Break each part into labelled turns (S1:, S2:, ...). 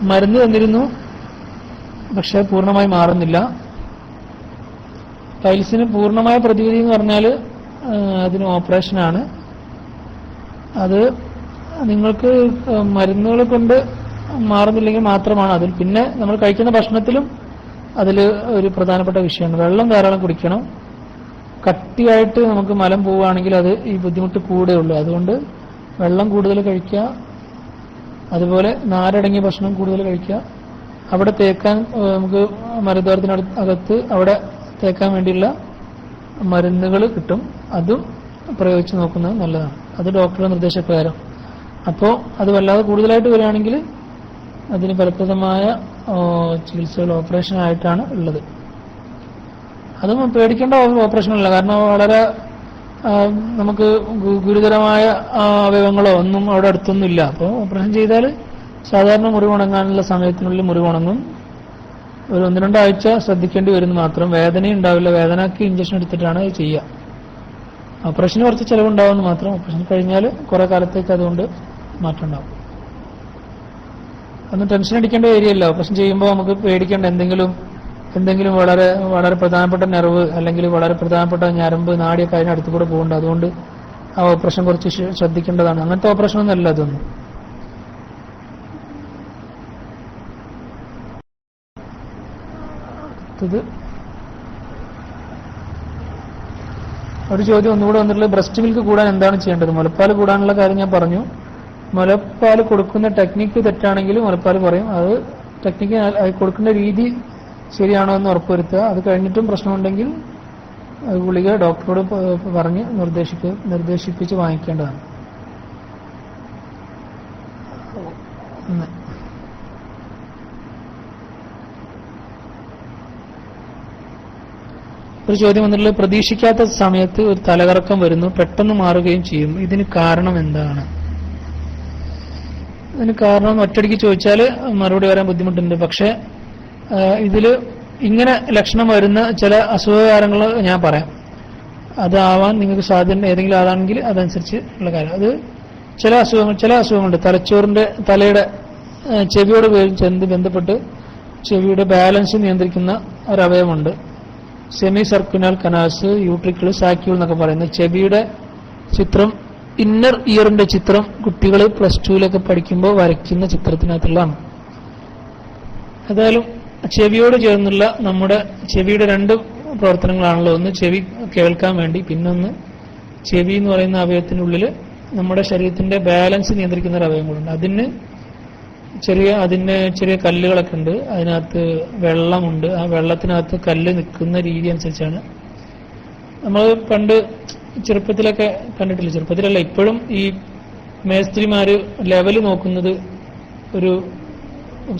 S1: മരുന്ന് തന്നിരുന്നു, പക്ഷെ പൂർണ്ണമായി മാറുന്നില്ല. പൈൽസിന് പൂർണ്ണമായ പ്രതിവിധി എന്ന് പറഞ്ഞാൽ അതിന് ഓപ്പറേഷനാണ്. അത് നിങ്ങൾക്ക് മരുന്നുകൾ കൊണ്ട് മാറുന്നില്ലെങ്കിൽ മാത്രമാണ് അതിൽ. പിന്നെ നമ്മൾ കഴിക്കുന്ന ഭക്ഷണത്തിലും അതിൽ ഒരു പ്രധാനപ്പെട്ട വിഷയമാണ്. വെള്ളം ധാരാളം കുടിക്കണം. കട്ടിയായിട്ട് നമുക്ക് മലം പോവുകയാണെങ്കിൽ അത് ഈ ബുദ്ധിമുട്ട് കൂടെ ഉള്ളൂ. അതുകൊണ്ട് വെള്ളം കൂടുതൽ കഴിക്കുക, അതുപോലെ നാരടങ്ങിയ ഭക്ഷണം കൂടുതൽ കഴിക്കുക. അവിടെ തേക്കാൻ നമുക്ക് മലദ്വാരത്തിനകത്ത് അവിടെ തേക്കാൻ വേണ്ടിയുള്ള മരുന്നുകൾ കിട്ടും, അതും പ്രയോഗിച്ച് നോക്കുന്നത് നല്ലതാണ്. അത് ഡോക്ടറുടെ നിർദ്ദേശപ്രകാരം. അപ്പോൾ അത് വല്ലാതെ കൂടുതലായിട്ട് വരികയാണെങ്കിൽ അതിന് ഫലപ്രദമായ ചികിത്സകൾ ഓപ്പറേഷനായിട്ടാണ് ഉള്ളത്. അതും പേടിക്കേണ്ട ഓപ്പറേഷനല്ല, കാരണം വളരെ നമുക്ക് ഗുരുതരമായ അവയവങ്ങളോ ഒന്നും അവിടെ അടുത്തൊന്നും ഇല്ല. അപ്പോൾ ഓപ്പറേഷൻ ചെയ്താൽ സാധാരണ മുറിവുണങ്ങാനുള്ള സമയത്തിനുള്ളിൽ മുറിവുണങ്ങും. ഒരു 1-2 ആഴ്ച ശ്രദ്ധിക്കേണ്ടി വരുന്നു മാത്രം. വേദനയും ഉണ്ടാവില്ല. വേദനയ്ക്ക് ഇഞ്ചക്ഷൻ എടുത്തിട്ടാണ് ചെയ്യുക. ഓപ്പറേഷന് കുറച്ച് ചിലവുണ്ടാവുമെന്ന് മാത്രം. ഓപ്പറേഷൻ കഴിഞ്ഞാൽ കുറെ കാലത്തേക്ക് അതുകൊണ്ട് മാറ്റം ഉണ്ടാവും. ഒന്നും ടെൻഷൻ അടിക്കേണ്ട ഏരിയല്ല. ഓപ്പറേഷൻ ചെയ്യുമ്പോൾ നമുക്ക് പേടിക്കേണ്ട എന്തെങ്കിലും വളരെ വളരെ പ്രധാനപ്പെട്ട നെർവ് അല്ലെങ്കിൽ വളരെ പ്രധാനപ്പെട്ട ഞരമ്പ് നാടിയൊക്കെ അതിനടുത്ത് കൂടെ പോകുന്നുണ്ട്. അതുകൊണ്ട് ആ ഓപ്പറേഷൻ കുറച്ച് ശ്രദ്ധിക്കേണ്ടതാണ്. അങ്ങനത്തെ ഓപ്പറേഷൻ ഒന്നും അല്ല അതൊന്നും. ഒരു ചോദ്യം ഒന്നുകൂടെ വന്നിട്ടുള്ളത്, ബ്രസ്റ്റ് മിൽക്ക് കൂടാൻ എന്താണ് ചെയ്യേണ്ടത്? മുലപ്പാൽ കൂടാനുള്ള കാര്യം ഞാൻ പറഞ്ഞു. മുലപ്പാൽ കൊടുക്കുന്ന ടെക്നിക്ക് തെറ്റാണെങ്കിൽ മുലപ്പാൽ പറയും. അത് ടെക്നിക്ക് കൊടുക്കുന്ന രീതി ശരിയാണോ എന്ന് ഉറപ്പുവരുത്തുക. അത് കഴിഞ്ഞിട്ടും പ്രശ്നമുണ്ടെങ്കിൽ ഗുളിക ഡോക്ടറോട് പറഞ്ഞ് നിർദ്ദേശിപ്പിച്ച് വാങ്ങിക്കേണ്ടതാണ്. ഒരു ചോദ്യം വന്നിട്ടുള്ളത്, പ്രതീക്ഷിക്കാത്ത സമയത്ത് ഒരു തലകറക്കം വരുന്നു, പെട്ടെന്ന് മാറുകയും ചെയ്യും. ഇതിന് കാരണം എന്താണ്? ഇതിന് കാരണം ഒറ്റയടിക്ക് ചോദിച്ചാൽ മറുപടി വരാൻ ബുദ്ധിമുട്ടുണ്ട്. പക്ഷെ ഇതിൽ ഇങ്ങനെ ലക്ഷണം വരുന്ന ചില അസുഖകാരങ്ങൾ ഞാൻ പറയാം. അതാവാൻ നിങ്ങൾക്ക് സാധ്യത ഏതെങ്കിലും ആളാണെങ്കിൽ അതനുസരിച്ച് ഉള്ള കാര്യം. അത് ചില അസുഖങ്ങളുണ്ട്. തലയുടെ ചെവിയോട് ബന്ധപ്പെട്ട് ചെവിയുടെ ബാലൻസ് നിയന്ത്രിക്കുന്ന ഒരവയവമുണ്ട്. Semi circular canals, utricle, saccule എന്നൊക്കെ പറയുന്നത്. ചെവിയുടെ ചിത്രം, ഇന്നർ ഇയറിന്റെ ചിത്രം കുട്ടികൾ +2 പഠിക്കുമ്പോൾ വരയ്ക്കുന്ന ചിത്രത്തിനകത്തുള്ളതാണ്. ഏതായാലും ചെവിയോട് ചേർന്നുള്ള നമ്മുടെ ചെവിയുടെ 2 പ്രവർത്തനങ്ങളാണല്ലോ. ഒന്ന് ചെവി കേൾക്കാൻ വേണ്ടി, പിന്നൊന്ന് ചെവി എന്ന് പറയുന്ന അവയവത്തിനുള്ളിൽ നമ്മുടെ ശരീരത്തിന്റെ ബാലൻസ് നിയന്ത്രിക്കുന്ന ഒരു അവയവങ്ങളുണ്ട്. അതിന് ചെറിയ കല്ലുകളൊക്കെ ഉണ്ട്. അതിനകത്ത് വെള്ളമുണ്ട്. ആ വെള്ളത്തിനകത്ത് കല്ല് നിൽക്കുന്ന രീതി അനുസരിച്ചാണ്. നമ്മൾ പണ്ട് ചെറുപ്പത്തിലൊക്കെ കണ്ടിട്ടില്ല, ചെറുപ്പത്തിലല്ല ഇപ്പോഴും ഈ മേസ്ത്രിമാര് ലെവല് നോക്കുന്നത് ഒരു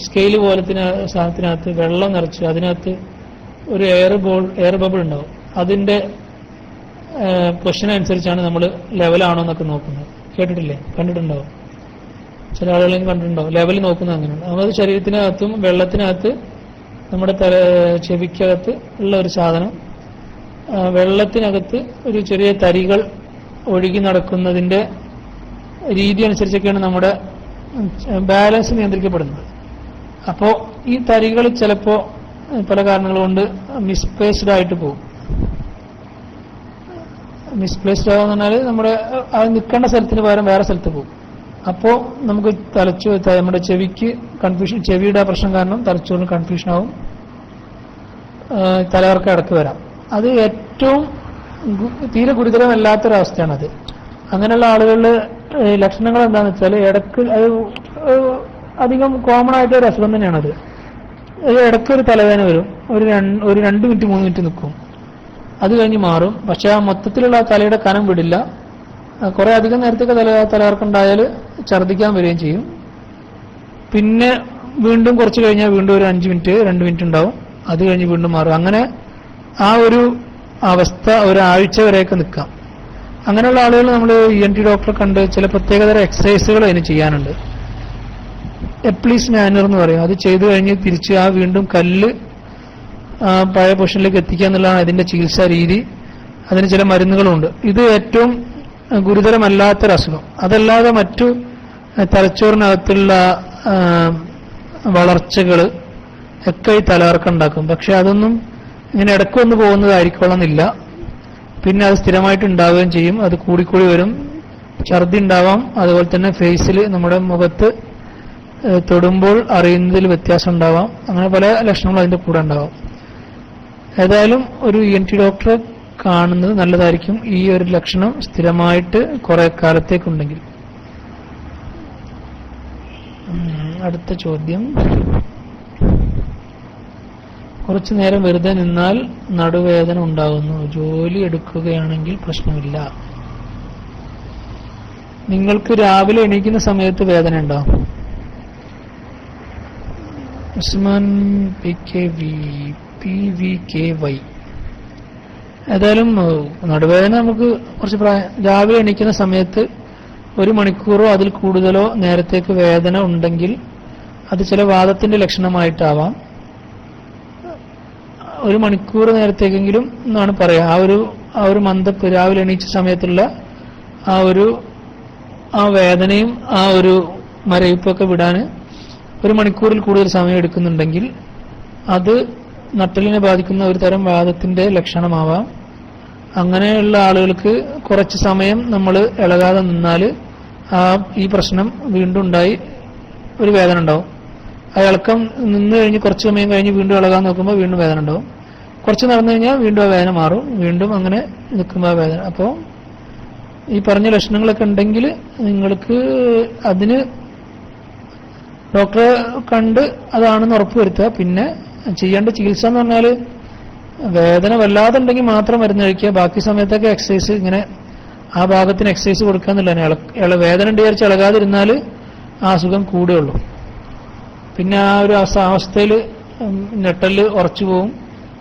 S1: സ്കെയിൽ പോലത്തെ സാധനത്തിനകത്ത് വെള്ളം നിറച്ച് അതിനകത്ത് ഒരു എയർ ബബിൾ ഉണ്ടാവും. അതിന്റെ പൊസിഷൻ അനുസരിച്ചാണ് നമ്മൾ ലെവലാണോ എന്നൊക്കെ നോക്കുന്നത്. കേട്ടിട്ടില്ലേ? കണ്ടിട്ടുണ്ടാവും. ചില ആളുകളെങ്കിലും കണ്ടിട്ടുണ്ടാവും. ലെവൽ നോക്കുന്നത് അങ്ങനെയാണ്. നമ്മുടെ ശരീരത്തിനകത്തും വെള്ളത്തിനകത്ത് നമ്മുടെ ചെവിക്കകത്ത് ഉള്ള ഒരു സാധനം, വെള്ളത്തിനകത്ത് ഒരു ചെറിയ തരികൾ ഒഴുകി നടക്കുന്നതിന്റെ രീതി അനുസരിച്ചൊക്കെയാണ് നമ്മുടെ ബാലൻസ് നിയന്ത്രിക്കപ്പെടുന്നത്. അപ്പോ ഈ തരികൾ ചിലപ്പോ പല കാരണങ്ങൾ കൊണ്ട് മിസ്പ്ലേസ്ഡ് ആയിട്ട് പോകും. മിസ്പ്ലേസ്ഡ് ആകാന്ന് പറഞ്ഞാൽ നമ്മുടെ അത് നിൽക്കേണ്ട സ്ഥലത്തിന് പകരം വേറെ സ്ഥലത്ത് പോകും. അപ്പോ നമുക്ക് നമ്മുടെ ചെവിക്ക് കൺഫ്യൂഷൻ, ചെവിയുടെ പ്രശ്നം കാരണം തലച്ചോറിന് കൺഫ്യൂഷൻ ആവും, തലകർക്ക് ഇടക്ക് വരാം. അത് ഏറ്റവും തീരെ ഗുരുതരമല്ലാത്തൊരവസ്ഥയാണത്. അങ്ങനെയുള്ള ആളുകളിൽ ലക്ഷണങ്ങൾ എന്താണെന്ന് വെച്ചാൽ ഇടക്ക് അത് അധികം കോമൺ ആയിട്ട് ഒരു അസുഖം തന്നെയാണത്. ഇടയ്ക്കൊരു തലവേദന വരും, ഒരു 2 മിനിറ്റ് 3 മിനിറ്റ് നിൽക്കും, അത് കഴിഞ്ഞ് മാറും. പക്ഷെ ആ മൊത്തത്തിലുള്ള തലയുടെ കനം വിടില്ല. കുറെ അധികം നേരത്തേക്ക് തലകർക്കുണ്ടായാൽ ഛർദ്ദിക്കാൻ വരികയും ചെയ്യും. പിന്നെ വീണ്ടും കുറച്ച് കഴിഞ്ഞാൽ വീണ്ടും ഒരു 5 മിനിറ്റ് 2 മിനിറ്റ് ഉണ്ടാവും, അത് കഴിഞ്ഞ് വീണ്ടും മാറും. അങ്ങനെ ആ ഒരു അവസ്ഥ ഒരാഴ്ച വരെയൊക്കെ നിൽക്കാം. അങ്ങനെയുള്ള ആളുകൾ നമ്മൾ ENT ഡോക്ടറെ കണ്ട് ചില പ്രത്യേകതര എക്സസൈസുകൾ അതിന് ചെയ്യാനുണ്ട്. എപ്ലീസ് മാനർ എന്ന് പറയും. അത് ചെയ്തു കഴിഞ്ഞ് തിരിച്ച് ആ വീണ്ടും കല്ല് പഴയ പൊസിഷനിലേക്ക് എത്തിക്കുക എന്നുള്ളതാണ് അതിന്റെ ചികിത്സാ രീതി. അതിന് ചില മരുന്നുകളുണ്ട്. ഇത് ഏറ്റവും ഗുരുതരമല്ലാത്തൊരസുഖം. അതല്ലാതെ മറ്റു തലച്ചോറിനകത്തുള്ള വളർച്ചകൾ ഒക്കെ ഈ തലകറക്കം ഉണ്ടാക്കും. പക്ഷെ അതൊന്നും ഇങ്ങനെ ഇടയ്ക്കൊന്ന് പോകുന്നതായിരിക്കണമെന്നില്ല. പിന്നെ അത് സ്ഥിരമായിട്ട് ഉണ്ടാവുകയും ചെയ്യും. അത് കൂടിക്കൂടി വരും. ഛർദി ഉണ്ടാവാം. അതുപോലെ തന്നെ ഫേസിൽ, നമ്മുടെ മുഖത്ത് തൊടുമ്പോൾ അറിയുന്നതിൽ വ്യത്യാസം ഉണ്ടാവാം. അങ്ങനെ പല ലക്ഷണങ്ങളും അതിന്റെ കൂടെ ഉണ്ടാവാം. ഏതായാലും ഒരു ENT ഡോക്ടറെ കാണുന്നത് നല്ലതായിരിക്കും, ഈ ഒരു ലക്ഷണം സ്ഥിരമായിട്ട് കുറെ കാലത്തേക്കുണ്ടെങ്കിൽ. അടുത്ത ചോദ്യം, കുറച്ചു നേരം വെറുതെ നിന്നാൽ നടുവേദന ഉണ്ടാകുന്നു. ജോലി എടുക്കുകയാണെങ്കിൽ പ്രശ്നമില്ല. നിങ്ങൾക്ക് രാവിലെ എണീക്കുന്ന സമയത്ത് വേദന ഉണ്ടോ? ഉസ്മാൻ PVKY. ഏതായാലും നടുവേദന നമുക്ക് കുറച്ച് രാവിലെ എണീക്കുന്ന സമയത്ത് 1 മണിക്കൂറോ അതിൽ കൂടുതലോ നേരത്തേക്ക് വേദന ഉണ്ടെങ്കിൽ അത് ചില വാദത്തിന്റെ ലക്ഷണമായിട്ടാവാം. 1 മണിക്കൂർ നേരത്തേക്കെങ്കിലും എന്നാണ് പറയാ. ആ ഒരു മന്ദപ്പ് രാവിലെ എണീച്ച സമയത്തുള്ള ആ വേദനയും ആ ഒരു മരവിപ്പൊക്കെ വിടാൻ 1 മണിക്കൂറിൽ കൂടുതൽ സമയം എടുക്കുന്നുണ്ടെങ്കിൽ അത് നട്ടലിനെ ബാധിക്കുന്ന ഒരു തരം വാദത്തിന്റെ ലക്ഷണമാവാം. അങ്ങനെയുള്ള ആളുകൾക്ക് കുറച്ച് സമയം നമ്മൾ ഇളകാതെ നിന്നാൽ ഈ പ്രശ്നം വീണ്ടും ഉണ്ടായി ഒരു വേദന ഉണ്ടാവും. ആ ഇളക്കം നിന്ന് കഴിഞ്ഞ് കുറച്ച് സമയം കഴിഞ്ഞ് വീണ്ടും ഇളകാൻ നോക്കുമ്പോൾ വീണ്ടും വേദന ഉണ്ടാവും. കുറച്ച് നടന്നു കഴിഞ്ഞാൽ വീണ്ടും ആ വേദന മാറും. വീണ്ടും അങ്ങനെ നിൽക്കുമ്പോൾ ആ വേദന. അപ്പോൾ ഈ പറഞ്ഞ ലക്ഷണങ്ങളൊക്കെ ഉണ്ടെങ്കിൽ നിങ്ങൾക്ക് അതിന് ഡോക്ടറെ കണ്ട് അതാണെന്ന് ഉറപ്പുവരുത്തുക. പിന്നെ ചെയ്യേണ്ട ചികിത്സ എന്ന് പറഞ്ഞാൽ വേദന വല്ലാതെ ഉണ്ടെങ്കിൽ മാത്രം മരുന്ന് കഴിക്കുക. ബാക്കി സമയത്തൊക്കെ എക്സസൈസ്, ഇങ്ങനെ ആ ഭാഗത്തിന് എക്സസൈസ് കൊടുക്കുക എന്നുള്ളതാണ്. വേദന ഉണ്ട് വിചാരിച്ച് ഇളകാതിരുന്നാൽ ആ അസുഖം കൂടുകയുള്ളൂ. പിന്നെ ആ ഒരു അവസ്ഥയിൽ നെട്ടല് ഉറച്ചു പോവും.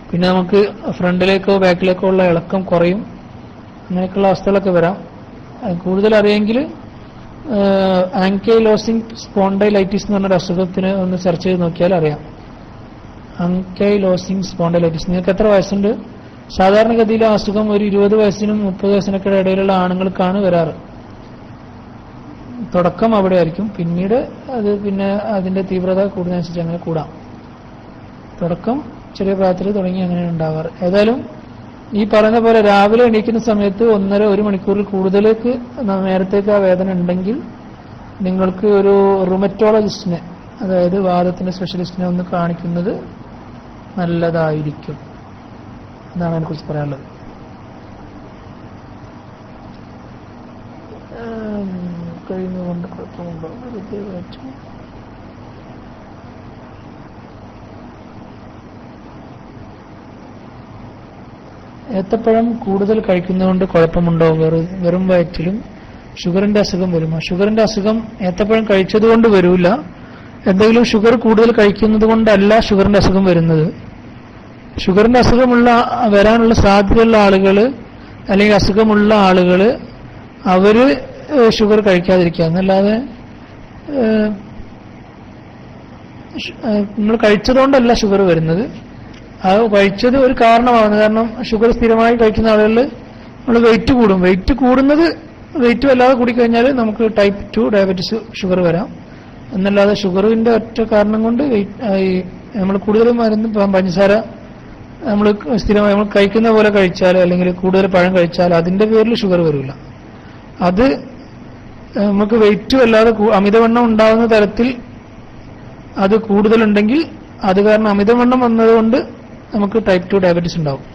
S1: പിന്നെ നമുക്ക് ഫ്രണ്ടിലേക്കോ ബാക്കിലേക്കോ ഉള്ള ഇളക്കം കുറയും. അങ്ങനെയൊക്കെയുള്ള അവസ്ഥകളൊക്കെ വരാം. കൂടുതൽ അറിയെങ്കിൽ ആങ്കൈലോസിംഗ് സ്പോണ്ടൈലൈറ്റിസ് എന്ന് പറഞ്ഞൊരു അസുഖത്തിന് ഒന്ന് സെർച്ച് ചെയ്ത് നോക്കിയാൽ അറിയാം. Ankylosing spondylitis. നിങ്ങൾക്ക് എത്ര വയസ്സുണ്ട്? സാധാരണഗതിയിൽ ആ അസുഖം ഒരു 20 വയസ്സിനും 30 വയസ്സിനൊക്കെ ഇടയിലുള്ള ആണുങ്ങൾക്കാണ് വരാറ്. തുടക്കം അവിടെ ആയിരിക്കും. പിന്നീട് അത് പിന്നെ അതിന്റെ തീവ്രത കൂടുന്നതനുസരിച്ച് അങ്ങനെ കൂടാം. തുടക്കം ചെറിയ പ്രായത്തിൽ തുടങ്ങി അങ്ങനെയാണ് ഉണ്ടാവാറ്. ഏതായാലും ഈ പറയുന്ന പോലെ രാവിലെ എണീക്കുന്ന സമയത്ത് 1.5-1 മണിക്കൂറിൽ കൂടുതലേക്ക് നേരത്തേക്ക് ആ വേദന ഉണ്ടെങ്കിൽ നിങ്ങൾക്ക് ഒരു റുമറ്റോളജിസ്റ്റിനെ, അതായത് വാദത്തിന്റെ സ്പെഷ്യലിസ്റ്റിനെ ഒന്ന് കാണിക്കുന്നത് നല്ലതായിരിക്കും. എന്നാണ് അതിനെക്കുറിച്ച് പറയാനുള്ളത്. കഴിയുന്നതുകൊണ്ട് കുഴപ്പമുണ്ടോ? ഏത്തപ്പഴം കൂടുതൽ കഴിക്കുന്നതുകൊണ്ട് കുഴപ്പമുണ്ടോ? വെറും വയറ്റിലും ഷുഗറിന്റെ അസുഖം വരുമോ? ഷുഗറിന്റെ അസുഖം ഏത്തപ്പഴം കഴിച്ചതുകൊണ്ട് വരില്ല. എന്തെങ്കിലും ഷുഗർ കൂടുതൽ കഴിക്കുന്നത് കൊണ്ടല്ല ഷുഗറിന്റെ അസുഖം വരുന്നത്. ഷുഗറിന്റെ അസുഖമുള്ള വരാനുള്ള സാധ്യതയുള്ള ആളുകൾ അല്ലെങ്കിൽ അസുഖമുള്ള ആളുകൾ അവര് ഷുഗർ കഴിക്കാതിരിക്കുക എന്നല്ലാതെ നമ്മൾ കഴിച്ചതുകൊണ്ടല്ല ഷുഗർ വരുന്നത്. അത് കഴിച്ചത് ഒരു കാരണമാകുന്നത്. കാരണം ഷുഗർ സ്ഥിരമായി കഴിക്കുന്ന ആളുകളിൽ നമ്മൾ വെയിറ്റ് കൂടും. വെയിറ്റ് കൂടുന്നത് വെയിറ്റ് വല്ലാതെ കൂടിക്കഴിഞ്ഞാൽ നമുക്ക് ടൈപ്പ് 2 ഡയബറ്റീസ് ഷുഗർ വരാം. എന്നല്ലാതെ ഷുഗറിന്റെ ഒറ്റ കാരണം കൊണ്ട് നമ്മൾ കൂടുതലും മരുന്ന് പഞ്ചസാര നമ്മൾ സ്ഥിരമായി നമ്മൾ കഴിക്കുന്ന പോലെ കഴിച്ചാൽ അല്ലെങ്കിൽ കൂടുതൽ പഴം കഴിച്ചാൽ അതിന്റെ പേരിൽ ഷുഗർ വരില്ല. അത് നമുക്ക് വെയിറ്റ് വല്ലാതെ അമിതവണ്ണം ഉണ്ടാകുന്ന തരത്തിൽ അത് കൂടുതലുണ്ടെങ്കിൽ അത് കാരണം അമിതവണ്ണം വന്നതുകൊണ്ട് നമുക്ക് ടൈപ്പ് 2 ഡയബറ്റീസ് ഉണ്ടാവും.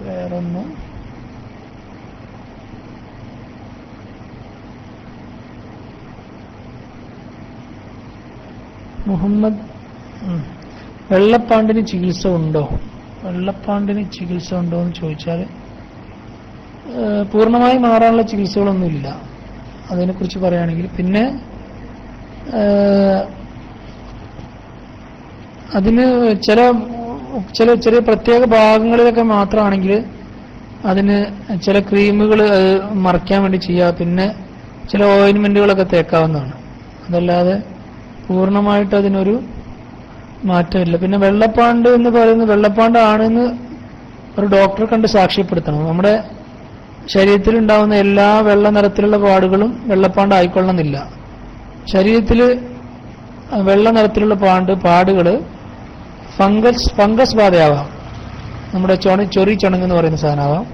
S1: വേറൊന്ന്, മുഹമ്മദ്, വെള്ളപ്പാണ്ടിന് ചികിത്സ ഉണ്ടോ? വെള്ളപ്പാണ്ടിന് ചികിത്സ ഉണ്ടോ എന്ന് ചോദിച്ചാൽ പൂർണ്ണമായി മാറാനുള്ള ചികിത്സകളൊന്നുമില്ല. അതിനെക്കുറിച്ച് പറയുകയാണെങ്കിൽ പിന്നെ അതിന് ചെറിയ പ്രത്യേക ഭാഗങ്ങളിലൊക്കെ മാത്രമാണെങ്കിൽ അതിന് ചില ക്രീമുകൾ മറയ്ക്കാൻ വേണ്ടി ചെയ്യുക, പിന്നെ ചില ഓയിൻമെന്റുകളൊക്കെ തേക്കാവുന്നതാണ്. അതല്ലാതെ പൂർണ്ണമായിട്ട് അതിനൊരു മാറ്റമില്ല. പിന്നെ വെള്ളപ്പാണ്ട് എന്ന് പറയുന്നത് വെള്ളപ്പാണ്ടാണെന്ന് ഒരു ഡോക്ടറെ കണ്ട് സാക്ഷ്യപ്പെടുത്തണം. നമ്മുടെ ശരീരത്തിലുണ്ടാവുന്ന എല്ലാ വെള്ള നിറത്തിലുള്ള പാടുകളും വെള്ളപ്പാണ്ട് ആയിക്കൊള്ളണമെന്നില്ല. ശരീരത്തിൽ വെള്ള നിറത്തിലുള്ള പാടുകൾ ഫംഗസ് ബാധയാവാം, നമ്മുടെ ചൊറി ചുണങ്ങെന്ന് പറയുന്ന സാധനമാവാം,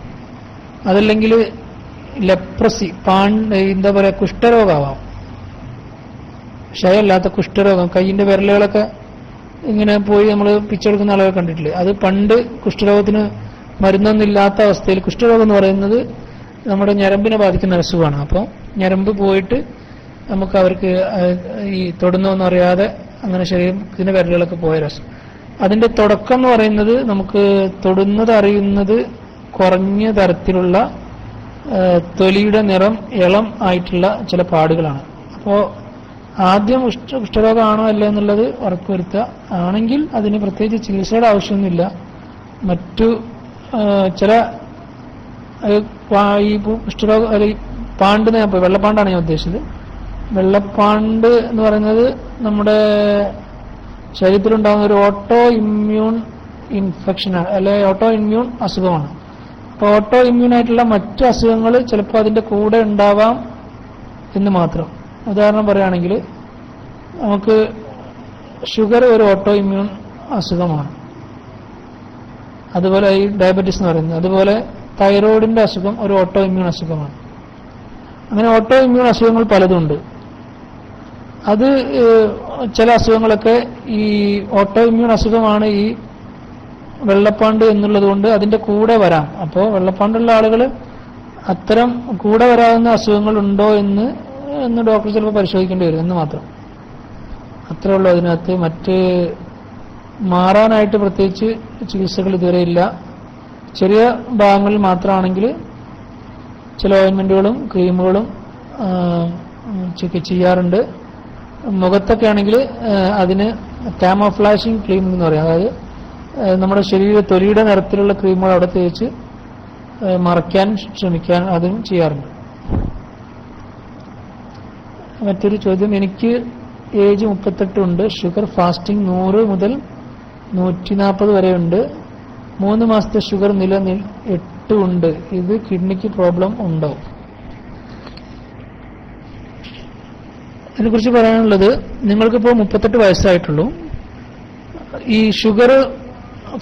S1: അതല്ലെങ്കിൽ ലെപ്രസി എന്താ പറയുക കുഷ്ഠരോഗമാവാം, ക്ഷയമല്ലാത്ത കുഷ്ഠരോഗം. കയ്യിന്റെ വിരലുകളൊക്കെ ഇങ്ങനെ പോയി നമ്മൾ പിച്ചെടുക്കുന്ന ആളുകൾ കണ്ടിട്ടില്ലേ? അത് പണ്ട് കുഷ്ഠരോഗത്തിന് മരുന്നൊന്നുമില്ലാത്ത അവസ്ഥയിൽ, കുഷ്ഠരോഗം എന്ന് പറയുന്നത് നമ്മുടെ ഞരമ്പിനെ ബാധിക്കുന്ന അസുഖമാണ്. അപ്പോൾ ഞരമ്പ് പോയിട്ട് നമുക്ക് അവർക്ക് ഈ തൊടുന്നൊന്നും അറിയാതെ അങ്ങനെ ശരീരത്തിന്റെ വിരലുകളൊക്കെ പോയ രസം. അതിന്റെ തുടക്കം എന്ന് പറയുന്നത് നമുക്ക് തൊടുന്നത് അറിയുന്നത് കുറഞ്ഞ തരത്തിലുള്ള തൊലിയുടെ നിറം ഇളം ആയിട്ടുള്ള ചില പാടുകളാണ്. അപ്പോൾ ആദ്യം കുഷ്ഠരോഗമാണോ അല്ല എന്നുള്ളത് ഉറപ്പുവരുത്തുക. ആണെങ്കിൽ അതിന് പ്രത്യേകിച്ച് ചികിത്സയുടെ ആവശ്യമൊന്നുമില്ല. മറ്റു ചില ഈ കുഷ്ഠരോഗ പാണ്ട് വെള്ളപ്പാണ്ടാണ് ഞാൻ ഉദ്ദേശിച്ചത്. വെള്ളപ്പാണ്ട് എന്ന് പറയുന്നത് നമ്മുടെ ശരീരത്തിലുണ്ടാകുന്ന ഒരു ഓട്ടോ ഇമ്മ്യൂൺ ഇൻഫെക്ഷനാണ്, അല്ലെങ്കിൽ ഓട്ടോ ഇമ്മ്യൂൺ അസുഖമാണ്. അപ്പോൾ ഓട്ടോ ഇമ്മ്യൂൺ ആയിട്ടുള്ള മറ്റു അസുഖങ്ങൾ ചിലപ്പോൾ അതിന്റെ കൂടെ ഉണ്ടാവാം എന്ന് മാത്രം. ഉദാഹരണം പറയുകയാണെങ്കിൽ നമുക്ക് ഷുഗർ ഒരു ഓട്ടോ ഇമ്മ്യൂൺ അസുഖമാണ്, അതുപോലെ ഈ ഡയബറ്റീസ് എന്ന് പറയുന്നത്. അതുപോലെ തൈറോയിഡിന്റെ അസുഖം ഒരു ഓട്ടോ ഇമ്മ്യൂൺ അസുഖമാണ്. അങ്ങനെ ഓട്ടോ ഇമ്മ്യൂൺ അസുഖങ്ങൾ പലതുണ്ട്. അത് ചില അസുഖങ്ങളൊക്കെ ഈ ഓട്ടോ ഇമ്മ്യൂൺ അസുഖമാണ് ഈ വെള്ളപ്പാണ്ട് എന്നുള്ളത് കൊണ്ട് അതിന്റെ കൂടെ വരാം. അപ്പോൾ വെള്ളപ്പാണ്ടുള്ള ആളുകൾ അത്തരം കൂടെ വരാവുന്ന അസുഖങ്ങൾ ഉണ്ടോ എന്ന് ഡോക്ടർ ചിലപ്പോൾ പരിശോധിക്കേണ്ടി വരും എന്ന് മാത്രം. അത്രേ ഉള്ളൂ അതിനകത്ത്. മറ്റ് മാറാനായിട്ട് പ്രത്യേകിച്ച് ചികിത്സകൾ ഇതുവരെ ഇല്ല. ചെറിയ ഭാഗങ്ങളിൽ മാത്രമാണെങ്കിൽ ചില ഓയിൻമെന്റുകളും ക്രീമുകളും ചെയ്യാറുണ്ട്. മുഖത്തൊക്കെ ആണെങ്കിൽ അതിന് കാമോഫ്ലാഷിംഗ് ക്രീം എന്ന് പറയും. അതായത് നമ്മുടെ തൊലിയുടെ നിറത്തിലുള്ള ക്രീമുകൾ അവിടെ തേച്ച് മറയ്ക്കാൻ ശ്രമിക്കാൻ അതും ചെയ്യാറുണ്ട്. മറ്റൊരു ചോദ്യം, എനിക്ക് ഏജ് 38 ഉണ്ട്. ഷുഗർ ഫാസ്റ്റിംഗ് 100 മുതൽ 140 വരെ ഉണ്ട്. 3 മാസത്തെ ഷുഗർ നില 8 ഉണ്ട്. ഇത് കിഡ്നിക്ക് പ്രോബ്ലം ഉണ്ടോ? ഇതിനെക്കുറിച്ച് പറയാനുള്ളത്, നിങ്ങൾക്കിപ്പോൾ 38 വയസ്സായിട്ടുള്ളൂ. ഈ ഷുഗർ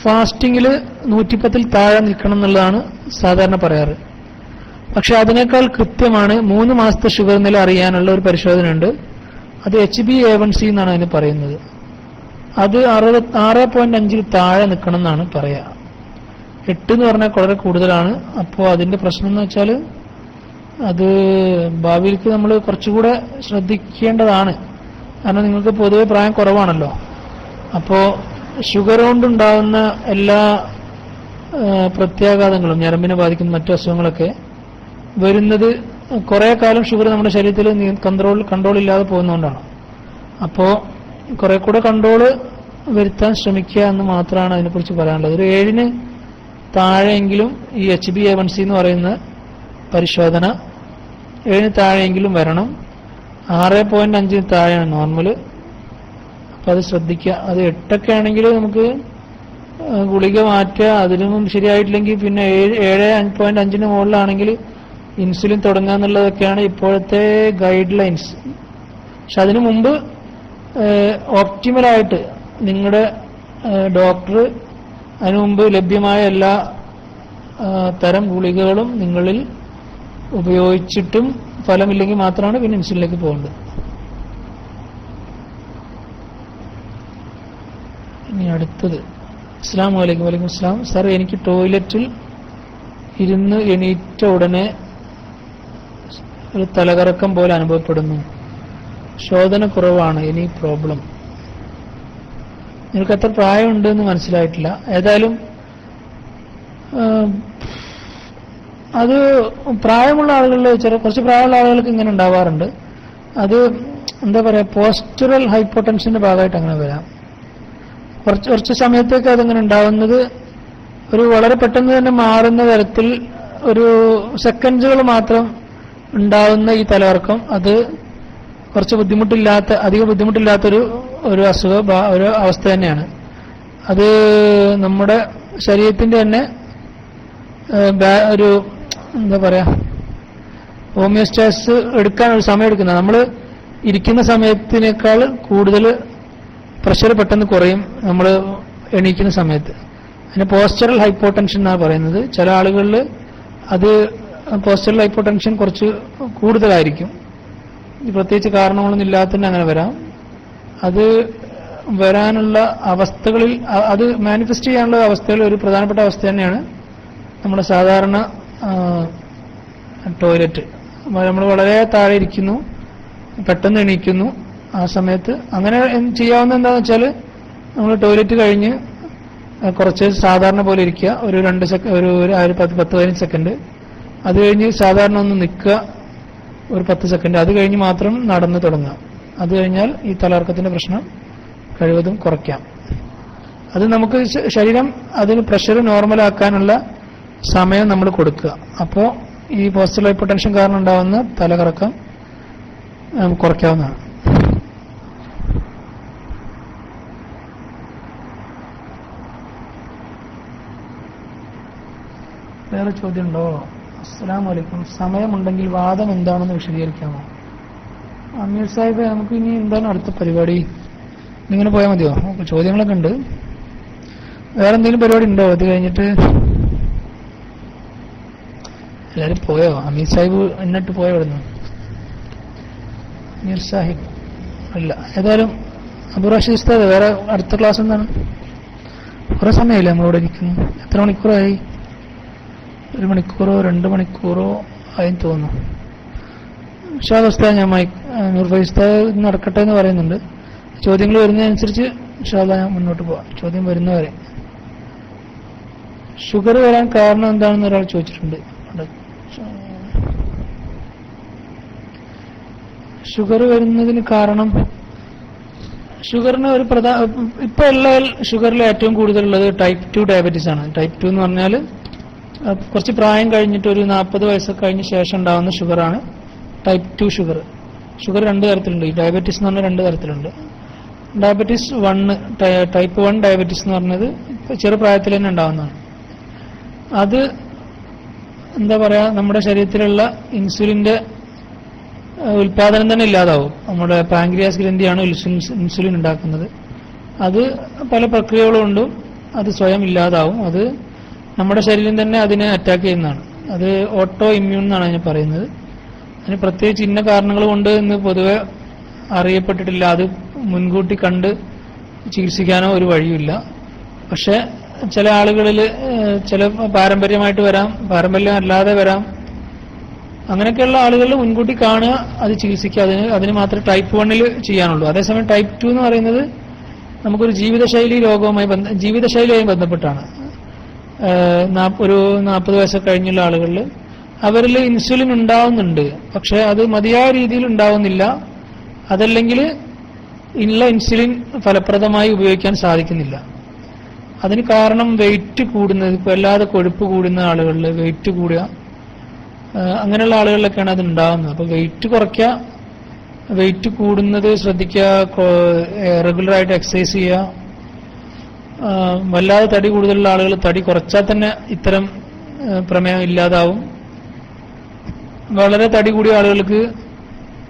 S1: ഫാസ്റ്റിംഗിൽ 110 താഴെ നിൽക്കണം എന്നുള്ളതാണ് സാധാരണ പറയാറ്. പക്ഷെ അതിനേക്കാൾ കൃത്യമാണ് 3 മാസത്തെ ഷുഗർ നില അറിയാനുള്ള ഒരു പരിശോധന ഉണ്ട്. അത് HbA1c എന്നാണ് അതിന് പറയുന്നത്. അത് 6.5 താഴെ നിൽക്കണം എന്നാണ് പറയാ. 8 എന്ന് പറഞ്ഞാൽ വളരെ കൂടുതലാണ്. അപ്പോൾ അതിന്റെ പ്രശ്നം എന്ന് വെച്ചാൽ അത് ഭാവിയിലേക്ക് നമ്മൾ കുറച്ചുകൂടെ ശ്രദ്ധിക്കേണ്ടതാണ്. കാരണം നിങ്ങൾക്ക് പൊതുവെ പ്രായം കുറവാണല്ലോ. അപ്പോൾ ഷുഗർ കൊണ്ടുണ്ടാകുന്ന എല്ലാ പ്രത്യാഘാതങ്ങളും, ഞരമ്പിനെ ബാധിക്കുന്ന മറ്റു അസുഖങ്ങളൊക്കെ വരുന്നത് കുറെ കാലം ഷുഗർ നമ്മുടെ ശരീരത്തിൽ കൺട്രോൾ ഇല്ലാതെ പോകുന്നതുകൊണ്ടാണ്. അപ്പോൾ കുറെ കൂടെ കൺട്രോൾ വരുത്താൻ ശ്രമിക്കുക എന്ന് മാത്രമാണ് അതിനെക്കുറിച്ച് പറയാനുള്ളത്. ഒരു 7 താഴെയെങ്കിലും ഈ HbA1c എന്ന് പറയുന്ന പരിശോധന 7 താഴെയെങ്കിലും വരണം. 6.5 താഴെയാണ് നോർമല്. അപ്പൊ അത് ശ്രദ്ധിക്കുക. അത് 8 ആണെങ്കിൽ നമുക്ക് ഗുളിക മാറ്റുക. അതിനും ശരിയായിട്ടില്ലെങ്കിൽ പിന്നെ 7.5 മുകളിലാണെങ്കിൽ ഇൻസുലിൻ തുടങ്ങുക എന്നുള്ളതൊക്കെയാണ് ഇപ്പോഴത്തെ ഗൈഡ് ലൈൻസ്. പക്ഷെ അതിനു മുമ്പ് ഓപ്റ്റിമലായിട്ട് നിങ്ങളുടെ ഡോക്ടർ അതിനു മുമ്പ് ലഭ്യമായ എല്ലാ തരം ഗുളികകളും നിങ്ങളിൽ ഉപയോഗിച്ചിട്ടും ഫലമില്ലെങ്കിൽ മാത്രമാണ് പിന്നെ ഇൻസുലിനിലേക്ക് പോകേണ്ടത്. ഇനി അടുത്തത്, അസ്സലാമു അലൈക്കും. വലൈക്കും അസ്സലാം. സാർ, എനിക്ക് ടോയ്ലറ്റിൽ ഇരുന്ന് എണീറ്റ ഉടനെ ഒരു തലകറക്കം പോലെ അനുഭവപ്പെടുന്നു. ശോധന കുറവാണ്. ഇനി പ്രോബ്ലം? നിങ്ങൾക്ക് എത്ര പ്രായമുണ്ടെന്ന് മനസ്സിലായിട്ടില്ല. ഏതായാലും അത് പ്രായമുള്ള ആളുകളിൽ കുറച്ച് പ്രായമുള്ള ആളുകൾക്ക് ഇങ്ങനെ ഉണ്ടാവാറുണ്ട്. അത് എന്താ പറയാ, പോസ്റ്റുറൽ ഹൈപ്പോടെൻഷന്റെ ഭാഗമായിട്ട് അങ്ങനെ വരാം. കുറച്ച് സമയത്തേക്ക് അതങ്ങനെ ഉണ്ടാവുന്നത് ഒരു വളരെ പെട്ടെന്ന് തന്നെ മാറുന്ന തരത്തിൽ ഒരു സെക്കൻഡുകൾ മാത്രം ഉണ്ടാവുന്ന ഈ തലകറക്കം, അത് കുറച്ച് അധികം ബുദ്ധിമുട്ടില്ലാത്തൊരു ഒരു അവസ്ഥ തന്നെയാണ്. അത് നമ്മുടെ ശരീരത്തിന്റെ തന്നെ ഒരു എന്താ പറയാ ഹോമിയോസ്റ്റാസിസ് എടുക്കാൻ ഒരു സമയം എടുക്കുന്നത്. നമ്മൾ ഇരിക്കുന്ന സമയത്തിനേക്കാൾ കൂടുതൽ പ്രഷർ പെട്ടെന്ന് കുറയും നമ്മൾ എണീക്കുന്ന സമയത്ത്. അതിന് പോസ്ചറൽ ഹൈപ്പോടെൻഷൻ എന്നാണ് പറയുന്നത്. ചില ആളുകളിൽ അത് പോസ്ചറൽ ഹൈപ്പോടെൻഷൻ കുറച്ച് കൂടുതലായിരിക്കും. പ്രത്യേകിച്ച് കാരണങ്ങളൊന്നും ഇല്ലാതെ തന്നെ അങ്ങനെ വരാം. അത് വരാനുള്ള അവസ്ഥകളിൽ, അത് മാനിഫെസ്റ്റ് ചെയ്യാനുള്ള അവസ്ഥകളിൽ ഒരു പ്രധാനപ്പെട്ട അവസ്ഥ തന്നെയാണ് നമ്മുടെ സാധാരണ ടോയ്ലറ്റ്. നമ്മൾ വളരെ താഴെ ഇരിക്കുന്നു, പെട്ടെന്ന് എണീക്കുന്നു. ആ സമയത്ത് അങ്ങനെ ചെയ്യാവുന്ന എന്താണെന്ന് വെച്ചാൽ നമ്മൾ ടോയ്ലറ്റ് കഴിഞ്ഞ് കുറച്ച് സാധാരണ പോലെ ഇരിക്കുക, ഒരു 2 സെക്കൻഡ്, ഒരു 10-15 സെക്കൻഡ്. അത് കഴിഞ്ഞ് സാധാരണ ഒന്ന് നിൽക്കുക ഒരു 10 സെക്കൻഡ്. അത് കഴിഞ്ഞ് മാത്രം നടന്നു തുടങ്ങുക. അത് കഴിഞ്ഞാൽ ഈ തലകറക്കത്തിന്റെ പ്രശ്നം കഴിവതും കുറയ്ക്കാം. അത് നമുക്ക് ശരീരം അതിന് പ്രഷർ നോർമലാക്കാനുള്ള സമയം നമ്മൾ കൊടുക്കുക. അപ്പോൾ ഈ പോസ്റ്റൽ ഹൈപ്പർടെൻഷൻ കാരണം ഉണ്ടാകുന്ന തലകറക്കം കുറയ്ക്കാവുന്നതാണ്. വേറെ ചോദ്യം ഉണ്ടോ? അസ്സലാമു അലൈക്കും. സമയമുണ്ടെങ്കിൽ വാദം എന്താണെന്ന് വിശദീകരിക്കാമോ? അമീർ സാഹിബ്, നമുക്ക് ഇനി എന്താണ് അടുത്ത പരിപാടി? ഇങ്ങനെ പോയാൽ മതിയോ? ചോദ്യങ്ങളൊക്കെ ഉണ്ട്. വേറെ എന്തെങ്കിലും പരിപാടി ഉണ്ടോ? അത് കഴിഞ്ഞിട്ട് എല്ലാരും പോയോ? അമീർ സാഹിബ് എന്നിട്ട് പോയോ ഇവിടുന്ന്? അമീർ സാഹിബ് അല്ല. ഏതായാലും അബു റാഷിദ് ഉസ്താദ്, വേറെ അടുത്ത ക്ലാസ് എന്താണ്? കുറെ സമയമില്ലേ നമ്മളിവിടെ ഇരിക്കുന്നു? എത്ര മണിക്കൂറായി? 1 മണിക്കൂറോ 2 മണിക്കൂറോ ആയി തോന്നുന്നു. ഷാദ് ഉസ്താദ്, ഞാൻ നൂർ ഫൈസ് ഉസ്താദ് നടക്കട്ടെ എന്ന് പറയുന്നുണ്ട്. ചോദ്യങ്ങൾ വരുന്നതനുസരിച്ച് ഷാദ് ഞാൻ മുന്നോട്ട് പോവാം. ചോദ്യം വരുന്നവരെ. ഷുഗർ വരാൻ കാരണം എന്താണെന്ന് ഒരാൾ ചോദിച്ചിട്ടുണ്ട്. ഷുഗർ വരുന്നതിന് കാരണം, ഷുഗറിന് ഒരു ഇപ്പൊ ഉള്ള ഷുഗറിൽ ഏറ്റവും കൂടുതലുള്ളത് ടൈപ്പ് 2 ഡയബറ്റീസ് ആണ്. ടൈപ്പ് 2 എന്ന് പറഞ്ഞാൽ കുറച്ച് പ്രായം കഴിഞ്ഞിട്ട് ഒരു 40 വയസ്സൊക്കെ കഴിഞ്ഞ ശേഷം ഉണ്ടാകുന്ന ഷുഗറാണ് ടൈപ്പ് 2 ഷുഗർ. ഷുഗർ 2 തരത്തിലുണ്ട്. ഈ ഡയബറ്റീസ് എന്ന് പറഞ്ഞാൽ 2 തരത്തിലുണ്ട്. ഡയബറ്റീസ് 1, ടൈപ്പ് 1 ഡയബറ്റീസ് എന്ന് പറഞ്ഞത് ചെറുപ്രായത്തിൽ തന്നെ ഉണ്ടാകുന്നതാണ്. അത് എന്താ പറയാ, നമ്മുടെ ശരീരത്തിലുള്ള ഇൻസുലിന്റെ ഉൽപാദനം തന്നെ ഇല്ലാതാവും. നമ്മുടെ പാൻക്രിയാസ് ഗ്രന്ഥിയാണ് ഇൻസുലിൻ ഉണ്ടാക്കുന്നത്. അത് പല പ്രക്രിയകളും കൊണ്ടും അത് സ്വയം ഇല്ലാതാവും. അത് നമ്മുടെ ശരീരം തന്നെ അതിനെ അറ്റാക്ക് ചെയ്യുന്നതാണ്. അത് ഓട്ടോ ഇമ്മ്യൂൺ എന്നാണ് അതിന് പറയുന്നത്. അതിന് പ്രത്യേകിച്ച് ഇന്ന കാരണങ്ങൾ കൊണ്ട് എന്ന് പൊതുവെ അറിയപ്പെട്ടിട്ടില്ല. അത് മുൻകൂട്ടി കണ്ട് ചികിത്സിക്കാനോ ഒരു വഴിയില്ല. പക്ഷെ ചില ആളുകളിൽ ചില പാരമ്പര്യമായിട്ട് വരാം, പാരമ്പര്യം അല്ലാതെ വരാം. അങ്ങനെയൊക്കെയുള്ള ആളുകളിൽ മുൻകൂട്ടി കാണുക, അത് ചികിത്സിക്കുക. അതിന് മാത്രമേ ടൈപ്പ് 1 ചെയ്യാനുള്ളൂ. അതേസമയം ടൈപ്പ് 2 എന്ന് പറയുന്നത് നമുക്കൊരു ജീവിതശൈലിയുമായി ബന്ധപ്പെട്ടാണ്. ഒരു 40 വയസ്സൊക്കെ കഴിഞ്ഞുള്ള ആളുകളിൽ അവരിൽ ഇൻസുലിൻ ഉണ്ടാവുന്നുണ്ട്, പക്ഷെ അത് മതിയായ രീതിയിൽ ഉണ്ടാവുന്നില്ല. അതല്ലെങ്കിൽ ഉള്ള ഇൻസുലിൻ ഫലപ്രദമായി ഉപയോഗിക്കാൻ സാധിക്കുന്നില്ല. അതിന് കാരണം വെയിറ്റ് കൂടുന്നത്. ഇപ്പൊ അല്ലാതെ കൊഴുപ്പ് കൂടുന്ന ആളുകളിൽ വെയിറ്റ് കൂടുക, അങ്ങനെയുള്ള ആളുകളിലൊക്കെയാണ് അത് ഉണ്ടാവുന്നത്. അപ്പൊ വെയിറ്റ് കുറയ്ക്കുക, വെയിറ്റ് കൂടുന്നത് ശ്രദ്ധിക്കുക, റെഗുലറായിട്ട് എക്സസൈസ് ചെയ്യുക. വല്ലാതെ തടി കൂടുതലുള്ള ആളുകൾ തടി കുറച്ചാൽ തന്നെ ഇത്തരം പ്രമേയം ഇല്ലാതാവും. വളരെ തടി കൂടിയ ആളുകൾക്ക്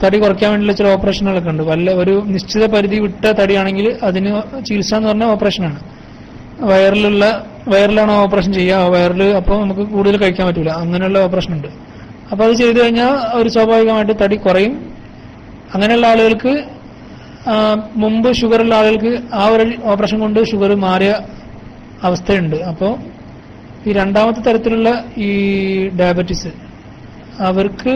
S1: തടി കുറയ്ക്കാൻ വേണ്ടിയുള്ള ചില ഓപ്പറേഷനുകളൊക്കെ ഉണ്ട്. ഒരു നിശ്ചിത പരിധി വിട്ട തടിയാണെങ്കിൽ അതിന് ചികിത്സ എന്ന് പറഞ്ഞാൽ ഓപ്പറേഷനാണ്. വയറിലാണ് ഓപ്പറേഷൻ ചെയ്യുക. വയറിൽ അപ്പോൾ നമുക്ക് കൂടുതൽ കഴിക്കാൻ പറ്റൂല, അങ്ങനെയുള്ള ഓപ്പറേഷൻ ഉണ്ട്. അപ്പൊ അത് ചെയ്തു കഴിഞ്ഞാൽ ഒരു സ്വാഭാവികമായിട്ട് തടി കുറയും. അങ്ങനെയുള്ള ആളുകൾക്ക്, മുമ്പ് ഷുഗറുള്ള ആളുകൾക്ക് ആ ഒരു ഓപ്പറേഷൻ കൊണ്ട് ഷുഗർ മാറിയ അവസ്ഥയുണ്ട്. അപ്പോൾ ഈ രണ്ടാമത്തെ തരത്തിലുള്ള ഈ ഡയബറ്റീസ്, അവർക്ക്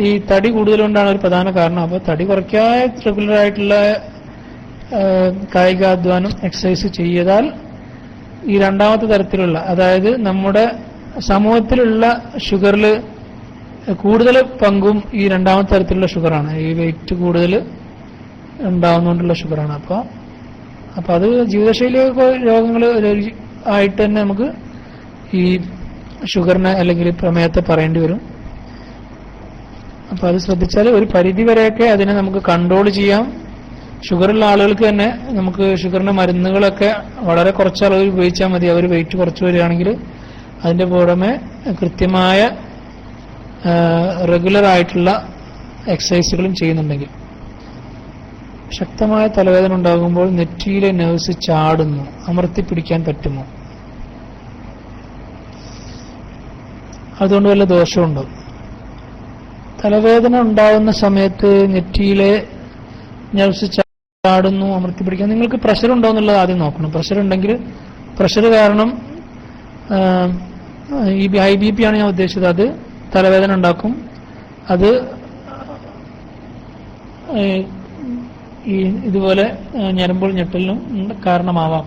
S1: ഈ തടി കൂടുതലുകൊണ്ടാണ് ഒരു പ്രധാന കാരണം. അപ്പോൾ തടി കുറയ്ക്കാതെ റെഗുലറായിട്ടുള്ള കായികാധ്വാനം, എക്സസൈസ് ചെയ്താൽ ഈ രണ്ടാമത്തെ തരത്തിലുള്ള, അതായത് നമ്മുടെ സമൂഹത്തിലുള്ള ഷുഗറിൽ കൂടുതൽ പങ്കും ഈ രണ്ടാമത്തെ തരത്തിലുള്ള ഷുഗറാണ്. ഈ വെയിറ്റ് കൂടുതൽ ഉണ്ടാവുന്നതുകൊണ്ടുള്ള ഷുഗറാണ്. അപ്പൊ അത് ജീവിതശൈലി രോഗങ്ങൾ ആയിട്ട് തന്നെ നമുക്ക് ഈ ഷുഗറിനെ അല്ലെങ്കിൽ പ്രമേയത്തെ പറയേണ്ടി വരും. അപ്പൊ അത് ശ്രദ്ധിച്ചാൽ ഒരു പരിധി വരെയൊക്കെ അതിനെ നമുക്ക് കൺട്രോൾ ചെയ്യാം. ഷുഗറുള്ള ആളുകൾക്ക് തന്നെ നമുക്ക് ഷുഗറിന്റെ മരുന്നുകളൊക്കെ വളരെ കുറച്ച് അളവിൽ ഉപയോഗിച്ചാൽ മതി. അവർ വെയിറ്റ് കുറച്ച് വരികയാണെങ്കിൽ അതിന്റെ പുറമെ കൃത്യമായ റെഗുലർ ആയിട്ടുള്ള എക്സസൈസുകളും ചെയ്യുന്നുണ്ടെങ്കിൽ. ശക്തമായ തലവേദന ഉണ്ടാകുമ്പോൾ നെറ്റിയിലെ നെർവ്സ് ചാടുന്നു, അമർത്തിപ്പിടിക്കാൻ പറ്റുമോ? അതുകൊണ്ട് വല്ല ദോഷമുണ്ടോ? തലവേദന ഉണ്ടാകുന്ന സമയത്ത് നെറ്റിയിലെ നെർവ്സ് ചാടുന്നു, അമർത്തിപ്പിടിക്കാൻ, നിങ്ങൾക്ക് പ്രഷർ ഉണ്ടോ എന്നുള്ളത് ആദ്യം നോക്കണം. പ്രഷർ ഉണ്ടെങ്കിൽ, പ്രഷർ കാരണം ഈ ഹൈ ബി പി ആണ് ഞാൻ ഉദ്ദേശിച്ചത്, അത് തലവേദന ഉണ്ടാക്കും. അത് ഈ ഇതുപോലെ ഞരമ്പുകൾ ഞെട്ടലിനും കാരണമാവാം.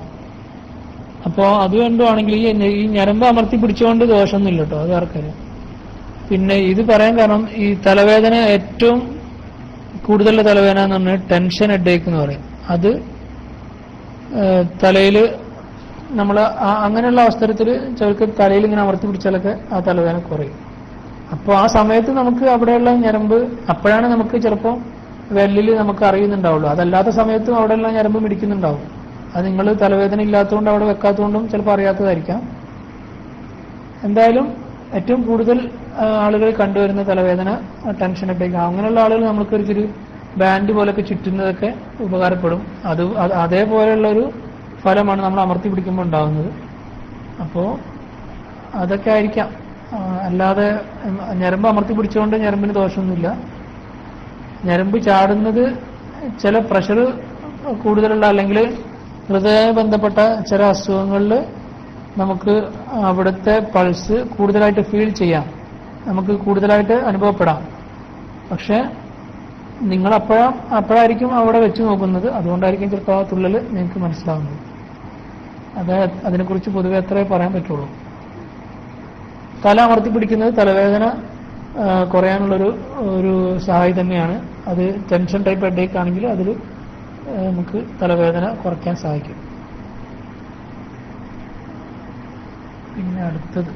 S1: അപ്പോൾ അത് കണ്ടുവാണെങ്കിൽ ഈ ഞരമ്പ് അമർത്തി പിടിച്ചുകൊണ്ട് ദോഷമൊന്നുമില്ല കേട്ടോ, അത് ആർക്കറിയാം. പിന്നെ ഇത് പറയാൻ കാരണം ഈ തലവേദന ഏറ്റവും കൂടുതലുള്ള തലവേദന എന്ന് പറഞ്ഞാൽ ടെൻഷൻ ഹെഡേക്ക് എന്ന് പറയും. അത് തലയിൽ നമ്മൾ അങ്ങനെയുള്ള അവസരത്തിൽ ചിലർക്ക് തലയിൽ ഇങ്ങനെ അമർത്തി പിടിച്ചാലൊക്കെ ആ തലവേദന കുറയും. അപ്പോൾ ആ സമയത്ത് നമുക്ക് അവിടെയുള്ള ഞരമ്പ്, അപ്പോഴാണ് നമുക്ക് ചിലപ്പോൾ വെല്ലിൽ നമുക്ക് അറിയുന്നുണ്ടാവുള്ളൂ. അതല്ലാത്ത സമയത്തും അവിടെയുള്ള ഞരമ്പ് മിടിക്കുന്നുണ്ടാവും. അത് നിങ്ങൾ തലവേദന ഇല്ലാത്തതുകൊണ്ട് അവിടെ വെക്കാത്തതുകൊണ്ടും ചിലപ്പോൾ അറിയാത്തതായിരിക്കാം. എന്തായാലും ഏറ്റവും കൂടുതൽ ആളുകൾ കണ്ടുവരുന്ന തലവേദന ടെൻഷൻ ഹെഡേക്ക്. അങ്ങനെയുള്ള ആളുകൾ നമുക്കൊരു ബാൻഡ് പോലൊക്കെ ചുറ്റുന്നതൊക്കെ ഉപകാരപ്പെടും. അതേപോലെയുള്ളൊരു ഫലമാണ് നമ്മൾ അമർത്തി പിടിക്കുമ്പോൾ ഉണ്ടാകുന്നത്. അപ്പോൾ അതൊക്കെ ആയിരിക്കാം. അല്ലാതെ ഞരമ്പ് അമർത്തി പിടിച്ചുകൊണ്ട് ഞരമ്പിന് ദോഷമൊന്നുമില്ല. ഞരമ്പ് ചാടുന്നത് ചില പ്രഷർ കൂടുതലുള്ള അല്ലെങ്കിൽ ഹൃദയ ബന്ധപ്പെട്ട ചില അസുഖങ്ങളിൽ നമുക്ക് അവിടുത്തെ പൾസ് കൂടുതലായിട്ട് ഫീൽ ചെയ്യാം, നമുക്ക് കൂടുതലായിട്ട് അനുഭവപ്പെടാം. പക്ഷെ നിങ്ങൾ അപ്പോഴായിരിക്കും അവിടെ വെച്ച് നോക്കുന്നത്, അതുകൊണ്ടായിരിക്കും ചിലപ്പോൾ ആ തുള്ളൽ നിങ്ങൾക്ക് മനസ്സിലാവുന്നത്. അതിനെക്കുറിച്ച് പൊതുവെ അത്രേ പറയാൻ പറ്റുള്ളൂ. തല അമർത്തി പിടിക്കുന്നത് തലവേദന കുറയാനുള്ളൊരു സഹായി തന്നെയാണ്. അത് ടെൻഷൻ ടൈപ്പ് ഹെഡേക്ക് ആണെങ്കിൽ അതിൽ നമുക്ക് തലവേദന കുറയ്ക്കാൻ സഹായിക്കും. പിന്നെ അടുത്തത്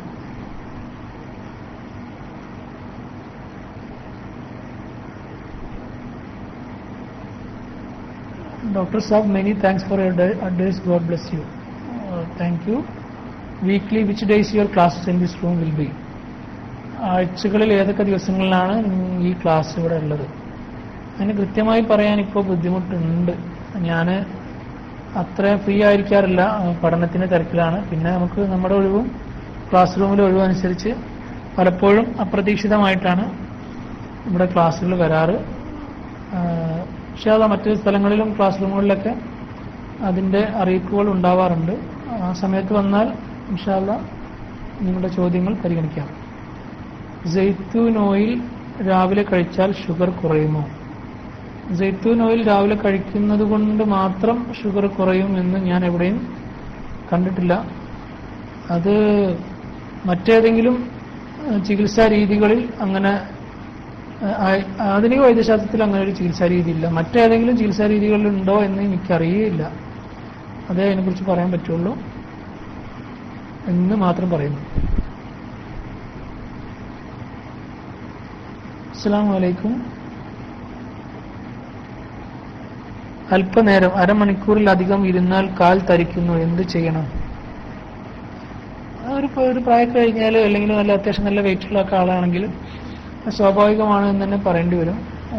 S1: Dr. Saab, many thanks for your advice. God bless you. Thank you. Weekly, which days your classes in this room will be? ആഴ്ചകളിൽ ഏതൊക്കെ ദിവസങ്ങളിലാണ് ഈ ക്ലാസ് ഇവിടെ ഉള്ളത്? അതിന് കൃത്യമായി പറയാൻ ഇപ്പോൾ ബുദ്ധിമുട്ടുണ്ട്. ഞാൻ അത്ര ഫ്രീ ആയിരിക്കാറില്ല, പഠനത്തിന് തിരക്കിലാണ്. പിന്നെ നമുക്ക് നമ്മുടെ ഒഴിവും ക്ലാസ് റൂമിലെ ഒഴിവും അനുസരിച്ച് പലപ്പോഴും അപ്രതീക്ഷിതമായിട്ടാണ് ഇവിടെ ക്ലാസ്സുകൾ വരാറ്. പക്ഷേ അത് മറ്റു സ്ഥലങ്ങളിലും ക്ലാസ് റൂമുകളിലൊക്കെ അതിൻ്റെ അറിയിപ്പുകൾ ഉണ്ടാവാറുണ്ട്. ആ സമയത്ത് വന്നാൽ ഇൻഷാ അല്ലാഹ് നിങ്ങളുടെ ചോദ്യങ്ങൾ പരിഗണിക്കാം. സൈത്തൂൻ ഓയിൽ രാവിലെ കഴിച്ചാൽ ഷുഗർ കുറയുമോ? സൈത്തൂൻ ഓയിൽ രാവിലെ കഴിക്കുന്നത് കൊണ്ട് മാത്രം ഷുഗർ കുറയും എന്ന് ഞാൻ എവിടെയും കണ്ടിട്ടില്ല. അത് മറ്റേതെങ്കിലും ചികിത്സാ രീതികളിൽ അങ്ങനെ, ആധുനിക വൈദ്യശാസ്ത്രത്തിൽ അങ്ങനെ ഒരു ചികിത്സാ രീതി ഇല്ല. മറ്റേതെങ്കിലും ചികിത്സാ രീതികളുണ്ടോ എന്ന് എനിക്കറിയില്ല. അതേ അതിനെക്കുറിച്ച് പറയാൻ പറ്റുള്ളൂ എന്ന് മാത്രം പറയുന്നു. അസ്സലാമു അലൈക്കും. അല്പനേരം, അരമണിക്കൂറിലധികം ഇരുന്നാൽ കാൽ തരിക്കുന്നു, എന്ത് ചെയ്യണം? ഒരു പ്രായം കഴിഞ്ഞാൽ അല്ലെങ്കിൽ നല്ല അത്യാവശ്യം നല്ല വെയിറ്റുള്ള ആളാണെങ്കിൽ സ്വാഭാവികമാണ് എന്ന് തന്നെ പറയേണ്ടി വരും.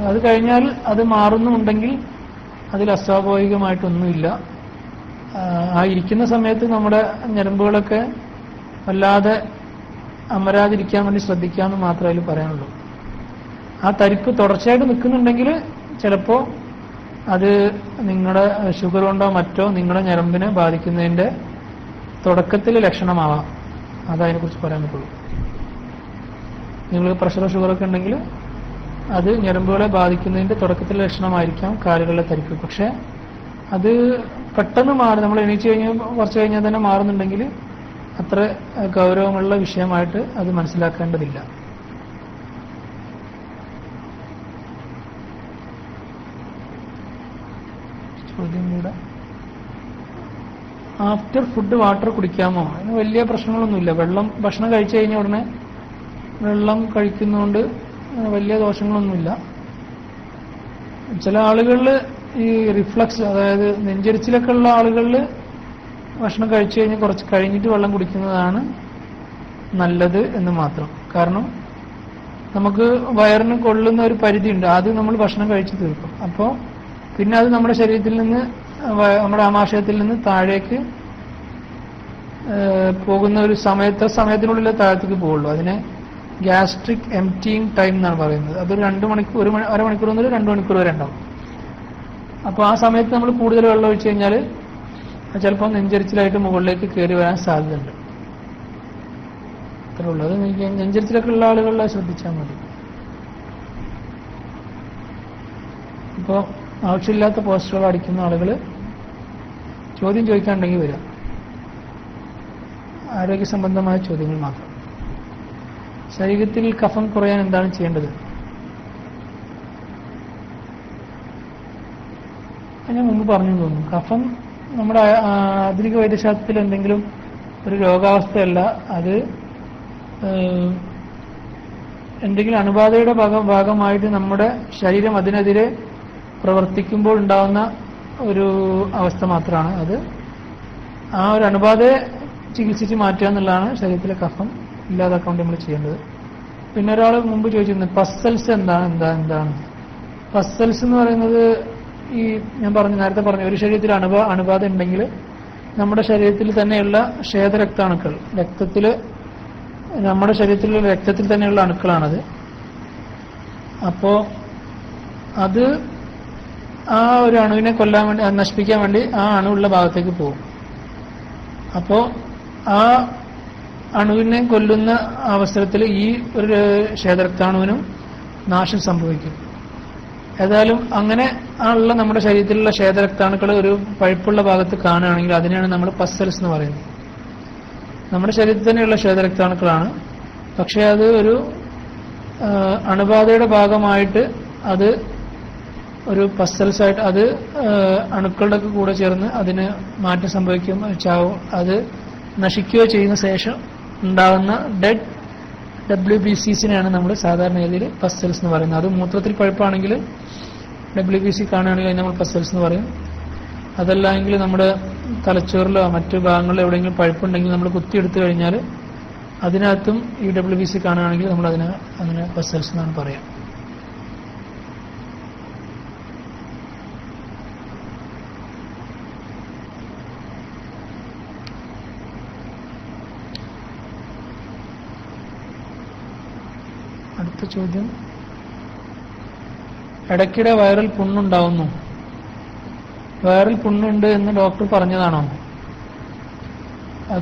S1: അത് കഴിഞ്ഞാൽ അത് മാറുന്നുണ്ടെങ്കിൽ അതിൽ അസ്വാഭാവികമായിട്ടൊന്നുമില്ല. ആ ഇരിക്കുന്ന സമയത്ത് നമ്മുടെ ഞരമ്പുകളൊക്കെ വല്ലാതെ അമരാതിരിക്കാൻ വേണ്ടി ശ്രദ്ധിക്കാമെന്ന് മാത്രമേ അതിൽ പറയാനുള്ളൂ. ആ തരിപ്പ് തുടർച്ചയായിട്ട് നിൽക്കുന്നുണ്ടെങ്കിൽ ചിലപ്പോൾ അത് നിങ്ങളുടെ ഷുഗർ കൊണ്ടോ മറ്റോ നിങ്ങളുടെ ഞരമ്പിനെ ബാധിക്കുന്നതിൻ്റെ തുടക്കത്തിൽ ലക്ഷണമാവാം. അതതിനെക്കുറിച്ച് പറയാൻ പറ്റുള്ളൂ. നിങ്ങൾ പ്രഷറോ ഷുഗറൊക്കെ ഉണ്ടെങ്കിൽ അത് ഞരമ്പുകളെ ബാധിക്കുന്നതിൻ്റെ തുടക്കത്തിലെ ലക്ഷണമായിരിക്കാം കാലുകളിലെ തരിപ്പ്. പക്ഷേ അത് പെട്ടെന്ന് മാറി, നമ്മൾ എണീച്ച് കഴിഞ്ഞാൽ കുറച്ച് കഴിഞ്ഞാൽ തന്നെ മാറുന്നുണ്ടെങ്കിൽ അത്ര ഗൗരവമുള്ള വിഷയമായിട്ട് അത് മനസ്സിലാക്കേണ്ടതില്ല. ചോദ്യം കൂടെ, ആഫ്റ്റർ ഫുഡ് വാട്ടർ കുടിക്കാമോ? അതിന് വലിയ പ്രശ്നങ്ങളൊന്നുമില്ല. ഭക്ഷണം കഴിച്ചു കഴിഞ്ഞാൽ ഉടനെ വെള്ളം കഴിക്കുന്നതുകൊണ്ട് വലിയ ദോഷങ്ങളൊന്നുമില്ല. ചില ആളുകളിൽ ഈ റിഫ്ലക്സ്, അതായത് നെഞ്ചരിച്ചിലൊക്കെ ഉള്ള ആളുകളിൽ ഭക്ഷണം കഴിച്ചു കഴിഞ്ഞാൽ കുറച്ച് കഴിഞ്ഞിട്ട് വെള്ളം കുടിക്കുന്നതാണ് നല്ലത് എന്ന് മാത്രം. കാരണം നമുക്ക് വയറിന് കൊള്ളുന്ന ഒരു പരിധിയുണ്ട്, അത് നമ്മൾ ഭക്ഷണം കഴിച്ചു തീർക്കും. അപ്പോൾ പിന്നെ അത് നമ്മുടെ ശരീരത്തിൽ നിന്ന് നമ്മുടെ ആമാശയത്തിൽ നിന്ന് താഴേക്ക് പോകുന്ന ഒരു സമയത്തിനുള്ളിൽ താഴത്തേക്ക് പോകുള്ളൂ. അതിനെ ഗ്യാസ്ട്രിക് എംപ്റ്റിയിങ് ടൈം എന്നാണ് പറയുന്നത്. അത് 2 മണിക്കൂർ, അരമണിക്കൂർ മുതൽ 2 മണിക്കൂർ വരെ ഉണ്ടാവും. അപ്പോൾ ആ സമയത്ത് നമ്മൾ കൂടുതൽ വെള്ളം ഒഴിച്ചു കഴിഞ്ഞാൽ ചിലപ്പോൾ നെഞ്ചരിച്ചിലായിട്ട് മുകളിലേക്ക് കയറി വരാൻ സാധ്യതയുണ്ട്. അത്രേ ഉള്ളൂ. അത് നെഞ്ചരിച്ചിലൊക്കെ ഉള്ള ആളുകളെ ശ്രദ്ധിച്ചാൽ മതി. ഇപ്പോൾ ആവശ്യമില്ലാത്ത പോസ്റ്ററുകൾ അടിക്കുന്ന ആളുകൾ ചോദ്യം ചോദിക്കാനുണ്ടെങ്കിൽ വരാം, ആരോഗ്യ സംബന്ധമായ ചോദ്യങ്ങൾ മാത്രം. ശരീരത്തിൽ കഫം കുറയാൻ എന്താണ് ചെയ്യേണ്ടത്? ഞാൻ മുമ്പ് പറഞ്ഞു തോന്നുന്നു. കഫം നമ്മുടെ ആധുനിക വൈദ്യശാസ്ത്രത്തിൽ എന്തെങ്കിലും ഒരു രോഗാവസ്ഥയല്ല, അത് എന്തെങ്കിലും അണുബാധയുടെ ഭാഗമായിട്ട് നമ്മുടെ ശരീരം അതിനെതിരെ പ്രവർത്തിക്കുമ്പോൾ ഉണ്ടാവുന്ന ഒരു അവസ്ഥ മാത്രമാണ്. അത് ആ ഒരു അണുബാധയെ ചികിത്സിച്ച് മാറ്റുക എന്നുള്ളതാണ് ശരീരത്തിലെ കഫം ഇല്ലാതാക്കാൻ വേണ്ടി നമ്മൾ ചെയ്യേണ്ടത്. പിന്നെ ഒരാൾ മുമ്പ് ചോദിച്ചിരുന്നു പസ്സൽസ് എന്താണ് പസ്സൽസ് എന്ന് പറയുന്നത്, ഈ ഞാൻ നേരത്തെ പറഞ്ഞു, ഒരു ശരീരത്തിൽ അണുബാധ ഉണ്ടെങ്കിൽ നമ്മുടെ ശരീരത്തിൽ തന്നെയുള്ള ശ്വേതരക്താണുക്കൾ, നമ്മുടെ ശരീരത്തിലുള്ള രക്തത്തിൽ തന്നെയുള്ള അണുക്കളാണത്. അപ്പോ അത് ആ ഒരു അണുവിനെ കൊല്ലാൻ വേണ്ടി, നശിപ്പിക്കാൻ വേണ്ടി ആ അണുവുള്ള ഭാഗത്തേക്ക് പോകും. അപ്പോ ആ അണുവിനെ കൊല്ലുന്ന അവസരത്തിൽ ഈ ഒരു ശ്വേതരക്താണുവിനും നാശം സംഭവിക്കും. ഏതായാലും അങ്ങനെ ഉള്ള നമ്മുടെ ശരീരത്തിലുള്ള ശ്വേതരക്താണുക്കൾ ഒരു പഴുപ്പുള്ള ഭാഗത്ത് കാണുകയാണെങ്കിൽ അതിനെയാണ് നമ്മൾ പസ്സൽസ് എന്ന് പറയുന്നത്. നമ്മുടെ ശരീരത്തിൽ തന്നെയുള്ള ശ്വേതരക്താണുക്കളാണ്, പക്ഷെ അത് ഒരു അണുബാധയുടെ ഭാഗമായിട്ട് അത് ഒരു പസ്സൽസായിട്ട് അത് അണുക്കളുടെ കൂടെ ചേർന്ന് അതിന് മാറ്റം സംഭവിക്കും, അത് നശിക്കുകയോ ചെയ്യുന്ന ശേഷം ഉണ്ടാകുന്ന ഡെഡ് WBCസിനെയാണ് നമ്മൾ സാധാരണ രീതിയിൽ പസ്സൽസ് എന്ന് പറയുന്നത്. അത് മൂത്രത്തിൽ പഴുപ്പാണെങ്കിൽ WBC കാണുകയാണെങ്കിൽ നമ്മൾ പസ്സൽസ് എന്ന് പറയും. അതല്ല എങ്കിൽ നമ്മുടെ തലച്ചോറിലോ മറ്റു ഭാഗങ്ങളിലോ എവിടെയെങ്കിലും പഴുപ്പുണ്ടെങ്കിൽ നമ്മൾ കുത്തിയെടുത്തു കഴിഞ്ഞാൽ അതിനകത്തും ഈ WBC കാണുകയാണെങ്കിൽ നമ്മൾ അതിനെ പസ്സൽസ് എന്നാണ് പറയാം. അടുത്ത ചോദ്യം, ഇടയ്ക്കിടെ വയറിൽ പുണ്ണുണ്ടാവുന്നു. വയറിൽ പുണ്ണുണ്ട് എന്ന് ഡോക്ടർ പറഞ്ഞതാണോ?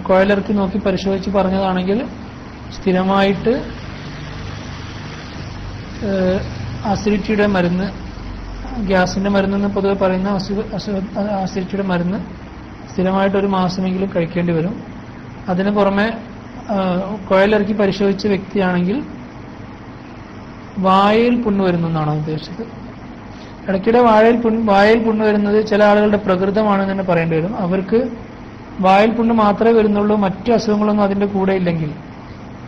S1: കുഴലിറക്കി നോക്കി പരിശോധിച്ച് പറഞ്ഞതാണെങ്കിൽ സ്ഥിരമായിട്ട് അസിഡിറ്റിയുടെ മരുന്ന്, ഗ്യാസിന്റെ മരുന്നെന്ന് പൊതുവെ പറയുന്ന അസിഡിറ്റിയുടെ മരുന്ന് സ്ഥിരമായിട്ട് 1 മാസമെങ്കിലും കഴിക്കേണ്ടി വരും. അതിന് പുറമെ കുഴലിറക്കി പരിശോധിച്ച വ്യക്തിയാണെങ്കിൽ വായയിൽ പുണ്ണ് വരുന്നു എന്നാണ് ഉദ്ദേശിച്ചത്. ഇടയ്ക്കിടെ വായയിൽ പുണ്ണ് വരുന്നത് ചില ആളുകളുടെ പ്രകൃതമാണെന്ന് തന്നെ പറയേണ്ടി വരും. അവർക്ക് വായയിൽ പുണ്ണ് മാത്രമേ വരുന്നുള്ളൂ, മറ്റു അസുഖങ്ങളൊന്നും അതിന്റെ കൂടെ ഇല്ലെങ്കിൽ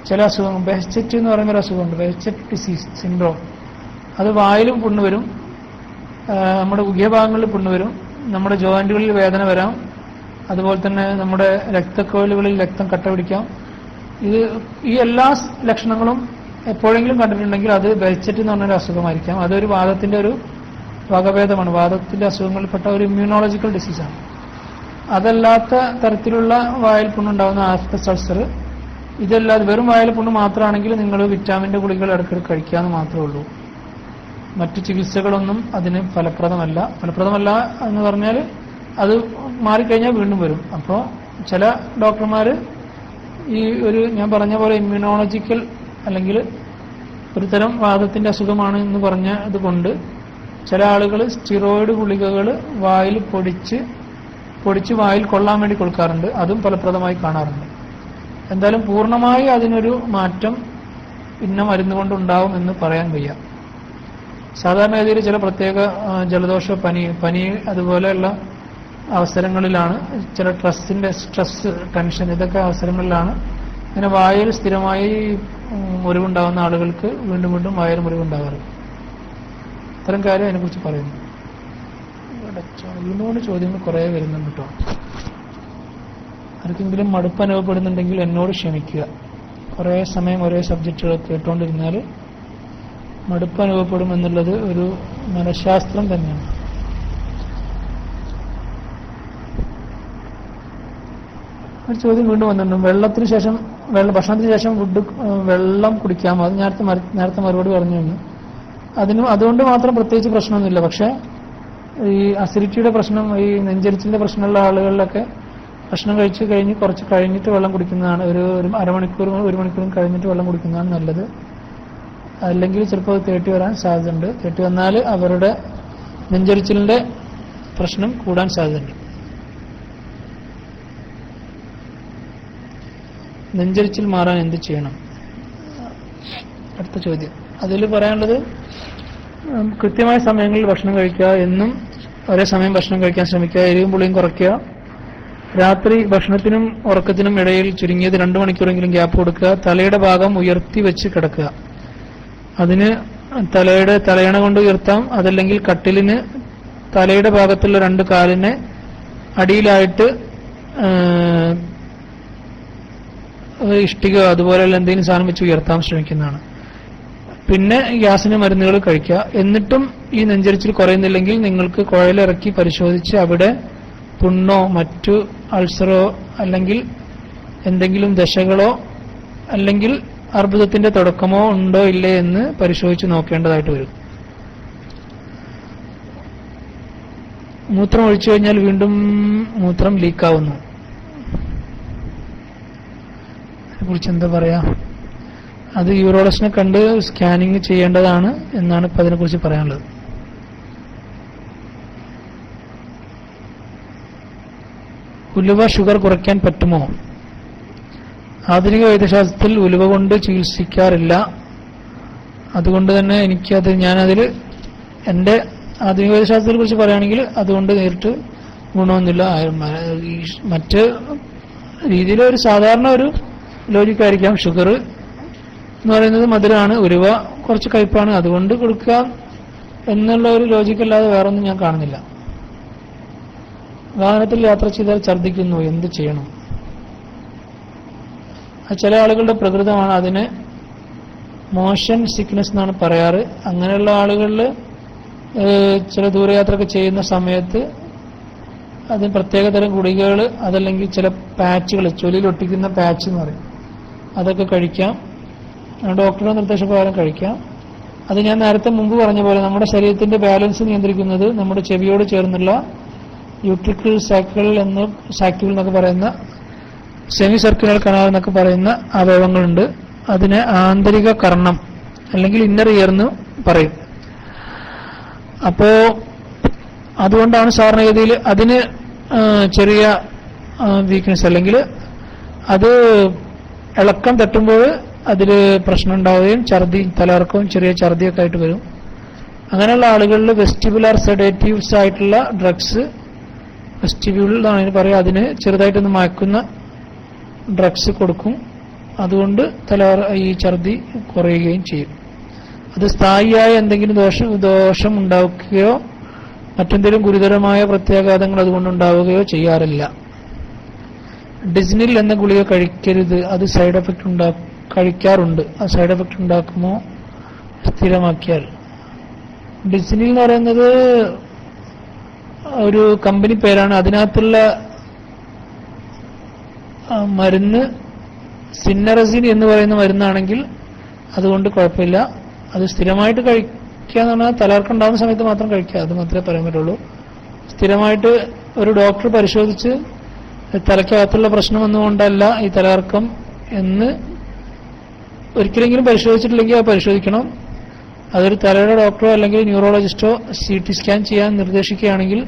S1: ചില അസുഖങ്ങൾ, ബെഹ്ചെറ്റ് എന്ന് പറയുന്ന ഒരു അസുഖമുണ്ട്, ബെഹ്ചെറ്റ് ഡിസീസ് സിൻഡ്രോം, അത് വായിലും പുണ്ണ് വരും, നമ്മുടെ ഗുഹ്യഭാഗങ്ങളിൽ പുണ്ണ് വരും, നമ്മുടെ ജോയിന്റുകളിൽ വേദന വരാം, അതുപോലെ തന്നെ നമ്മുടെ രക്തക്കോലുകളിൽ രക്തം കട്ട പിടിക്കാം. ഈ എല്ലാ ലക്ഷണങ്ങളും എപ്പോഴെങ്കിലും കണ്ടിട്ടുണ്ടെങ്കിൽ അത് ബെഹ്ചെറ്റ് എന്ന് പറഞ്ഞൊരു അസുഖമായിരിക്കാം. അതൊരു വാദത്തിന്റെ ഒരു വകഭേദമാണ്, വാദത്തിന്റെ അസുഖങ്ങളിൽപ്പെട്ട ഒരു ഇമ്മ്യൂണോളജിക്കൽ ഡിസീസാണ്. അതല്ലാത്ത തരത്തിലുള്ള വായിൽ പുണ്ണുണ്ടാകുന്ന ആസ്പെക്ട് അൾസർ, ഇതല്ലാതെ വെറും വായിൽ പുണ്ണ് മാത്രമാണെങ്കിൽ നിങ്ങൾ വിറ്റാമിന്റെ ഗുളികൾ ഇടയ്ക്കിടയ്ക്ക് കഴിക്കാമെന്ന് മാത്രമേ ഉള്ളൂ. മറ്റു ചികിത്സകളൊന്നും അതിന് ഫലപ്രദമല്ല എന്ന് പറഞ്ഞാൽ അത് മാറിക്കഴിഞ്ഞാൽ വീണ്ടും വരും. അപ്പോൾ ചില ഡോക്ടർമാർ ഈ ഞാൻ പറഞ്ഞ പോലെ ഇമ്മ്യൂണോളജിക്കൽ അല്ലെങ്കിൽ ഒരു തരം വാദത്തിന്റെ അസുഖമാണ് എന്ന് പറഞ്ഞ ഇതുകൊണ്ട് ചില ആളുകൾ സ്റ്റിറോയിഡ് ഗുളികകൾ വായിൽ പൊടിച്ച് വായിൽ കൊള്ളാൻ വേണ്ടി കൊടുക്കാറുണ്ട്. അതും ഫലപ്രദമായി കാണാറുണ്ട്. എന്തായാലും പൂർണ്ണമായി അതിനൊരു മാറ്റം ഇന്ന മരുന്ന് കൊണ്ടുണ്ടാവും എന്ന് പറയാൻ വയ്യ. സാധാരണഗതിയിൽ ചില പ്രത്യേക ജലദോഷ, പനി അതുപോലെയുള്ള അവസരങ്ങളിലാണ്, ചില സ്ട്രെസ്, ടെൻഷൻ, ഇതൊക്കെ അവസരങ്ങളിലാണ് ഇങ്ങനെ വായിൽ സ്ഥിരമായി മുറിവുണ്ടാകുന്ന ആളുകൾക്ക് വീണ്ടും വീണ്ടും വായിൽ മുറിവുണ്ടാകാറ്. ഇത്തരം കാര്യം അതിനെക്കുറിച്ച് പറയുന്നു. വീണ്ടും ചോദ്യങ്ങൾ കുറേ വരുന്നുണ്ട് കേട്ടോ. ആർക്കെങ്കിലും മടുപ്പ് അനുഭവപ്പെടുന്നുണ്ടെങ്കിൽ എന്നോട് ക്ഷമിക്കുക. കുറേ സമയം ഒരേ സബ്ജക്റ്റുകൾ കേട്ടുകൊണ്ടിരുന്നാൽ മടുപ്പ് അനുഭവപ്പെടും എന്നുള്ളത് ഒരു മനഃശാസ്ത്രം തന്നെയാണ്. ഒരു ചോദ്യം വീണ്ടും വന്നിട്ടുണ്ട്. ഭക്ഷണത്തിന് ശേഷം വെള്ളം കുടിക്കാമോ? അത് നേരത്തെ മറുപടി പറഞ്ഞു. അതുകൊണ്ട് മാത്രം പ്രത്യേകിച്ച് പ്രശ്നമൊന്നുമില്ല. പക്ഷെ ഈ അസിഡിറ്റിയുടെ പ്രശ്നം, ഈ നെഞ്ചരിച്ചിന്റെ പ്രശ്നമുള്ള ആളുകളിലൊക്കെ ഭക്ഷണം കഴിച്ചു കഴിഞ്ഞ് കുറച്ച് കഴിഞ്ഞിട്ട് വെള്ളം കുടിക്കുന്നതാണ്, ഒരു അരമണിക്കൂറും 1 മണിക്കൂറും കഴിഞ്ഞിട്ട് വെള്ളം കുടിക്കുന്നതാണ് നല്ലത്. അല്ലെങ്കിൽ ചിലപ്പോൾ അത് തേട്ടി വരാൻ സാധ്യതയുണ്ട്. തേട്ടി വന്നാൽ അവരുടെ നെഞ്ചരിച്ചിലിന്റെ പ്രശ്നം കൂടാൻ സാധ്യതയുണ്ട്. നെഞ്ചരിച്ചിൽ മാറാൻ എന്ത് ചെയ്യണം? അടുത്ത ചോദ്യം. അതിൽ പറയാനുള്ളത്, കൃത്യമായ സമയങ്ങളിൽ ഭക്ഷണം കഴിക്കുക, എന്നും ഒരേ സമയം ഭക്ഷണം കഴിക്കാൻ ശ്രമിക്കുക, എരിവും പുളിയും കുറയ്ക്കുക, രാത്രി ഭക്ഷണത്തിനും ഉറക്കത്തിനും ഇടയിൽ ചുരുങ്ങിയത് 2 മണിക്കൂറെങ്കിലും ഗ്യാപ്പ് കൊടുക്കുക, തലയുടെ ഭാഗം ഉയർത്തി വെച്ച് കിടക്കുക. അതിന് തലയണ കൊണ്ട് ഉയർത്താം, അതല്ലെങ്കിൽ കട്ടിലിന് തലയുടെ ഭാഗത്തുള്ള 2 കാലിനെ അടിയിലായിട്ട് ഇഷ്ടിക അതുപോലെയുള്ള എന്തെങ്കിലും സാധനം വെച്ച് ഉയർത്താൻ ശ്രമിക്കുന്നതാണ്. പിന്നെ ഗ്യാസിന് മരുന്നുകൾ കഴിക്കുക. എന്നിട്ടും ഈ നെഞ്ചരിച്ചിൽ കുറയുന്നില്ലെങ്കിൽ നിങ്ങൾക്ക് കുഴലിറക്കി പരിശോധിച്ച് അവിടെ പുണ്ണോ മറ്റു അൾസറോ അല്ലെങ്കിൽ എന്തെങ്കിലും ദശകളോ അല്ലെങ്കിൽ അർബുദത്തിന്റെ തുടക്കമോ ഉണ്ടോ ഇല്ലേ എന്ന് പരിശോധിച്ച് നോക്കേണ്ടതായിട്ട് വരും. മൂത്രം ഒഴിച്ചു കഴിഞ്ഞാൽ വീണ്ടും മൂത്രം ലീക്കാവുന്നു. അതിനെക്കുറിച്ച് എന്താ പറയാ? അത് യൂറോളജിനെ കണ്ട് സ്കാനിങ് ചെയ്യേണ്ടതാണ് എന്നാണ് ഇപ്പൊ അതിനെക്കുറിച്ച് പറയാനുള്ളത്. ഉലുവ ഷുഗർ കുറയ്ക്കാൻ പറ്റുമോ? ആധുനിക വൈദ്യശാസ്ത്രത്തിൽ ഉലുവ കൊണ്ട് ചികിത്സിക്കാറില്ല. അതുകൊണ്ട് തന്നെ ഞാനതിൽ എന്റെ ആധുനിക വൈദ്യശാസ്ത്രത്തെ കുറിച്ച് പറയുകയാണെങ്കിൽ അതുകൊണ്ട് നേരിട്ട് ഗുണമൊന്നുമില്ല. മറ്റ് രീതിയിൽ ഒരു സാധാരണ ഒരു ലോജിക്കായിരിക്കാം. ഷുഗർ എന്ന് പറയുന്നത് മധുരമാണ്, ഉലുവ കുറച്ച് കയ്പാണ്, അതുകൊണ്ട് കൊടുക്കുക എന്നുള്ള ഒരു ലോജിക്കല്ലാതെ വേറൊന്നും ഞാൻ കാണുന്നില്ല. വാഹനത്തിൽ യാത്ര ചെയ്താൽ ഛർദ്ദിക്കുന്നു, എന്ത് ചെയ്യണം? ചില ആളുകളുടെ പ്രകൃതമാണ്, അതിന് മോഷൻ സിക്നസ് എന്നാണ് പറയാറ്. അങ്ങനെയുള്ള ആളുകളിൽ ചില ദൂരയാത്രയൊക്കെ ചെയ്യുന്ന സമയത്ത് അതിന് പ്രത്യേകതരം ഗുളികകൾ, അതല്ലെങ്കിൽ ചില പാച്ചുകൾ, ചൊലിയിൽ ഒട്ടിക്കുന്ന പാച്ച് എന്ന് പറയും, അതൊക്കെ കഴിക്കാം. ഡോക്ടറുടെ നിർദ്ദേശപ്രകാരം കഴിക്കാം. അത് ഞാൻ നേരത്തെ മുമ്പ് പറഞ്ഞ പോലെ നമ്മുടെ ശരീരത്തിന്റെ ബാലൻസ് നിയന്ത്രിക്കുന്നത് നമ്മുടെ ചെവിയോട് ചേർന്നുള്ള യൂട്രിക്കിൾ സാക്കിൾ എന്നൊക്കെ പറയുന്ന സെമി സർക്കുലർ കനാൽ എന്നൊക്കെ പറയുന്ന അവയവങ്ങളുണ്ട്. അതിനെ ആന്തരിക കർണം അല്ലെങ്കിൽ ഇന്നർ ഇയർ എന്ന് പറയും. അപ്പോ അതുകൊണ്ടാണ് സാധാരണഗതിയിൽ അതിന് ചെറിയ വീക്ക്നെസ് അല്ലെങ്കിൽ അത് ഇളക്കം തട്ടുമ്പോൾ അതിൽ പ്രശ്നം ഉണ്ടാവുകയും തലകറക്കവും ചെറിയ ഛർദിയൊക്കെ ആയിട്ട് വരും. അങ്ങനെയുള്ള ആളുകളിൽ വെസ്റ്റിബുലാർ സെഡേറ്റീവ്സ് ആയിട്ടുള്ള ഡ്രഗ്സ്, വെസ്റ്റിബ്യൂൾ എന്നാണ് അതിന് പറയുക, അതിന് ചെറുതായിട്ടൊന്ന് മയക്കുന്ന ഡ്രഗ്സ് കൊടുക്കും. അതുകൊണ്ട് ഈ ഛർദി കുറയുകയും ചെയ്യും. അത് സ്ഥായിയായ എന്തെങ്കിലും ദോഷം ഉണ്ടാക്കുകയോ മറ്റെന്തെങ്കിലും ഗുരുതരമായ പ്രത്യാഘാതങ്ങൾ അതുകൊണ്ടുണ്ടാവുകയോ ചെയ്യാറില്ല. ഡിസ്നിൽ എന്ന ഗുളിക കഴിക്കരുത്, അത് സൈഡ് എഫക്ട് കഴിക്കാറുണ്ട്. അത് സൈഡ് എഫക്ട് ഉണ്ടാക്കുമോ സ്ഥിരമാക്കിയാൽ? ഡിസ്നിൽ എന്ന് പറയുന്നത് ഒരു കമ്പനി പേരാണ്. അതിനകത്തുള്ള മരുന്ന് സിന്നറസിൻ എന്ന് പറയുന്ന മരുന്നാണെങ്കിൽ അതുകൊണ്ട് കുഴപ്പമില്ല. അത് സ്ഥിരമായിട്ട് കഴിക്കുക എന്ന് പറഞ്ഞാൽ തലകറക്കം ഉണ്ടാകുന്ന സമയത്ത് മാത്രം കഴിക്കുക, അത് മാത്രമേ പറയാൻ പറ്റുള്ളൂ. സ്ഥിരമായിട്ട് ഒരു ഡോക്ടർ പരിശോധിച്ച് തലയ്ക്കകത്തുള്ള പ്രശ്നം ഒന്നുകൊണ്ടല്ല ഈ തലകറക്കം എന്ന് ഒരിക്കലെങ്കിലും പരിശോധിച്ചിട്ടില്ലെങ്കിൽ അത് പരിശോധിക്കണം. അതൊരു തലയുടെ ഡോക്ടറോ അല്ലെങ്കിൽ ന്യൂറോളജിസ്റ്റോ CT സ്കാൻ ചെയ്യാൻ നിർദ്ദേശിക്കുകയാണെങ്കിൽ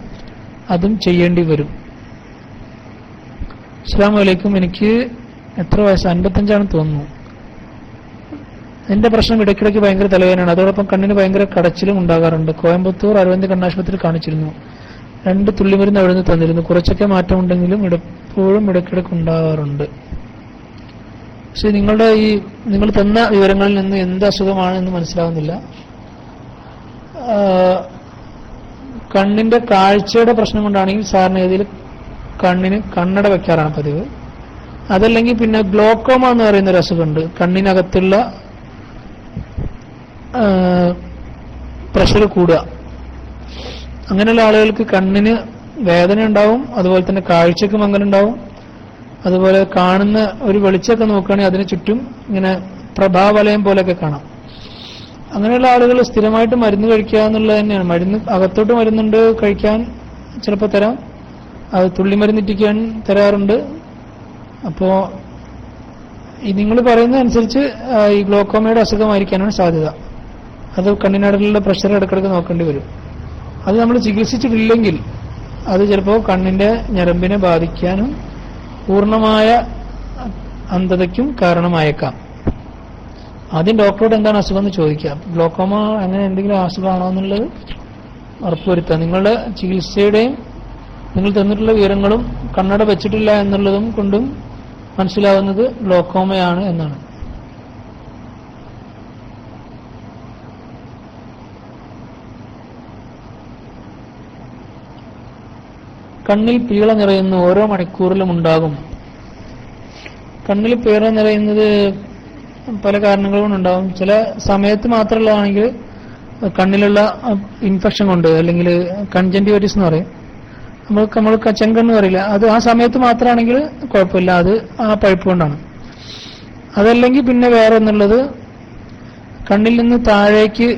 S1: അതും ചെയ്യേണ്ടി വരും. അസ്സലാമു അലൈക്കും. എനിക്ക് എത്ര വയസ്സ്? 55 തോന്നുന്നു. എന്റെ പ്രശ്നം ഇടയ്ക്കിടയ്ക്ക് ഭയങ്കര തലവേദനയാണ്, അതോടൊപ്പം കണ്ണിന് ഭയങ്കര കടച്ചിലും ഉണ്ടാകാറുണ്ട്. കോയമ്പത്തൂർ അരവിന്ദ് കണ്ണാശുപത്രിയിൽ കാണിച്ചിരുന്നു. 2 തുള്ളിമരുന്ന് എഴുതി തന്നിരുന്നു. കുറച്ചൊക്കെ മാറ്റമുണ്ടെങ്കിലും എപ്പോഴും ഇടയ്ക്കിടയ്ക്ക് ഉണ്ടാകാറുണ്ട്. പക്ഷെ നിങ്ങൾ തന്ന വിവരങ്ങളിൽ നിന്ന് എന്ത് അസുഖമാണെന്ന് മനസ്സിലാവുന്നില്ല. കണ്ണിന്റെ കാഴ്ചയുടെ പ്രശ്നം കൊണ്ടാണെങ്കിൽ സാധാരണഗതിയിൽ കണ്ണിന് കണ്ണട വെക്കാറാണ് പതിവ്. അതല്ലെങ്കിൽ പിന്നെ ഗ്ലോക്കോമ എന്ന് പറയുന്ന ഒരു അസുഖമുണ്ട്. കണ്ണിനകത്തുള്ള പ്രഷർ കൂടുക. അങ്ങനെയുള്ള ആളുകൾക്ക് കണ്ണിന് വേദന ഉണ്ടാവും, അതുപോലെ തന്നെ കാഴ്ചക്ക് മങ്ങലുണ്ടാവും. അതുപോലെ കാണുന്ന ഒരു വെളിച്ചമൊക്കെ നോക്കുകയാണെങ്കിൽ അതിന് ചുറ്റും ഇങ്ങനെ പ്രഭാവലയം പോലെയൊക്കെ കാണാം. അങ്ങനെയുള്ള ആളുകൾ സ്ഥിരമായിട്ട് മരുന്ന് കഴിക്കുക എന്നുള്ളത് തന്നെയാണ്. മരുന്ന് അകത്തോട്ട് മരുന്നുണ്ട് കഴിക്കാൻ ചിലപ്പോൾ തരാം, അത് തുള്ളിമരുന്നിറ്റിക്കാൻ തരാറുണ്ട്. അപ്പോ ഈ നിങ്ങൾ പറയുന്ന അനുസരിച്ച് ഈ ഗ്ലോക്കോമയുടെ അസുഖമായിരിക്കാനാണ് സാധ്യത. അത് കണ്ണിനടലുള്ള പ്രഷർ ഇടക്കിടക്ക് നോക്കേണ്ടി വരും. അത് നമ്മൾ ചികിത്സിച്ചിട്ടില്ലെങ്കിൽ അത് ചിലപ്പോൾ കണ്ണിന്റെ ഞരമ്പിനെ ബാധിക്കാനും പൂർണ്ണമായ അന്ധതയ്ക്കും കാരണമായേക്കാം. ആദ്യം ഡോക്ടറോട് എന്താണ് അസുഖം എന്ന് ചോദിക്കുക. ഗ്ലോക്കോമ അങ്ങനെ എന്തെങ്കിലും അസുഖമാണോ എന്നുള്ളത് ഉറപ്പുവരുത്തുക. നിങ്ങളുടെ ചികിത്സയുടെയും നിങ്ങൾ തന്നിട്ടുള്ള വിവരങ്ങളും കണ്ണട വെച്ചിട്ടില്ല എന്നുള്ളതും കൊണ്ടും മനസ്സിലാവുന്നത് ഗ്ലോക്കോമയാണ് എന്നാണ്. കണ്ണിൽ പീള നിറയുന്ന ഓരോ മണിക്കൂറിലും ഉണ്ടാകും. കണ്ണിൽ പീള നിറയുന്നത് പല കാരണങ്ങളും ഉണ്ടാകും. ചില സമയത്ത് മാത്രമുള്ളതാണെങ്കിൽ കണ്ണിലുള്ള ഇൻഫെക്ഷൻ കൊണ്ട്, അല്ലെങ്കിൽ കൺജന്റിവൈറ്റിസ് എന്ന് പറയും, നമ്മൾ ചെങ്കണ്ണ് പറയില്ല, അത് ആ സമയത്ത് മാത്രമാണെങ്കിൽ കുഴപ്പമില്ല, അത് ആ പഴുപ്പ് കൊണ്ടാണ്. അതല്ലെങ്കിൽ പിന്നെ വേറെ എന്നുള്ളത് കണ്ണിൽ നിന്ന് താഴേക്ക്,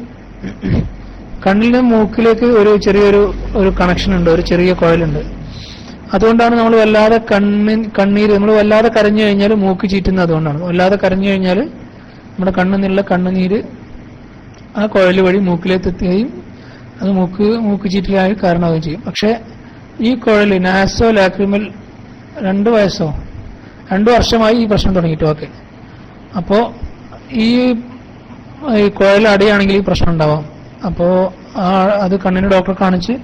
S1: കണ്ണിൽ നിന്ന് മൂക്കിലേക്ക് ഒരു ചെറിയൊരു കണക്ഷൻ ഉണ്ട്, ഒരു ചെറിയ കോയിലുണ്ട്. അതുകൊണ്ടാണ് നമ്മൾ വല്ലാതെ കണ്ണീര് നമ്മൾ വല്ലാതെ കരഞ്ഞു കഴിഞ്ഞാൽ മൂക്ക് ചീറ്റുന്നത്. അതുകൊണ്ടാണ് വല്ലാതെ കരഞ്ഞു കഴിഞ്ഞാൽ നമ്മുടെ കണ്ണിൽ നിന്നുള്ള കണ്ണുനീര് ആ കുഴൽ വഴി മൂക്കിലേക്ക് എത്തുകയും അത് മൂക്ക് ചീറ്റലായി കാരണമാവുകയും ചെയ്യും. പക്ഷെ ഈ കുഴൽ നാസോ ലാക്രിമൽ 2 വർഷമായി ഈ പ്രശ്നം തുടങ്ങിയിട്ട്. ഓക്കെ, അപ്പോ ഈ കുഴൽ അടയാണെങ്കിൽ ഈ പ്രശ്നം ഉണ്ടാവാം. അപ്പോ അത് കണ്ണിന് ഡോക്ടറെ കാണിച്ച്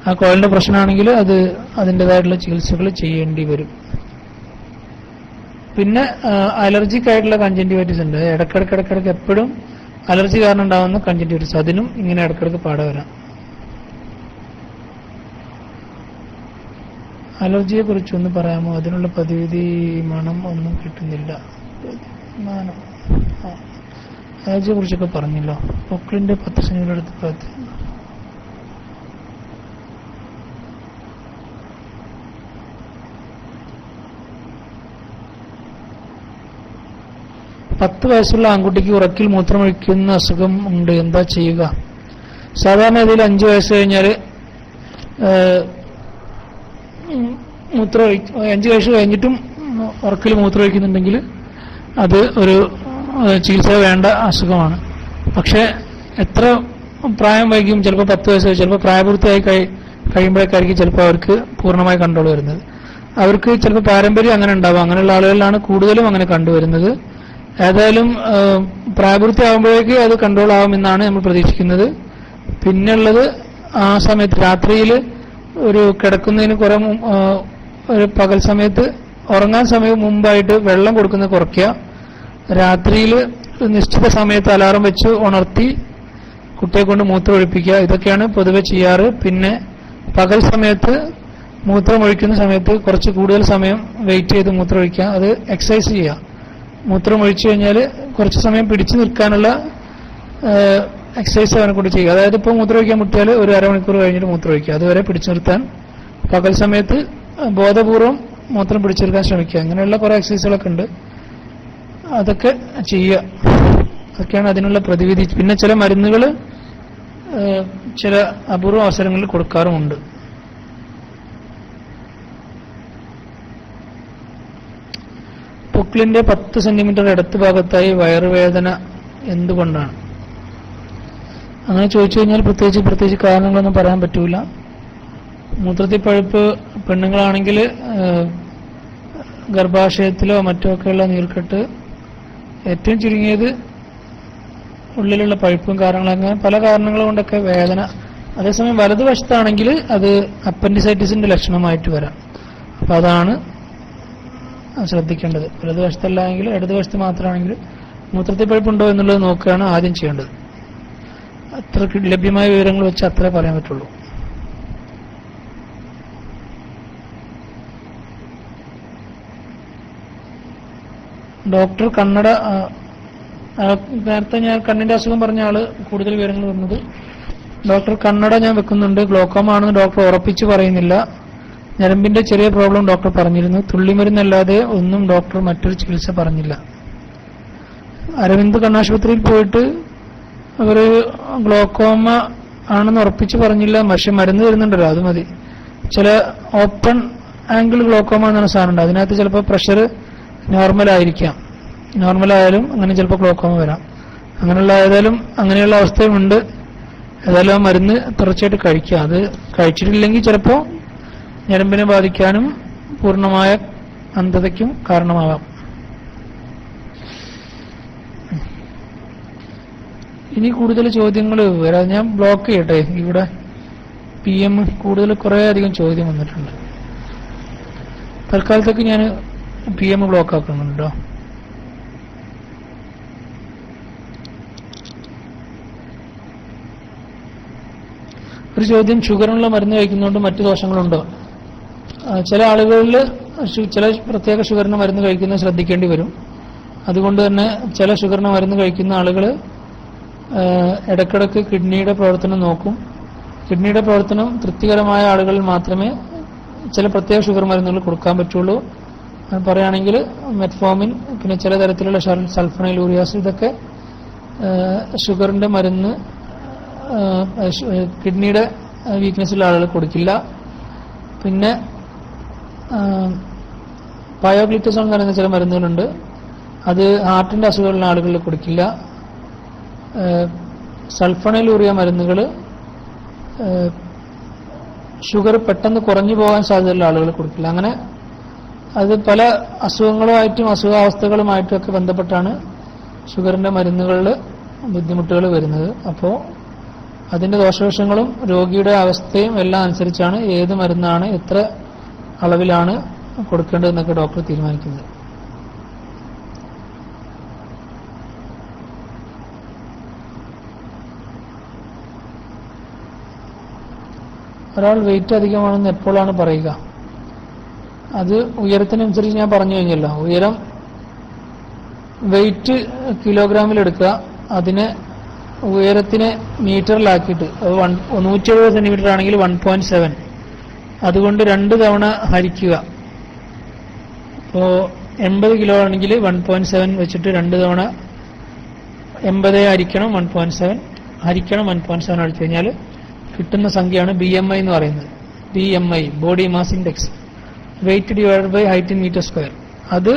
S1: ആ കുഴലിന്റെ പ്രശ്നമാണെങ്കിൽ അത് അതിൻ്റെതായിട്ടുള്ള ചികിത്സകൾ ചെയ്യേണ്ടി വരും. പിന്നെ അലർജിക് ആയിട്ടുള്ള കൺജന്റിവൈറ്റിസ് ഉണ്ട്. ഇടക്കിടക്ക് എപ്പോഴും അലർജി കാരണം ഉണ്ടാകുന്ന കൺജന്റിവൈറ്റിസ്, അതിനും ഇങ്ങനെ ഇടക്കിടക്ക് പാട വരാം. അലർജിയെ കുറിച്ചൊന്ന് പറയാമോ? അതിനുള്ള പ്രതിവിധി? മണം ഒന്നും കിട്ടുന്നില്ല. അലർജിയെ കുറിച്ചൊക്കെ പറഞ്ഞല്ലോ. പൊക്കിളിന്റെ 10 സെന്റിമീറ്റർ അടുത്ത് ഭാഗത്ത് പത്ത് വയസ്സുള്ള ആൺകുട്ടിക്ക് ഉറക്കിൽ മൂത്രമൊഴിക്കുന്ന അസുഖം ഉണ്ട്, എന്താ ചെയ്യുക? സാധാരണ ഇതിൽ 5 വയസ്സ് കഴിഞ്ഞാൽ 5 വയസ്സ് കഴിഞ്ഞിട്ടും ഉറക്കിൽ മൂത്രമൊഴിക്കുന്നുണ്ടെങ്കിൽ അത് ഒരു ചികിത്സ വേണ്ട അസുഖമാണ്. പക്ഷെ എത്ര പ്രായം വൈകും, ചിലപ്പോൾ 10 വയസ്സ്, ചിലപ്പോൾ പ്രായപൂർത്തിയായി കഴിയുമ്പോഴേക്കായിരിക്കും ചിലപ്പോൾ അവർക്ക് പൂർണ്ണമായി കൺട്രോൾ വരുന്നത്. അവർക്ക് ചിലപ്പോൾ പാരമ്പര്യം അങ്ങനെ ഉണ്ടാവും. അങ്ങനെയുള്ള ആളുകളിലാണ് കൂടുതലും അങ്ങനെ കണ്ടുവരുന്നത്. ഏതായാലും പ്രായപൂർത്തിയാകുമ്പോഴേക്ക് അത് കൺട്രോൾ ആവുമെന്നാണ് നമ്മൾ പ്രതീക്ഷിക്കുന്നത്. പിന്നുള്ളത് ആ സമയത്ത് രാത്രിയിൽ ഒരു കിടക്കുന്നതിന് ഒരു പകൽ സമയത്ത് ഉറങ്ങാൻ സമയം മുമ്പായിട്ട് വെള്ളം കൊടുക്കുന്നത് കുറയ്ക്കുക. രാത്രിയിൽ നിശ്ചിത സമയത്ത് അലാറം വെച്ച് ഉണർത്തി കുട്ടിയെ കൊണ്ട് മൂത്രം ഒഴിപ്പിക്കുക. ഇതൊക്കെയാണ് പൊതുവെ ചെയ്യാറ്. പിന്നെ പകൽ സമയത്ത് മൂത്രം ഒഴിക്കുന്ന സമയത്ത് കുറച്ച് കൂടുതൽ സമയം വെയിറ്റ് ചെയ്ത് മൂത്രം ഒഴിക്കുക. അത് എക്സസൈസ് ചെയ്യുക. മൂത്രം ഒഴിച്ചു കഴിഞ്ഞാൽ കുറച്ച് സമയം പിടിച്ചു നിൽക്കാനുള്ള എക്സസൈസ് അവനെ കൊണ്ട് ചെയ്യുക. അതായത് ഇപ്പോൾ മൂത്രം ഒഴിക്കാൻ മുട്ടിയാൽ ഒരു അരമണിക്കൂർ കഴിഞ്ഞിട്ട് മൂത്രം ഒഴിക്കുക. അതുവരെ പിടിച്ചു നിർത്താൻ പകൽ സമയത്ത് ബോധപൂർവം മൂത്രം പിടിച്ചു നിർത്താൻ ശ്രമിക്കുക. അങ്ങനെയുള്ള കുറെ എക്സസൈസുകളൊക്കെ ഉണ്ട്, അതൊക്കെ ചെയ്യുക. അതൊക്കെയാണ് അതിനുള്ള പ്രതിവിധി. പിന്നെ ചില മരുന്നുകൾ ചില അപൂർവ അവസരങ്ങളിൽ കൊടുക്കാറുമുണ്ട്. പൊക്കിളിന്റെ 10 സെന്റിമീറ്റർ ഇടത്ത് ഭാഗത്തായി വയറുവേദന എന്തുകൊണ്ടാണ്? അങ്ങനെ ചോദിച്ചു കഴിഞ്ഞാൽ പ്രത്യേകിച്ച് കാരണങ്ങളൊന്നും പറയാൻ പറ്റൂല. മൂത്രത്തിൽ പഴുപ്പ് പെണ്ണുങ്ങളാണെങ്കിൽ ഗർഭാശയത്തിലോ മറ്റോ ഒക്കെയുള്ള നീർക്കെട്ട്, ഏറ്റവും ചുരുങ്ങിയത് ഉള്ളിലുള്ള പഴുപ്പും കാരണങ്ങൾ, അങ്ങനെ പല കാരണങ്ങൾ കൊണ്ടൊക്കെ വേദന. അതേസമയം വലതുവശത്താണെങ്കിൽ അത് അപ്പൻഡിസൈറ്റിസിന്റെ ലക്ഷണമായിട്ട് വരാം. അപ്പൊ അതാണ് ശ്രദ്ധിക്കേണ്ടത്. വലതുവശത്തല്ല എങ്കിൽ ഇടതുവശത്ത് മാത്രമാണെങ്കിൽ മൂത്രത്തിൽ പഴുപ്പുണ്ടോ എന്നുള്ളത് നോക്കുകയാണ് ആദ്യം ചെയ്യേണ്ടത്. അത്ര ലഭ്യമായ വിവരങ്ങൾ വെച്ച് അത്രേ പറയാൻ പറ്റുള്ളൂ. ഡോക്ടർ കണ്ണട നേരത്തെ ഞാൻ കണ്ണിന്റെ അസുഖം പറഞ്ഞ ആള് കൂടുതൽ വിവരങ്ങൾ വന്നത്, ഡോക്ടർ കണ്ണട ഞാൻ വെക്കുന്നുണ്ട്, ഗ്ലോക്കോമ ആണെന്ന് ഡോക്ടർ ഉറപ്പിച്ച് പറയുന്നില്ല, ഞരമ്പിന്റെ ചെറിയ പ്രോബ്ലം ഡോക്ടർ പറഞ്ഞിരുന്നു, തുള്ളിമരുന്നല്ലാതെ ഒന്നും ഡോക്ടർ മറ്റൊരു ചികിത്സ പറഞ്ഞില്ല. അരവിന്ദ് കണ്ണാശുപത്രിയിൽ പോയിട്ട് അവര് ഗ്ലോക്കോമ ആണെന്ന് ഉറപ്പിച്ച് പറഞ്ഞില്ല, പക്ഷെ മരുന്ന് തരുന്നുണ്ടല്ലോ, അത് മതി. ചില ഓപ്പൺ ആംഗിൾ ഗ്ലോക്കോമ എന്നാണ് സാധനം, അതിനകത്ത് ചിലപ്പോൾ പ്രഷർ നോർമലായിരിക്കാം, നോർമലായാലും അങ്ങനെ ചിലപ്പോൾ ഗ്ലോക്കോമ വരാം. അങ്ങനെയുള്ള അവസ്ഥയുമുണ്ട്. ഏതായാലും ആ മരുന്ന് തുടർച്ചയായിട്ട് കഴിക്കുക. അത് കഴിച്ചിട്ടില്ലെങ്കിൽ ചിലപ്പോൾ ഞരമ്പിനെ ബാധിക്കാനും പൂർണ്ണമായ അന്ധതയ്ക്കും കാരണമാവാം. ഇനി കൂടുതൽ ചോദ്യങ്ങൾ വരാം. ഞാൻ ബ്ലോക്ക് ചെയ്യട്ടെ. ഇവിടെ PM കൂടുതൽ കുറേ അധികം ചോദ്യം വന്നിട്ടുണ്ട്. തൽക്കാലത്തേക്ക് ഞാൻ PM ബ്ലോക്ക് ആക്കുന്നുണ്ടോ. ഒരു ചോദ്യം, ഷുഗറിനുള്ള മരുന്ന് കഴിക്കുന്നതുകൊണ്ട് മറ്റു ദോഷങ്ങളുണ്ടോ? ചില ആളുകളിൽ ചില പ്രത്യേക ഷുഗറിന് മരുന്ന് കഴിക്കുന്നത് ശ്രദ്ധിക്കേണ്ടി വരും. അതുകൊണ്ട് തന്നെ ചില ഷുഗറിന് മരുന്ന് കഴിക്കുന്ന ആളുകൾ ഇടയ്ക്കിടയ്ക്ക് കിഡ്നിയുടെ പ്രവർത്തനം നോക്കും. കിഡ്നിയുടെ പ്രവർത്തനം തൃപ്തികരമായ ആളുകളിൽ മാത്രമേ ചില പ്രത്യേക ഷുഗർ മരുന്നുകൾ കൊടുക്കാൻ പറ്റുള്ളൂ. പറയുകയാണെങ്കിൽ മെറ്റ്ഫോമിൻ, പിന്നെ ചില തരത്തിലുള്ള സൾഫണൈലൂറിയാസ്, ഇതൊക്കെ ഷുഗറിന്റെ മരുന്ന് കിഡ്നിയുടെ വീക്ക്നെസ്സുള്ള ആളുകൾ കൊടുക്കില്ല. പിന്നെ പയോഗ്ലിറ്റസോൺ എന്ന് പറയുന്ന ചില മരുന്നുകളുണ്ട്, അത് ഹാർട്ടിന്റെ അസുഖമുള്ള ആളുകളിൽ കൊടുക്കില്ല. സൾഫണൈലൂറിയ മരുന്നുകൾ ഷുഗർ പെട്ടെന്ന് കുറഞ്ഞു പോകാൻ സാധ്യതയുള്ള ആളുകൾ കൊടുക്കില്ല. അങ്ങനെ അത് പല അസുഖങ്ങളുമായിട്ടും അസുഖാവസ്ഥകളുമായിട്ടും ഒക്കെ ബന്ധപ്പെട്ടാണ് ഷുഗറിന്റെ മരുന്നുകളിൽ ബുദ്ധിമുട്ടുകൾ വരുന്നത്. അപ്പോൾ അതിന്റെ ദോഷവശങ്ങളും രോഗിയുടെ അവസ്ഥയും എല്ലാം അനുസരിച്ചാണ് ഏത് മരുന്നാണ് എത്ര അളവിലാണ് കൊടുക്കേണ്ടതെന്നൊക്കെ ഡോക്ടർ തീരുമാനിക്കുന്നത്. ഒരാൾ വെയിറ്റ് അധികമാണെന്ന് എപ്പോഴാണ് പറയുക? അത് ഉയരത്തിനനുസരിച്ച് ഞാൻ പറഞ്ഞു കഴിഞ്ഞല്ലോ. ഉയരം വെയിറ്റ് കിലോഗ്രാമിലെടുക്കുക, അതിനെ ഉയരത്തിനെ മീറ്ററിലാക്കിയിട്ട് 170 സെന്റിമീറ്റർ ആണെങ്കിൽ 1.7, അതുകൊണ്ട് 2 തവണ ഹരിക്കുക. ഇപ്പോൾ 80 കിലോ ആണെങ്കിൽ 1.7 വെച്ചിട്ട് 2 തവണ 80 ഹരിക്കണം 1.7 ഹരിക്കണം 1.7 അടിച്ചു കഴിഞ്ഞാൽ കിട്ടുന്ന സംഖ്യയാണ് BMI എന്ന് പറയുന്നത്. BMI, body mass index, weight divided by height in metre square. അത്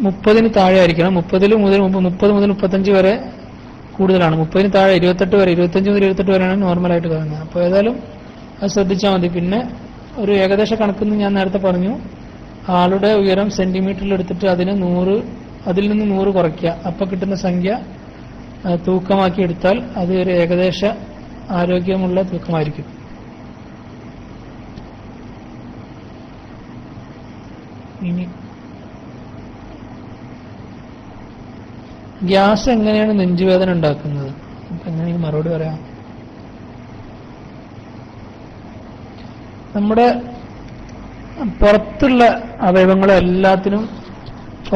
S1: 30 താഴെ ആയിരിക്കണം. 30 മുതൽ 35 വരെ കൂടുതലാണ്. 30 താഴെ 28 വരെ, 25 മുതൽ 28 വരെയാണ് നോർമലായിട്ട് കാണുന്നത്. അപ്പോൾ ഏതായാലും അത് ശ്രദ്ധിച്ചാൽ മതി. പിന്നെ ഒരു ഏകദേശ കണക്കെന്ന് ഞാൻ നേരത്തെ പറഞ്ഞു, ആളുടെ ഉയരം സെന്റിമീറ്ററിൽ എടുത്തിട്ട് അതിൽ നിന്ന് 100 കുറയ്ക്കുക. അപ്പോൾ കിട്ടുന്ന സംഖ്യ തൂക്കമാക്കി എടുത്താൽ അത് ഒരു ഏകദേശ ആരോഗ്യമുള്ള തൂക്കമായിരിക്കും. ഇനി ഗ്യാസ് എങ്ങനെയാണ് നെഞ്ചുവേദന ഉണ്ടാക്കുന്നത്? എങ്ങനെ മറുപടി പറയാം? നമ്മുടെ പുറത്തുള്ള അവയവങ്ങളെ എല്ലാത്തിനും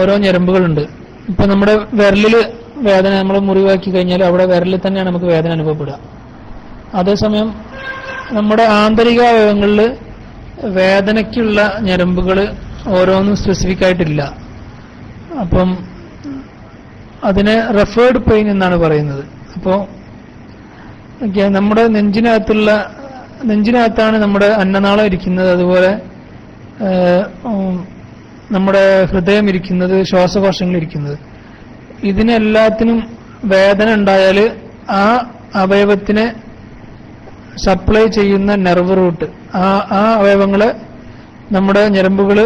S1: ഓരോ ഞരമ്പുകളുണ്ട്. ഇപ്പൊ നമ്മുടെ വിരലില് വേദന നമ്മൾ മുറിവാക്കി കഴിഞ്ഞാൽ അവിടെ വിരലിൽ തന്നെയാണ് നമുക്ക് വേദന അനുഭവപ്പെടുക. അതേസമയം നമ്മുടെ ആന്തരിക അവയവങ്ങളിൽ വേദനയ്ക്കുള്ള ഞരമ്പുകൾ ഓരോന്നും സ്പെസിഫിക് ആയിട്ടില്ല. അപ്പം അതിനെ റെഫേർഡ് പെയിൻ എന്നാണ് പറയുന്നത്. അപ്പോൾ നമ്മുടെ നെഞ്ചിനകത്താണ് നമ്മുടെ അന്നനാളം ഇരിക്കുന്നത്, അതുപോലെ നമ്മുടെ ഹൃദയം ഇരിക്കുന്നത്, ശ്വാസകോശങ്ങൾ ഇരിക്കുന്നത്. ഇതിനെല്ലാത്തിനും വേദന ഉണ്ടായാൽ ആ അവയവത്തിനെ സപ്ലൈ ചെയ്യുന്ന നെർവ് റൂട്ട്, ആ അവയവങ്ങളെ നമ്മുടെ ഞരമ്പുകൾ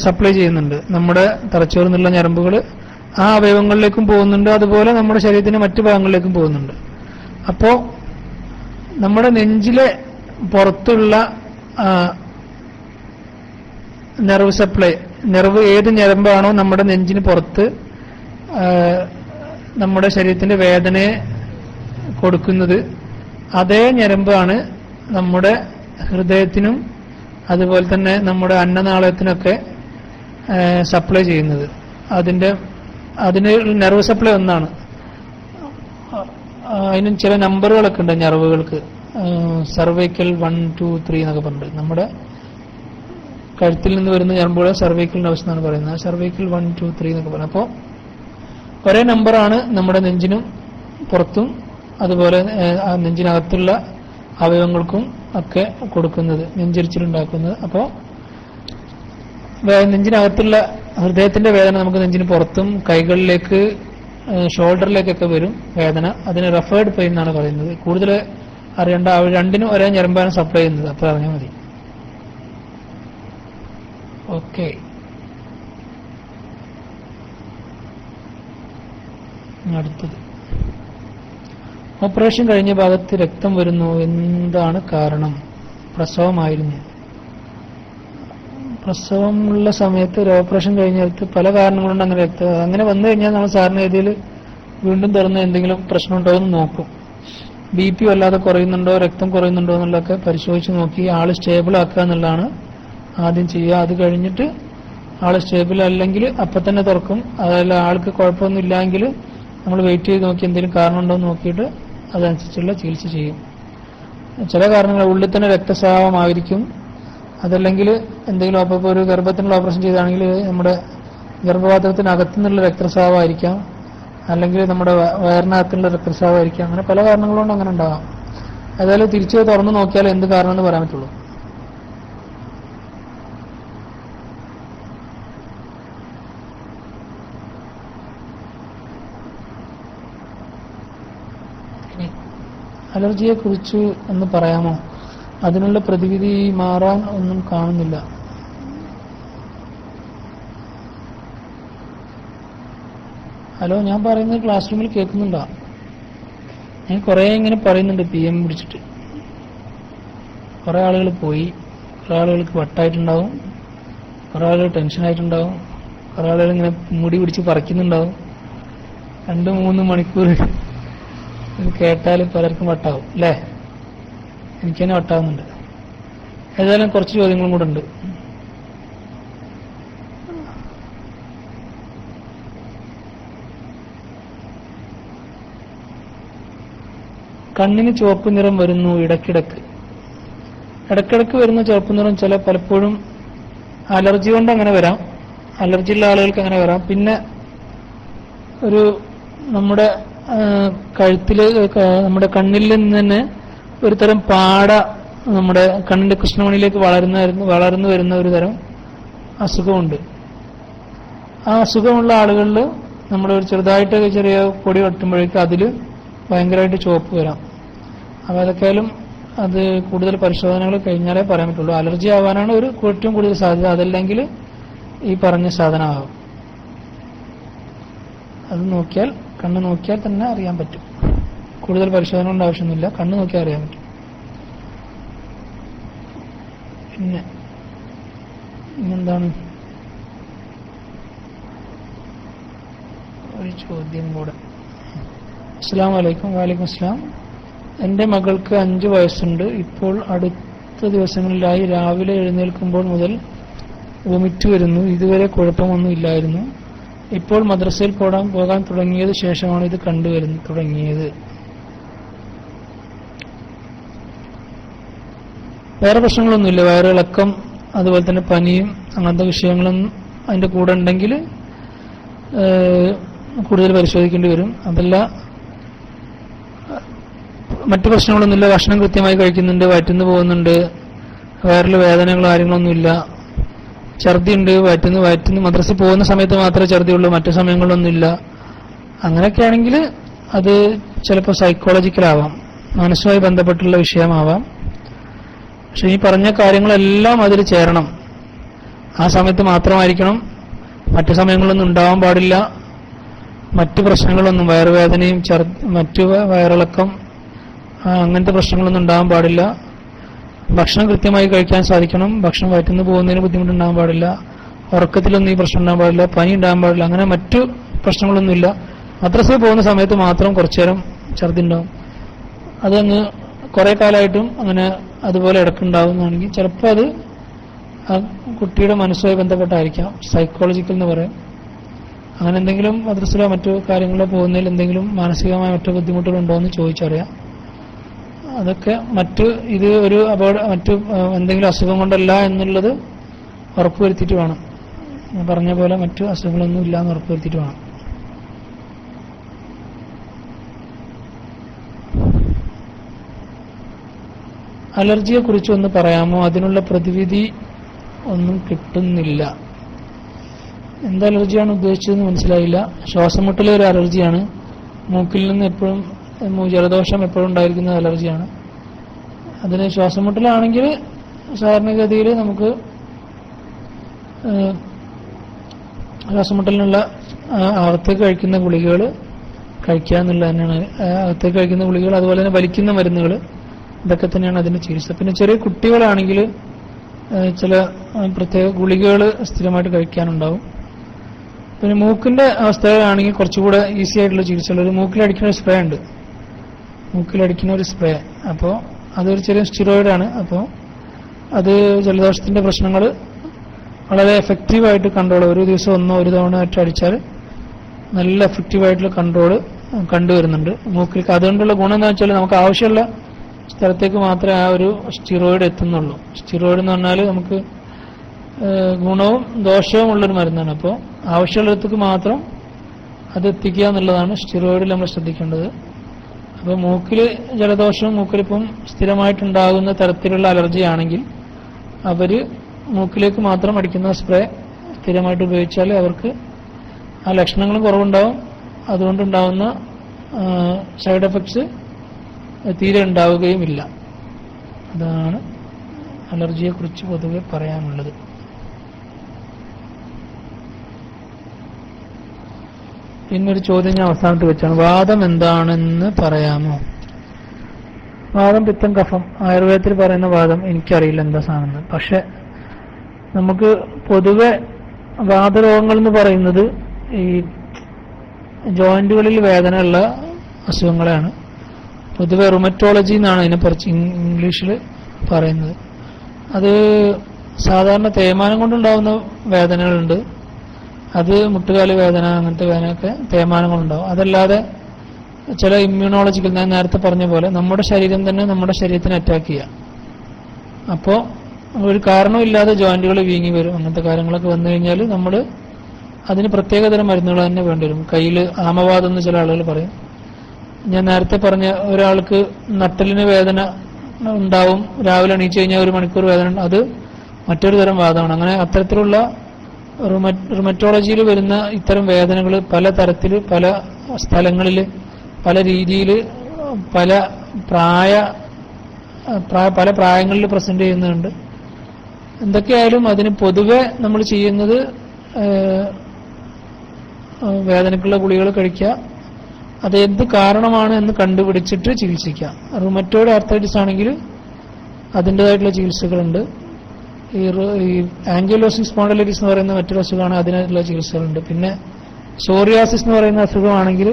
S1: സപ്ലൈ ചെയ്യുന്നുണ്ട്. നമ്മുടെ തലച്ചോറിൽ നിന്നുള്ള ഞരമ്പുകൾ ആ അവയവങ്ങളിലേക്കും പോകുന്നുണ്ട്, അതുപോലെ നമ്മുടെ ശരീരത്തിന്റെ മറ്റു ഭാഗങ്ങളിലേക്കും പോകുന്നുണ്ട്. അപ്പോ നമ്മുടെ നെഞ്ചിലെ പുറത്തുള്ള നെർവ് സപ്ലൈ, ഏത് ഞരമ്പാണോ നമ്മുടെ നെഞ്ചിന് പുറത്ത് നമ്മുടെ ശരീരത്തിന്റെ വേദനയെ കൊടുക്കുന്നത്, അതേ ഞരമ്പാണ് നമ്മുടെ ഹൃദയത്തിനും അതുപോലെ തന്നെ നമ്മുടെ അന്നനാളത്തിനൊക്കെ സപ്ലൈ ചെയ്യുന്നത്. അതിന്റെ അതിന് നെർവ് സപ്ലൈ ഒന്നാണ്. അതിന് ചില നമ്പറുകളൊക്കെ ഉണ്ട് ഞരവുകൾക്ക്. സർവൈക്കൽ 1, 2, 3 എന്നൊക്കെ പറഞ്ഞിട്ട് നമ്മുടെ കഴുത്തിൽ നിന്ന് വരുന്ന ഞരമ്പുകളെ സർവൈക്കൽ നെർവ്സ് എന്നാണ് പറയുന്നത്. സർവൈക്കൽ 1, 2, 3 എന്നൊക്കെ പറയുന്നത്. അപ്പോൾ ഒരേ നമ്പറാണ് നമ്മുടെ നെഞ്ചിനും പുറത്തും അതുപോലെ നെഞ്ചിനകത്തുള്ള അവയവങ്ങൾക്കും ഒക്കെ കൊടുക്കുന്നത്, നെഞ്ചരിച്ചിലുണ്ടാക്കുന്നത്. അപ്പോൾ നെഞ്ചിനകത്തുള്ള ഹൃദയത്തിന്റെ വേദന നമുക്ക് നെഞ്ചിന് പുറത്തും കൈകളിലേക്ക് ഷോൾഡറിലേക്കൊക്കെ വരും വേദന. അതിന് റെഫേർഡ് പെയിൻ എന്നാണ് പറയുന്നത്. കൂടുതൽ അറിയേണ്ട രണ്ടിനും ഒരേ ഞരമ്പാണ് സപ്ലൈ ചെയ്യുന്നത്, അത്ര അറിഞ്ഞാൽ മതി. ഓക്കെ, അടുത്തത് ഓപ്പറേഷൻ കഴിഞ്ഞ ഭാഗത്ത് രക്തം വരുന്നു, എന്താണ് കാരണം? പ്രസവമായിരുന്നു. പ്രസവമുള്ള സമയത്ത് ഒരു ഓപ്പറേഷൻ കഴിഞ്ഞിട്ട് പല കാരണങ്ങളുണ്ട് അങ്ങനെ രക്തം അങ്ങനെ വന്നു കഴിഞ്ഞാൽ നമ്മൾ സാറിന് രീതിയിൽ വീണ്ടും തുറന്ന് എന്തെങ്കിലും പ്രശ്നമുണ്ടോ എന്ന് നോക്കും. BP വല്ലാതെ കുറയുന്നുണ്ടോ, രക്തം കുറയുന്നുണ്ടോ എന്നുള്ളതൊക്കെ പരിശോധിച്ച് നോക്കി ആള് സ്റ്റേബിൾ ആക്കുക എന്നുള്ളതാണ് ആദ്യം ചെയ്യുക. അത് കഴിഞ്ഞിട്ട് ആള് സ്റ്റേബിൾ അല്ലെങ്കിൽ അപ്പം തന്നെ തുറക്കും. അതല്ല ആൾക്ക് കുഴപ്പമൊന്നും ഇല്ലെങ്കിൽ നമ്മൾ വെയിറ്റ് ചെയ്ത് നോക്കി എന്തെങ്കിലും കാരണമുണ്ടോ എന്ന് നോക്കിയിട്ട് അതനുസരിച്ചുള്ള ചികിത്സ ചെയ്യും. ചില കാരണങ്ങൾ ഉള്ളിൽ തന്നെ രക്തസ്രാവമായിരിക്കും, അതല്ലെങ്കിൽ എന്തെങ്കിലും അപ്പോൾ ഒരു ഗർഭത്തിനുള്ള ഓപ്പറേഷൻ ചെയ്താണെങ്കിൽ നമ്മുടെ ഗർഭപാത്രത്തിനകത്തുനിന്നുള്ള രക്തസ്രാവമായിരിക്കാം, അല്ലെങ്കിൽ നമ്മുടെ വയറിനകത്തുള്ള രക്തസ്രാവമായിരിക്കാം. അങ്ങനെ പല കാരണങ്ങളുകൊണ്ട് അങ്ങനെ ഉണ്ടാകാം. ഏതായാലും തിരിച്ച് തുറന്നു നോക്കിയാൽ എന്ത് കാരണം എന്ന് പറയാൻ പറ്റുള്ളൂ. അലർജിയെ കുറിച്ച് ഒന്ന് പറയാമോ? അതിനുള്ള പ്രതിവിധി മാറാൻ ഒന്നും കാണുന്നില്ല. ഹലോ, ഞാൻ പറയുന്നത് ക്ലാസ് റൂമിൽ കേൾക്കുന്നുണ്ടോ? ഞാൻ കുറെ ഇങ്ങനെ പറയുന്നുണ്ട് PM പിടിച്ചിട്ട്. കുറെ ആളുകൾ പോയി, കുറെ ആളുകൾക്ക് വട്ടായിട്ടുണ്ടാവും, കുറെ ആളുകൾ ടെൻഷനായിട്ടുണ്ടാവും, കുറെ ആളുകൾ ഇങ്ങനെ മുടി പിടിച്ച് പറിക്കുന്നുണ്ടാവും. 2-3 മണിക്കൂർ കേട്ടാൽ പലർക്കും വട്ടാവും അല്ലേ? എനിക്ക് തന്നെ വട്ടാവുന്നുണ്ട്. ഏതായാലും കുറച്ച് ചോദ്യങ്ങളും കൂടെ ഉണ്ട്. കണ്ണിന് ചുവപ്പ് നിറം വരുന്നു ഇടയ്ക്കിടയ്ക്ക്. ഇടയ്ക്കിടയ്ക്ക് വരുന്ന ചുവപ്പ് നിറം പലപ്പോഴും അലർജി കൊണ്ട് അങ്ങനെ വരാം, അലർജി ഉള്ള ആളുകൾക്ക് അങ്ങനെ വരാം. പിന്നെ ഒരു നമ്മുടെ കഴുത്തില് നമ്മുടെ കണ്ണിൽ നിന്ന് തന്നെ ഒരു തരം പാട നമ്മുടെ കണ്ണിന്റെ കൃഷ്ണമണിയിലേക്ക് വളർന്നു വരുന്ന ഒരു തരം അസുഖമുണ്ട്. ആ അസുഖമുള്ള ആളുകളിൽ നമ്മൾ ഒരു ചെറുതായിട്ട് ചെറിയ പൊടി വെട്ടുമ്പോഴേക്കും അതിൽ ഭയങ്കരമായിട്ട് ചുവപ്പ് വരാം. അപ്പോൾ അതൊക്കെയാലും അത് കൂടുതൽ പരിശോധനകൾ കഴിഞ്ഞാലേ പറയാൻ പറ്റുള്ളൂ. അലർജി ആവാനാണ് ഏറ്റവും കൂടുതൽ സാധ്യത. അതല്ലെങ്കിൽ ഈ പറഞ്ഞ സാധനമാകും. അത് നോക്കിയാൽ, കണ്ണ് നോക്കിയാൽ തന്നെ അറിയാൻ പറ്റും. കൂടുതൽ പരിശോധനകളുടെ ആവശ്യമൊന്നുമില്ല, കണ്ണ് നോക്കിയാൽ അറിയാൻ പറ്റും. പിന്നെ ഇന്നെന്താണ് ഒരു ചോദ്യം കൂടെ. അസ്സലാമു അലൈക്കും. വലൈക്കും അസ്സലാം. എൻ്റെ മകൾക്ക് 5 വയസ്സുണ്ട്. ഇപ്പോൾ അടുത്ത ദിവസങ്ങളിലായി രാവിലെ എഴുന്നേൽക്കുമ്പോൾ മുതൽ വൊമിറ്റ് വരുന്നു. ഇതുവരെ കുഴപ്പമൊന്നും ഇല്ലായിരുന്നു. ഇപ്പോൾ മദ്രസയിൽ പോകാൻ തുടങ്ങിയത് ശേഷമാണ് ഇത് തുടങ്ങിയത്. വേറെ പ്രശ്നങ്ങളൊന്നുമില്ല. വയറിളക്കം അതുപോലെ തന്നെ പനിയും അങ്ങനത്തെ വിഷയങ്ങളൊന്നും അതിന്റെ കൂടെ ഉണ്ടെങ്കിൽ കൂടുതൽ പരിശോധിക്കേണ്ടി വരും. അതല്ല മറ്റു പ്രശ്നങ്ങളൊന്നുമില്ല. ഭക്ഷണം കൃത്യമായി കഴിക്കുന്നുണ്ട്, വയറ്റിന്ന് പോകുന്നുണ്ട്, വയറിൽ വേദനകളോ കാര്യങ്ങളൊന്നുമില്ല. ഛർദി ഉണ്ട്, വയറ്റിന്ന് മദ്രസയിൽ പോകുന്ന സമയത്ത് മാത്രമേ ഛർദിയുള്ളൂ, മറ്റു സമയങ്ങളിലൊന്നുമില്ല. അങ്ങനെയൊക്കെയാണെങ്കിൽ അത് ചിലപ്പോൾ സൈക്കോളജിക്കലാവാം, മനസ്സുമായി ബന്ധപ്പെട്ടുള്ള വിഷയമാവാം. പക്ഷെ ഈ പറഞ്ഞ കാര്യങ്ങളെല്ലാം അതിൽ ചേരണം. ആ സമയത്ത് മാത്രമായിരിക്കണം, മറ്റു സമയങ്ങളിലൊന്നും ഉണ്ടാവാൻ പാടില്ല. മറ്റു പ്രശ്നങ്ങളൊന്നും, വയറുവേദനയും മറ്റു വയറിളക്കം അങ്ങനത്തെ പ്രശ്നങ്ങളൊന്നും ഉണ്ടാവാൻ പാടില്ല. ഭക്ഷണം കൃത്യമായി കഴിക്കാൻ സാധിക്കണം. ഭക്ഷണം വയറ്റിന്ന് പോകുന്നതിന് ബുദ്ധിമുട്ടുണ്ടാകാൻ പാടില്ല. ഉറക്കത്തിലൊന്നും ഈ പ്രശ്നം ഉണ്ടാകാൻ പാടില്ല. പനി ഉണ്ടാകാൻ പാടില്ല. അങ്ങനെ മറ്റു പ്രശ്നങ്ങളൊന്നുമില്ല. മദ്രസയിൽ പോകുന്ന സമയത്ത് മാത്രം കുറച്ചു നേരം ഛർദി ഉണ്ടാവും. അതങ്ങ് കുറെ കാലമായിട്ടും അങ്ങനെ അതുപോലെ ഇടക്കുണ്ടാവുന്നതാണെങ്കിൽ ചിലപ്പോൾ അത് ആ കുട്ടിയുടെ മനസ്സുമായി ബന്ധപ്പെട്ടായിരിക്കാം. സൈക്കോളജിക്കൽ എന്ന് പറയും. അങ്ങനെ എന്തെങ്കിലും മദ്രസയിലോ മറ്റു കാര്യങ്ങളിലോ പോകുന്നതിൽ എന്തെങ്കിലും മാനസികമായ മറ്റു ബുദ്ധിമുട്ടുകളുണ്ടോ എന്ന് ചോദിച്ചറിയാം. അതൊക്കെ ഇത് ഒരു മറ്റു എന്തെങ്കിലും അസുഖം കൊണ്ടല്ല എന്നുള്ളത് ഉറപ്പുവരുത്തിയിട്ട് വേണം. പറഞ്ഞ പോലെ മറ്റു അസുഖങ്ങളൊന്നും ഇല്ല എന്ന് ഉറപ്പുവരുത്തിയിട്ട് വേണം. അലർജിയെ കുറിച്ച് ഒന്ന് പറയാമോ? അതിനുള്ള പ്രതിവിധി ഒന്നും കിട്ടുന്നില്ല. എന്ത് അലർജിയാണ് ഉദ്ദേശിച്ചതെന്ന് മനസ്സിലായില്ല. ശ്വാസം മുട്ടലെ ഒരു അലർജിയാണ്. മൂക്കിൽ നിന്ന് എപ്പോഴും ജലദോഷം എപ്പോഴും ഉണ്ടായിരിക്കുന്ന അലർജിയാണ്. അതിന് ശ്വാസം മുട്ടലാണെങ്കിൽ സാധാരണഗതിയിൽ നമുക്ക് ശ്വാസം മുട്ടലിനുള്ള അകത്തേക്ക് കഴിക്കുന്ന ഗുളികകൾ കഴിക്കുക എന്നുള്ളത് തന്നെയാണ്. അകത്തേക്ക് കഴിക്കുന്ന ഗുളികകൾ, അതുപോലെ തന്നെ വലിക്കുന്ന മരുന്നുകൾ, ഇതൊക്കെ തന്നെയാണ് അതിന്റെ ചികിത്സ. പിന്നെ ചെറിയ കുട്ടികളാണെങ്കിൽ ചില പ്രത്യേക ഗുളികകൾ സ്ഥിരമായിട്ട് കഴിക്കാനുണ്ടാവും. പിന്നെ മൂക്കിന്റെ അവസ്ഥകളാണെങ്കിൽ കുറച്ചുകൂടെ ഈസി ആയിട്ടുള്ള ചികിത്സകൾ, ഒരു മൂക്കിലടിക്കുന്ന ഒരു സ്പ്രേ ഉണ്ട്, മൂക്കിലടിക്കുന്ന ഒരു സ്പ്രേ. അപ്പോൾ അതൊരു ചെറിയ സ്റ്റിറോയിഡാണ്. അപ്പോൾ അത് ജലദോഷത്തിന്റെ പ്രശ്നങ്ങൾ വളരെ എഫക്റ്റീവായിട്ട് കൺട്രോൾ, ഒരു ദിവസം ഒരു തവണ ആയിട്ട് അടിച്ചാൽ നല്ല എഫക്റ്റീവായിട്ടുള്ള കൺട്രോള് കണ്ടുവരുന്നുണ്ട് മൂക്കിൽ. അതുകൊണ്ടുള്ള ഗുണം എന്താ വെച്ചാൽ നമുക്ക് ആവശ്യമുള്ള സ്ഥലത്തേക്ക് മാത്രമേ ആ ഒരു സ്റ്റിറോയിഡ് എത്തുന്നുള്ളൂ. സ്റ്റിറോയിഡ് എന്ന് പറഞ്ഞാൽ നമുക്ക് ഗുണവും ദോഷവും ഉള്ളൊരു മരുന്നാണ്. അപ്പോൾ ആവശ്യമുള്ളിടത്തേക്ക് മാത്രം അത് എത്തിക്കുക എന്നുള്ളതാണ് സ്റ്റിറോയിഡിൽ നമ്മൾ ശ്രദ്ധിക്കേണ്ടത്. അപ്പോൾ മൂക്കിൽ ജലദോഷവും മൂക്കിലിപ്പം സ്ഥിരമായിട്ടുണ്ടാകുന്ന തരത്തിലുള്ള അലർജി ആണെങ്കിൽ അവര് മൂക്കിലേക്ക് മാത്രം അടിക്കുന്ന സ്പ്രേ സ്ഥിരമായിട്ട് ഉപയോഗിച്ചാൽ അവർക്ക് ആ ലക്ഷണങ്ങളും കുറവുണ്ടാവും. അതുകൊണ്ടുണ്ടാവുന്ന സൈഡ് എഫക്ട്സ് തീരെ ഉണ്ടാവുകയുമില്ല. അതാണ് അലർജിയെ കുറിച്ച് പൊതുവെ പറയാനുള്ളത്. പിന്നൊരു ചോദ്യം ഞാൻ അവസാനത്ത് വെച്ചാണ്, വാദം എന്താണെന്ന് പറയാമോ? വാദം, പിത്തം, കഫം, ആയുർവേദത്തിൽ പറയുന്ന വാദം എനിക്കറിയില്ല എന്താ സാധനം. പക്ഷെ നമുക്ക് പൊതുവെ വാദരോഗങ്ങൾ എന്ന് പറയുന്നത് ഈ ജോയിന്റുകളിൽ വേദന ഉള്ള അസുഖങ്ങളാണ്. പൊതുവെ റുമറ്റോളജി എന്നാണ് അതിനെക്കുറിച്ച് ഇംഗ്ലീഷിൽ പറയുന്നത്. അത് സാധാരണ തേയ്മാനം കൊണ്ടുണ്ടാകുന്ന വേദനകളുണ്ട്. അത് മുട്ടുകാല് വേദന, അങ്ങനത്തെ വേദനയൊക്കെ തേയ്മാനം കൊണ്ടുണ്ടാവും. അതല്ലാതെ ചില ഇമ്മ്യൂണോളജിക്കൽ, ഞാൻ നേരത്തെ പറഞ്ഞ പോലെ നമ്മുടെ ശരീരം തന്നെ നമ്മുടെ ശരീരത്തിനെ അറ്റാക്ക് ചെയ്യുക. അപ്പോൾ ഒരു കാരണമില്ലാതെ ജോയിന്റുകൾ വീങ്ങി വരും. അങ്ങനത്തെ കാര്യങ്ങളൊക്കെ വന്നു കഴിഞ്ഞാൽ നമ്മൾ അതിന് പ്രത്യേകതരം മരുന്നുകൾ തന്നെ വേണ്ടിവരും. കയ്യിൽ ആമവാദം എന്ന് ചില ആളുകൾ പറയും. ഞാൻ നേരത്തെ പറഞ്ഞ ഒരാൾക്ക് നട്ടലിന് വേദന ഉണ്ടാവും, രാവിലെ എണീച്ചു കഴിഞ്ഞാൽ 1 മണിക്കൂർ വേദന, അത് മറ്റൊരു തരം വാദമാണ്. അങ്ങനെ അത്തരത്തിലുള്ള റുമറ്റോളജിയിൽ വരുന്ന ഇത്തരം വേദനകൾ പല തരത്തിൽ, പല സ്ഥലങ്ങളിൽ, പല രീതിയിൽ, പല പ്രായങ്ങളിൽ പ്രസന്റ് ചെയ്യുന്നുണ്ട്. എന്തൊക്കെയായാലും അതിന് പൊതുവെ നമ്മൾ ചെയ്യുന്നത് വേദനക്കുള്ള ഗുളികൾ കഴിക്കുക, അത് എന്ത് കാരണമാണ് എന്ന് കണ്ടുപിടിച്ചിട്ട് ചികിത്സിക്കുക. റുമറ്റോയിഡ് ആർത്രൈറ്റിസ് ആണെങ്കിൽ അതിൻ്റെതായിട്ടുള്ള ചികിത്സകളുണ്ട്. ഈ ആങ്കിലോസിസ് സ്പോണ്ടിലൈറ്റിസ് എന്ന് പറയുന്ന മറ്റൊരു അസുഖമാണ്, അതിനായിട്ടുള്ള ചികിത്സകളുണ്ട്. പിന്നെ സോറിയാസിസ് എന്ന് പറയുന്ന അസുഖമാണെങ്കിൽ,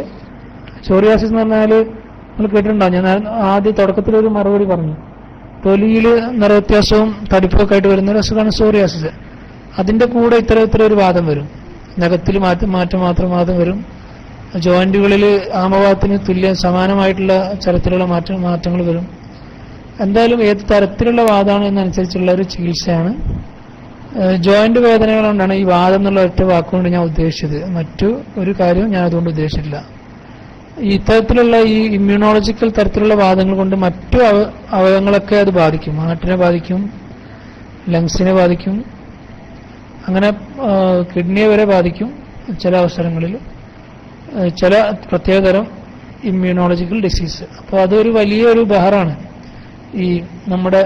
S1: സോറിയാസിസ് എന്ന് പറഞ്ഞാൽ നിങ്ങൾ കേട്ടിട്ടുണ്ടാവും, ഞാൻ ആദ്യ തുടക്കത്തിലൊരു മറുപടി പറഞ്ഞു, തൊലിയിൽ നിറവ്യത്യാസവും തടിപ്പൊക്കെ ആയിട്ട് വരുന്ന ഒരു അസുഖമാണ് സോറിയാസിസ്. അതിന്റെ കൂടെ ഇത്തരത്തിലൊരു വാദം വരും, നഖത്തിൽ മാറ്റം വാദം വരും. ജോയിന്റുകളിൽ ആമവാദത്തിന് സമാനമായിട്ടുള്ള തരത്തിലുള്ള മാറ്റങ്ങൾ വരും. എന്തായാലും ഏത് തരത്തിലുള്ള വാദമാണ് എന്നനുസരിച്ചുള്ള ഒരു ചികിത്സയാണ്. ജോയിന്റ് വേദനകൾ കൊണ്ടാണ് ഈ വാദം എന്നുള്ള ഒറ്റ വാക്കുകൊണ്ട് ഞാൻ ഉദ്ദേശിച്ചത്. മറ്റു ഒരു കാര്യവും ഞാൻ അതുകൊണ്ട് ഉദ്ദേശിച്ചിട്ടില്ല. ഇത്തരത്തിലുള്ള ഈ ഇമ്മ്യൂണോളജിക്കൽ തരത്തിലുള്ള വാദങ്ങൾ കൊണ്ട് മറ്റു അവയവങ്ങളൊക്കെ അത് ബാധിക്കും. ഹാർട്ടിനെ ബാധിക്കും, ലങ്സിനെ ബാധിക്കും, അങ്ങനെ കിഡ്നിയെ വരെ ബാധിക്കും ചില അവസരങ്ങളിൽ, ചില പ്രത്യേകതരം ഇമ്മ്യൂണോളജിക്കൽ ഡിസീസ്. അപ്പോൾ അതൊരു വലിയൊരു ബഹറാണ്. ഈ നമ്മുടെ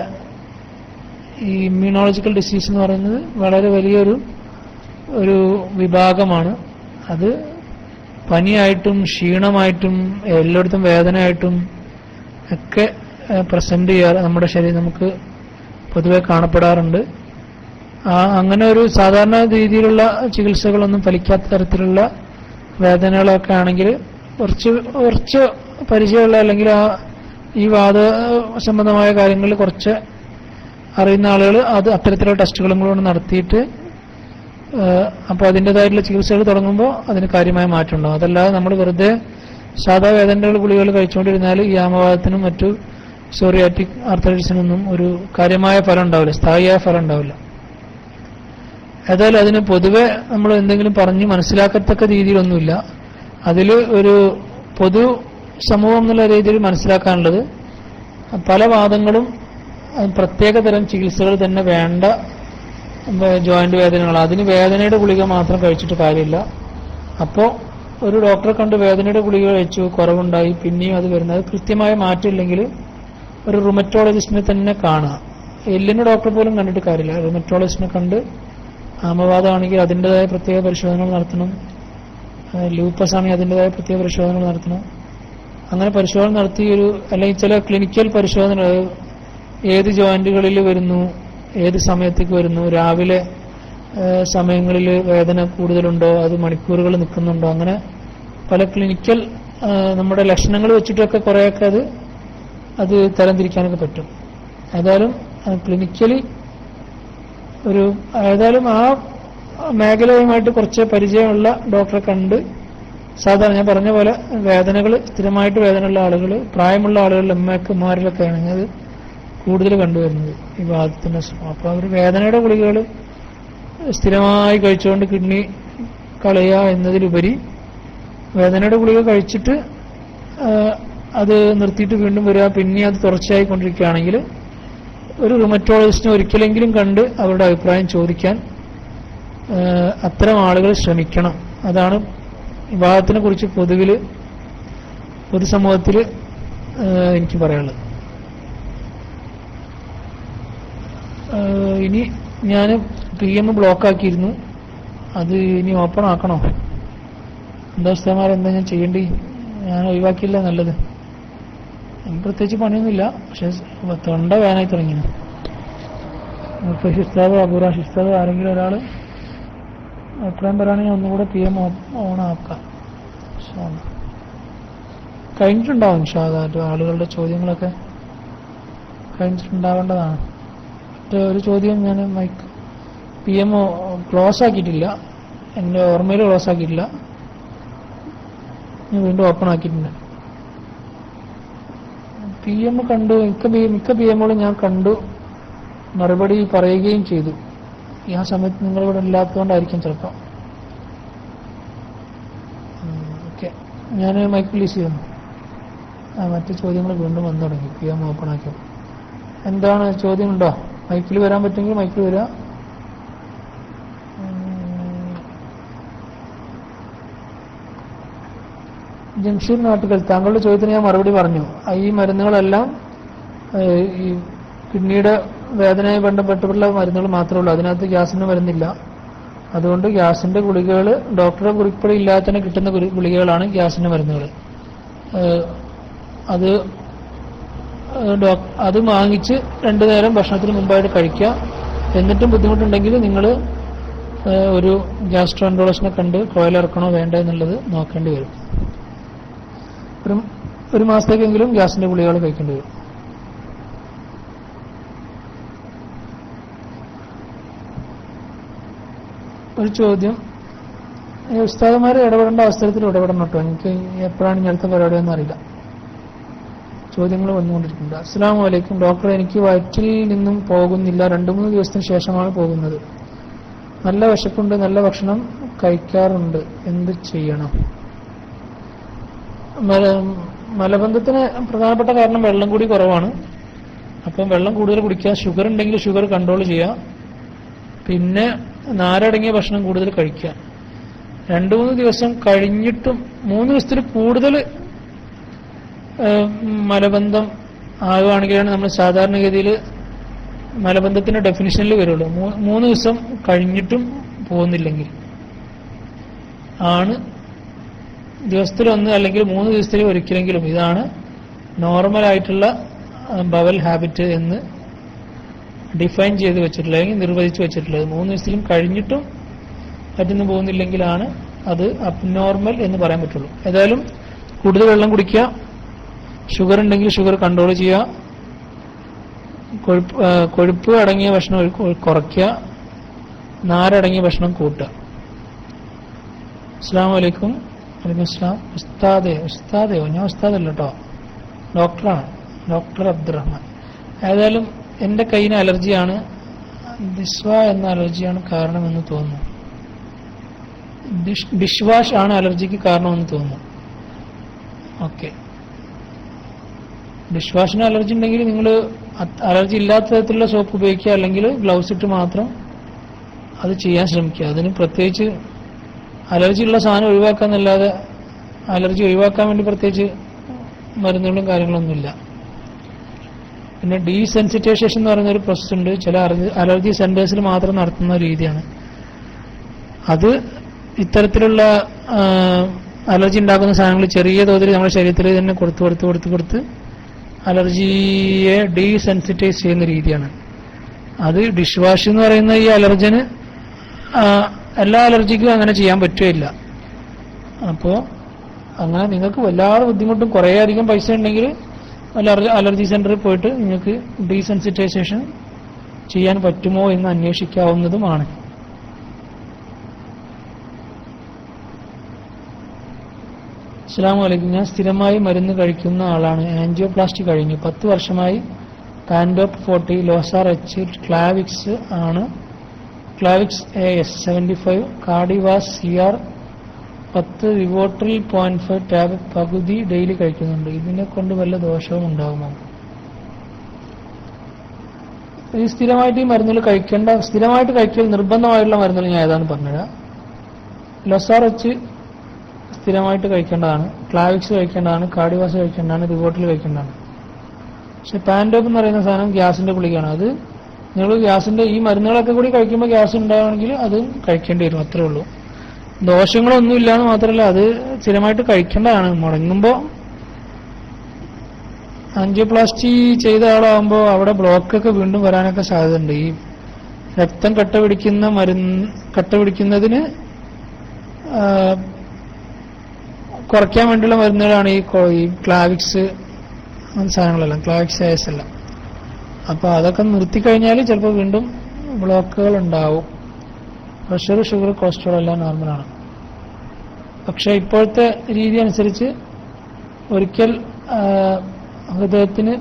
S1: ഈ ഇമ്മ്യൂണോളജിക്കൽ ഡിസീസ് എന്ന് പറയുന്നത് വളരെ വലിയൊരു വിഭാഗമാണ്. അത് പനിയായിട്ടും ക്ഷീണമായിട്ടും എല്ലായിടത്തും വേദനയായിട്ടും ഒക്കെ പ്രസന്റ് ചെയ്യാറ് നമ്മുടെ ശരീരം നമുക്ക് പൊതുവെ കാണപ്പെടാറുണ്ട്. അങ്ങനെ ഒരു സാധാരണ രീതിയിലുള്ള ചികിത്സകളൊന്നും ഫലിക്കാത്ത തരത്തിലുള്ള വേദനകളൊക്കെ ആണെങ്കിൽ കുറച്ച് പരിചയമുള്ള, അല്ലെങ്കിൽ ഈ വാദ സംബന്ധമായ കാര്യങ്ങളിൽ കുറച്ച് അറിയുന്ന ആളുകൾ അത് അത്തരത്തിലുള്ള ടെസ്റ്റുകളും കൂടെ നടത്തിയിട്ട് അപ്പോൾ അതിൻ്റെതായിട്ടുള്ള ചികിത്സകൾ തുടങ്ങുമ്പോൾ അതിന് കാര്യമായ മാറ്റം ഉണ്ടാകും. അതല്ലാതെ നമ്മൾ വെറുതെ സാധാ വേദനകൾ ഗുളികകൾ കഴിച്ചുകൊണ്ടിരുന്നാൽ ഈ ആമവാദത്തിനും മറ്റു സോറിയാറ്റിക് ആർത്തറൈറ്റിസിനൊന്നും ഒരു കാര്യമായ ഫലം ഉണ്ടാവില്ല, സ്ഥായിയായ ഫലം ഉണ്ടാവില്ല. ഏതായാലും അതിന് പൊതുവെ നമ്മൾ എന്തെങ്കിലും പറഞ്ഞ് മനസ്സിലാക്കത്തക്ക രീതിയിലൊന്നുമില്ല. അതിൽ ഒരു പൊതു സമൂഹം എന്നുള്ള രീതിയിൽ മനസ്സിലാക്കാനുള്ളത് പല വാദങ്ങളും പ്രത്യേക തരം ചികിത്സകൾ തന്നെ വേണ്ട ജോയിന്റ് വേദനകൾ. അതിന് വേദനയുടെ ഗുളിക മാത്രം കഴിച്ചിട്ട് കാര്യമില്ല. അപ്പോൾ ഒരു ഡോക്ടറെ കണ്ട് വേദനയുടെ ഗുളിക കഴിച്ചു, കുറവുണ്ടായി, പിന്നെയും അത് വരുന്നത് കൃത്യമായ മാറ്റമില്ലെങ്കിൽ ഒരു റുമറ്റോളജിസ്റ്റിനെ തന്നെ കാണുക. എല്ലിന് ഡോക്ടർ പോലും കണ്ടിട്ട് കാര്യമില്ല, റുമറ്റോളജിസ്റ്റിനെ കണ്ട് ആമവാദമാണെങ്കിൽ അതിൻ്റെതായ പ്രത്യേക പരിശോധനകൾ നടത്തണം, ലൂപ്പസ് ആണെങ്കിൽ അതിൻ്റെതായ പ്രത്യേക പരിശോധനകൾ നടത്തണം. അങ്ങനെ പരിശോധന നടത്തി അല്ലെങ്കിൽ ചില ക്ലിനിക്കൽ പരിശോധന, ഏത് ജോയിന്റുകളിൽ വരുന്നു, ഏത് സമയത്തേക്ക് വരുന്നു, രാവിലെ സമയങ്ങളിൽ വേദന കൂടുതലുണ്ടോ, അത് മണിക്കൂറുകൾ നിൽക്കുന്നുണ്ടോ, അങ്ങനെ പല ക്ലിനിക്കൽ നമ്മുടെ ലക്ഷണങ്ങൾ വെച്ചിട്ടൊക്കെ കുറേയൊക്കെ അത് തരംതിരിക്കാനൊക്കെ പറ്റും. ഏതായാലും ക്ലിനിക്കലി ഏതായാലും ആ മേഖലയുമായിട്ട് കുറച്ച് പരിചയമുള്ള ഡോക്ടറെ കണ്ട്, സാധാരണ ഞാൻ പറഞ്ഞ പോലെ വേദനകൾ സ്ഥിരമായിട്ട് വേദനയുള്ള ആളുകൾ, പ്രായമുള്ള ആളുകൾ, അമ്മമാരിലൊക്കെ ആണെങ്കിൽ അത് കൂടുതൽ കണ്ടുവരുന്നത് ഈ വാദത്തിന്റെ അസുഖം. അപ്പോൾ അവർ വേദനയുടെ ഗുളികകൾ സ്ഥിരമായി കഴിച്ചുകൊണ്ട് കിഡ്നി കളയുക എന്നതിലുപരി വേദനയുടെ ഗുളിക കഴിച്ചിട്ട് അത് നിർത്തിയിട്ട് വീണ്ടും വരിക, പിന്നെ അത് തുടർച്ചയായിക്കൊണ്ടിരിക്കുകയാണെങ്കിൽ ഒരു റുമറ്റോളജിസ്റ്റിനെ ഒരിക്കലെങ്കിലും കണ്ട് അവരുടെ അഭിപ്രായം ചോദിക്കാൻ അത്തരം ആളുകൾ ശ്രമിക്കണം. അതാണ് വിവാഹത്തിനെ കുറിച്ച് പൊതുസമൂഹത്തിൽ എനിക്ക് പറയാനുള്ളത്. ഇനി ഞാൻ PM ബ്ലോക്ക് ആക്കിയിരുന്നു, അത് ഇനി ഓപ്പൺ ആക്കണോ? എന്താ ഉസ്താദുമാരെന്താ ഞാൻ ചെയ്യേണ്ടി? ഞാൻ ഒഴിവാക്കിയില്ല നല്ലത്. പ്രത്യേകിച്ച് പണിയൊന്നുമില്ല, പക്ഷെ തൊണ്ട വേനായി തുടങ്ങിയാണ്. ഉസ്താദോ അബൂറാഷ് ഉസ്താദോ ആരെങ്കിലും ഒരാൾ അഭിപ്രായം പറയുകയാണെങ്കിൽ ഒന്നുകൂടെ PM ഓൺ ആക്കാം. കഴിഞ്ഞിട്ടുണ്ടാവും ഇൻഷാല്ലാഹ്. ആളുകളുടെ ചോദ്യങ്ങളൊക്കെ കഴിഞ്ഞിട്ടുണ്ടാവേണ്ടതാണ്. ഒരു ചോദ്യം ഞാൻ PM ക്ലോസ് ആക്കിയിട്ടില്ല, എൻ്റെ ഓർമ്മയിൽ ക്ലോസ് ആക്കിയിട്ടില്ല, ഞാൻ വീണ്ടും ഓപ്പൺ ആക്കിയിട്ടുണ്ട്. PM കണ്ടു, മിക്ക PMകളും ഞാൻ കണ്ടു, മറുപടി പറയുകയും ചെയ്തു. ആ സമയത്ത് നിങ്ങളിവിടെ ഇല്ലാത്തതുകൊണ്ടായിരിക്കും ചിലപ്പോൾ. ഓക്കെ, ഞാൻ മൈക്ക് റിലീസ് ചെയ്യുന്നു. മറ്റു ചോദ്യങ്ങൾ വീണ്ടും വന്നു തുടങ്ങി PM ഓപ്പൺ ആക്കിയപ്പോൾ. എന്താണ് ചോദ്യമുണ്ടോ? മൈക്കിൽ വരാൻ പറ്റുമെങ്കിൽ മൈക്കിൽ വരിക. ജംഷീർ നാട്ടുകൾ, താങ്കളുടെ ചോദ്യത്തിന് ഞാൻ മറുപടി പറഞ്ഞു. ഈ മരുന്നുകളെല്ലാം ഈ കിഡ്നിയുടെ വേദനയെ ബന്ധപ്പെട്ടുള്ള മരുന്നുകൾ മാത്രമേ ഉള്ളൂ, അതിനകത്ത് ഗ്യാസിന് മരുന്നില്ല. അതുകൊണ്ട് ഗ്യാസിന്റെ ഗുളികകൾ ഡോക്ടറെ കുറിപ്പടി ഇല്ലാതെ തന്നെ കിട്ടുന്ന ഗുളികകളാണ് ഗ്യാസിന്റെ മരുന്നുകൾ. അത് വാങ്ങിച്ച് 2 നേരം ഭക്ഷണത്തിന് മുമ്പായിട്ട് കഴിക്കുക. എന്നിട്ടും ബുദ്ധിമുട്ടുണ്ടെങ്കിൽ നിങ്ങൾ ഒരു ഗ്യാസ്ട്രോഎൻട്രോളജിനെ കണ്ട് കോയിലിറക്കണോ വേണ്ട എന്നുള്ളത് നോക്കേണ്ടി വരും. ഒരു മാസത്തേക്കെങ്കിലും ഗ്യാസിന്റെ ഗുളികകൾ കഴിക്കേണ്ടി വരും. ഒരു ചോദ്യം, ഉസ്താദുമാരെ ഇടപെടേണ്ട അവസരത്തിൽ ഇടപെടണം കേട്ടോ. എനിക്ക് എപ്പോഴാണ് ഇനി അടുത്ത പരിപാടിയെന്ന് അറിയില്ല. ചോദ്യങ്ങൾ വന്നുകൊണ്ടിരിക്കുന്നുണ്ട്. അസ്സലാമു അലൈക്കും ഡോക്ടർ, എനിക്ക് വയറ്റിൽ നിന്നും പോകുന്നില്ല, 2-3 ദിവസത്തിന് ശേഷമാണ് പോകുന്നത്. നല്ല വിശപ്പുണ്ട്, നല്ല ഭക്ഷണം കഴിക്കാറുണ്ട്, എന്ത് ചെയ്യണം? മലബന്ധത്തിന് പ്രധാനപ്പെട്ട കാരണം വെള്ളം കൂടി കുറവാണ്. അപ്പം വെള്ളം കൂടുതൽ കുടിക്കുക, ഷുഗർ ഉണ്ടെങ്കിൽ ഷുഗർ കൺട്രോൾ ചെയ്യുക, പിന്നെ നാരടങ്ങിയ ഭക്ഷണം കൂടുതൽ കഴിക്കുക. 2-3 ദിവസം കഴിഞ്ഞിട്ടും 3 ദിവസത്തിൽ കൂടുതൽ മലബന്ധം ആകുകയാണെങ്കിലാണ് നമ്മൾ സാധാരണഗതിയിൽ മലബന്ധത്തിന്റെ ഡെഫിനിഷനിൽ വരുള്ളൂ. 3 ദിവസം കഴിഞ്ഞിട്ടും പോകുന്നില്ലെങ്കിൽ ആണ് ദിവസത്തിലൊന്ന് അല്ലെങ്കിൽ 3 ദിവസത്തിൽ ഒരിക്കലെങ്കിലും. ഇതാണ് നോർമലായിട്ടുള്ള ബവൽ ഹാബിറ്റ് എന്ന് ഡിഫൈൻ ചെയ്ത് വെച്ചിട്ടുള്ളത്, അല്ലെങ്കിൽ നിർവചിച്ച് വെച്ചിട്ടുള്ളത്. 3 ദിവസത്തിലും കഴിഞ്ഞിട്ടും പറ്റുന്നു പോകുന്നില്ലെങ്കിലാണ് അത് അബ്നോർമൽ എന്ന് പറയാൻ പറ്റുള്ളൂ. ഏതായാലും കൂടുതൽ വെള്ളം കുടിക്കുക, ഷുഗർ ഉണ്ടെങ്കിൽ ഷുഗർ കൺട്രോൾ ചെയ്യുക, കൊഴുപ്പ് അടങ്ങിയ ഭക്ഷണം കുറയ്ക്കുക, നാരടങ്ങിയ ഭക്ഷണം കൂട്ടുക. അസ്സലാമു അലൈക്കും. വലൈക്കും അസ്സലാം. ഉസ്താദയോ? ഞാൻ ഉസ്താദല്ല കേട്ടോ, ഡോക്ടറാണ്, ഡോക്ടർ അബ്ദുറഹ്മാൻ. ഏതായാലും എൻ്റെ കയ്യിന് അലർജിയാണ്, ദിസ്വ എന്ന അലർജിയാണ് കാരണമെന്ന് തോന്നുന്നു. ഡിഷ് വാഷ് ആണ് അലർജിക്ക് കാരണമെന്ന് തോന്നുന്നു. ഓക്കെ, ഡിഷ് വാഷിന് അലർജി ഉണ്ടെങ്കിൽ നിങ്ങൾ അലർജി ഇല്ലാത്ത തരത്തിലുള്ള സോപ്പ് ഉപയോഗിക്കുക, അല്ലെങ്കിൽ ഗ്ലൗസ് ഇട്ട് മാത്രം അത് ചെയ്യാൻ ശ്രമിക്കുക. അതിന് പ്രത്യേകിച്ച് അലർജി ഉള്ള സാധനം ഒഴിവാക്കാന്നല്ലാതെ അലർജി ഒഴിവാക്കാൻ വേണ്ടി പ്രത്യേകിച്ച് മരുന്നുകളും കാര്യങ്ങളൊന്നുമില്ല. പിന്നെ ഡീസെൻസിറ്റൈസേഷൻ എന്ന് പറയുന്ന ഒരു പ്രോസസ് ഉണ്ട്, ചില അലർജി സെന്റേഴ്സിൽ മാത്രം നടത്തുന്ന രീതിയാണ്. അത് ഇത്തരത്തിലുള്ള അലർജി ഉണ്ടാക്കുന്ന സാധനങ്ങൾ ചെറിയ തോതിൽ നമ്മുടെ ശരീരത്തിൽ തന്നെ കൊടുത്ത് അലർജിയെ ഡീസെൻസിറ്റൈസ് ചെയ്യുന്ന രീതിയാണ്. അത് ഡിഷ് വാഷ് എന്ന് പറയുന്ന ഈ അലർജന് എല്ലാ അലർജിക്കും അങ്ങനെ ചെയ്യാൻ പറ്റുകയില്ല. അപ്പോൾ അങ്ങനെ നിങ്ങൾക്ക് വല്ലാതെ ബുദ്ധിമുട്ടും കുറേ അധികം പൈസ ഉണ്ടെങ്കിൽ അലർജി സെന്ററിൽ പോയിട്ട് നിങ്ങൾക്ക് ഡീസെൻസിറ്റൈസേഷൻ ചെയ്യാൻ പറ്റുമോ എന്ന് അന്വേഷിക്കാവുന്നതുമാണ്. അസ്സലാമു അലൈക്കും. ഞാൻ സ്ഥിരമായി മരുന്ന് കഴിക്കുന്ന ആളാണ്. ആൻജിയോപ്ലാസ്റ്റി കഴിഞ്ഞു. 10 വർഷമായി പാൻഡോപ്പ് 40, ലോസാർ എച്ച്, ക്ലാവിക്സ് ആണ്, ക്ലാവിക്സ് AS 75, കാർഡിവാസ് CR 10, വിവോട്രിൽ 0.5 ടാബ്ലറ്റ് പകുതി ഡെയിലി കഴിക്കുന്നുണ്ട്. ഇതിനെ കൊണ്ട് വല്ല ദോഷവും ഉണ്ടാകുമോ? ഈ സ്ഥിരമായിട്ട് ഈ മരുന്നുകൾ സ്ഥിരമായിട്ട് കഴിക്കൽ നിർബന്ധമായിട്ടുള്ള മരുന്നുകൾ ഞാൻ ഏതാണെന്ന് പറഞ്ഞുതരാം. ലോസാർ എച്ച് സ്ഥിരമായിട്ട് കഴിക്കേണ്ടതാണ്, ക്ലാവിക്സ് കഴിക്കേണ്ടതാണ്, കാർഡിവാസ് കഴിക്കേണ്ടതാണ്, റിവോട്ടിൽ കഴിക്കേണ്ടതാണ്. പക്ഷെ പാൻഡോപ്പ് എന്ന് പറയുന്ന സാധനം ഗ്യാസിന്റെ ഗുളികയാണ്. അത് നിങ്ങൾ ഗ്യാസിന്റെ ഈ മരുന്നുകളൊക്കെ കൂടി കഴിക്കുമ്പോൾ ഗ്യാസ് ഉണ്ടാവുകയാണെങ്കിൽ അത് കഴിക്കേണ്ടി വരും, അത്രേ ഉള്ളൂ. ദോഷങ്ങളൊന്നും ഇല്ലാന്ന് മാത്രമല്ല അത് സ്ഥിരമായിട്ട് കഴിക്കേണ്ടതാണ്. മുടങ്ങുമ്പോൾ ആൻജിയോപ്ലാസ്റ്റി ചെയ്ത ആളാകുമ്പോൾ അവിടെ ബ്ലോക്കൊക്കെ വീണ്ടും വരാനൊക്കെ സാധ്യതയുണ്ട്. ഈ രക്തം കട്ടപിടിക്കുന്നതിന് കുറയ്ക്കാൻ വേണ്ടിയുള്ള മരുന്നുകളാണ് ഈ ക്ലാവിക്സ് സാധനങ്ങളെല്ലാം, ക്ലാവിക്സ് AS എല്ലാം. അപ്പോൾ അതൊക്കെ നിർത്തിക്കഴിഞ്ഞാൽ ചിലപ്പോൾ വീണ്ടും ബ്ലോക്കുകൾ ഉണ്ടാവും. പ്രഷർ, ഷുഗർ, കൊളസ്ട്രോൾ എല്ലാം നോർമലാണ്. പക്ഷെ ഇപ്പോഴത്തെ രീതി അനുസരിച്ച് ഒരിക്കൽ ഹൃദയത്തിന്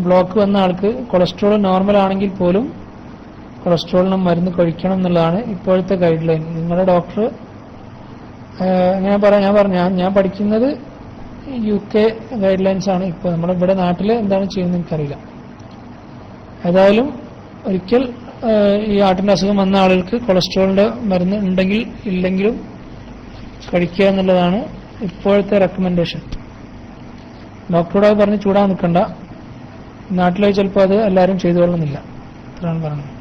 S1: ബ്ലോക്ക് വന്ന ആൾക്ക് കൊളസ്ട്രോൾ നോർമൽ ആണെങ്കിൽ പോലും കൊളസ്ട്രോളിന് മരുന്ന് കഴിക്കണം എന്നുള്ളതാണ് ഇപ്പോഴത്തെ ഗൈഡ് ലൈൻ. നിങ്ങളുടെ ഡോക്ടർ ഞാൻ പഠിക്കുന്നത് UK ഗൈഡ് ലൈൻസ് ആണ്. ഇപ്പോൾ നമ്മുടെ ഇവിടെ നാട്ടിൽ എന്താണ് ചെയ്യുന്നത് എനിക്കറിയില്ല. ഏതായാലും ഒരിക്കൽ ഈ ഹാർട്ടിന്റെ അസുഖം വന്ന ആളുകൾക്ക് കൊളസ്ട്രോളിന്റെ മരുന്ന് ഉണ്ടെങ്കിൽ ഇല്ലെങ്കിലും കഴിക്കുക എന്നുള്ളതാണ് ഇപ്പോഴത്തെ റെക്കമെൻഡേഷൻ. ഡോക്ടറോട് പറഞ്ഞ് ചൂടാൻ നിൽക്കണ്ട, നാട്ടിലേക്ക് ചിലപ്പോൾ അത് എല്ലാവരും ചെയ്തുകൊള്ളുന്നില്ല. അത്രയാണ് പറഞ്ഞത്.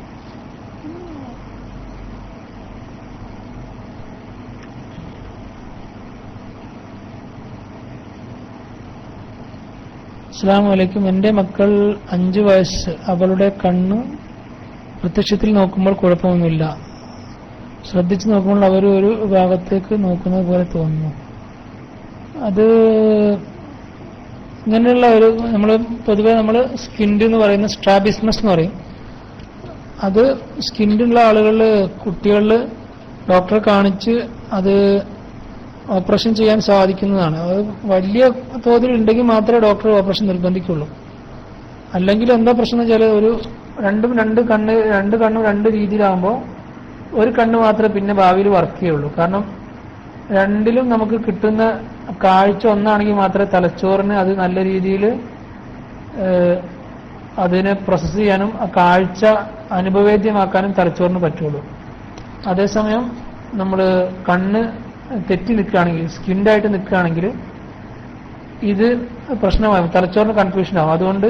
S1: അസ്സലാമു അലൈക്കും. എൻ്റെ മക്കൾ 5 വയസ്സ്. അവളുടെ കണ്ണ് പ്രത്യക്ഷത്തിൽ നോക്കുമ്പോൾ കുഴപ്പമൊന്നുമില്ല, ശ്രദ്ധിച്ച് നോക്കുമ്പോൾ അവർ ഒരു ഭാഗത്തേക്ക് നോക്കുന്നത് പോലെ തോന്നുന്നു. അത് ഇങ്ങനെയുള്ള ഒരു പൊതുവെ നമ്മൾ സ്കിൻഡ് എന്ന് പറയുന്ന സ്ട്രാബിസ്മസ് എന്ന് പറയും. അത് സ്കിൻഡുള്ള ആളുകളിൽ കുട്ടികളിൽ ഡോക്ടറെ കാണിച്ച് അത് ഓപ്പറേഷൻ ചെയ്യാൻ സാധിക്കുന്നതാണ്. അത് വലിയ തോതിൽ ഉണ്ടെങ്കിൽ മാത്രമേ ഡോക്ടർ ഓപ്പറേഷൻ നിർബന്ധിക്കുള്ളൂ. അല്ലെങ്കിൽ എന്താ പ്രശ്നം വെച്ചാൽ ഒരു രണ്ട് കണ്ണും രണ്ട് രീതിയിലാകുമ്പോൾ ഒരു കണ്ണ് മാത്രമേ പിന്നെ ഭാവിയിൽ വർക്ക് ചെയ്യുള്ളൂ. കാരണം രണ്ടിലും നമുക്ക് കിട്ടുന്ന കാഴ്ച ഒന്നാണെങ്കിൽ മാത്രമേ തലച്ചോറിന് അത് നല്ല രീതിയിൽ അതിനെ പ്രോസസ്സ് ചെയ്യാനും ആ കാഴ്ച അനുഭവേദ്യമാക്കാനും തലച്ചോറിന് പറ്റുള്ളൂ. അതേസമയം നമ്മൾ കണ്ണ് തെറ്റി നിൽക്കുകയാണെങ്കിൽ, സ്കിൻഡായിട്ട് നിൽക്കുകയാണെങ്കിൽ ഇത് പ്രശ്നമാകും, തലച്ചോറിന് കൺഫ്യൂഷൻ ആവും. അതുകൊണ്ട്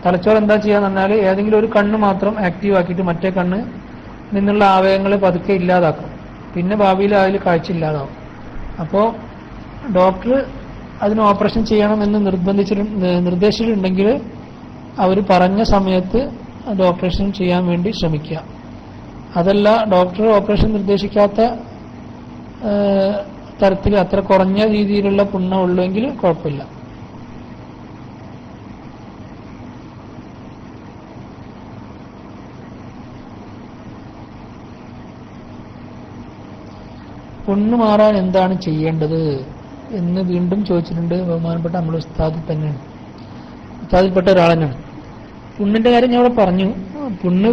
S1: തലച്ചോറ് എന്താ ചെയ്യാന്ന് പറഞ്ഞാൽ ഏതെങ്കിലും ഒരു കണ്ണ് മാത്രം ആക്റ്റീവ് ആക്കിയിട്ട് മറ്റേ കണ്ണ് നിന്നുള്ള ആവയവങ്ങളെ പതുക്കെ ഇല്ലാതാക്കും. പിന്നെ ഭാവിയിൽ അതിൽ കാഴ്ച ഇല്ലാതാവും. അപ്പോൾ ഡോക്ടർ അതിന് ഓപ്പറേഷൻ ചെയ്യണമെന്ന് നിർദ്ദേശിച്ചിട്ടുണ്ടെങ്കിൽ അവർ പറഞ്ഞ സമയത്ത് അത് ഓപ്പറേഷൻ ചെയ്യാൻ വേണ്ടി ശ്രമിക്കുക. അതല്ല ഡോക്ടർ ഓപ്പറേഷൻ നിർദ്ദേശിക്കാത്ത തരത്തിൽ അത്ര കുറഞ്ഞ രീതിയിലുള്ള പുണ്യം ഉള്ളെങ്കിൽ കുഴപ്പമില്ല. പുണ്ണ് മാറാൻ എന്താണ് ചെയ്യേണ്ടത് എന്ന് വീണ്ടും ചോദിച്ചിട്ടുണ്ട്. ബഹുമാനപ്പെട്ട നമ്മുടെ ഉസ്താദിൽ തന്നെയാണ്, ഉസ്താദിൽപ്പെട്ട ഒരാൾ തന്നെയാണ്. പുണ്ണിന്റെ കാര്യം ഞാൻ ഇവിടെ പറഞ്ഞു. പുണ്ണ്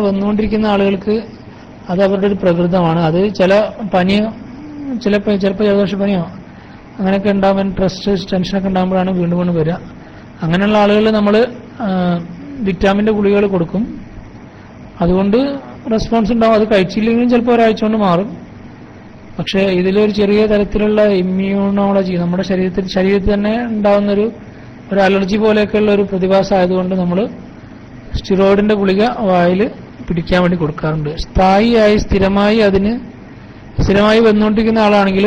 S1: വന്നുകൊണ്ടിരിക്കുന്ന ആളുകൾക്ക് അത് അവരുടെ ഒരു പ്രകൃതമാണ്. അത് ചില പനിയോ ചിലപ്പോൾ ജലദോഷ പനിയോ അങ്ങനെയൊക്കെ ഉണ്ടാവാൻ, സ്ട്രെസ് ടെൻഷനൊക്കെ ഉണ്ടാകുമ്പോഴാണ് വീണ്ടും വീണ്ടും വരിക. അങ്ങനെയുള്ള ആളുകൾ നമ്മൾ വിറ്റാമിന്റെ ഗുളികകൾ കൊടുക്കും. അതുകൊണ്ട് റെസ്പോൺസ് ഉണ്ടാവും. അത് കഴിച്ചില്ലെങ്കിലും ചിലപ്പോൾ ഒരാഴ്ച കൊണ്ട് മാറും. പക്ഷേ ഇതിലൊരു ചെറിയ തരത്തിലുള്ള ഇമ്മ്യൂണോളജി നമ്മുടെ ശരീരത്തിൽ തന്നെ ഉണ്ടാകുന്നൊരു അലർജി പോലെയൊക്കെയുള്ള ഒരു പ്രതിഭാസം ആയതുകൊണ്ട് നമ്മൾ സ്റ്റിറോയിഡിന്റെ ഗുളിക വായിൽ പിടിക്കാൻ വേണ്ടി കൊടുക്കാറുണ്ട്. സ്ഥിരമായി വന്നുകൊണ്ടിരിക്കുന്ന ആളാണെങ്കിൽ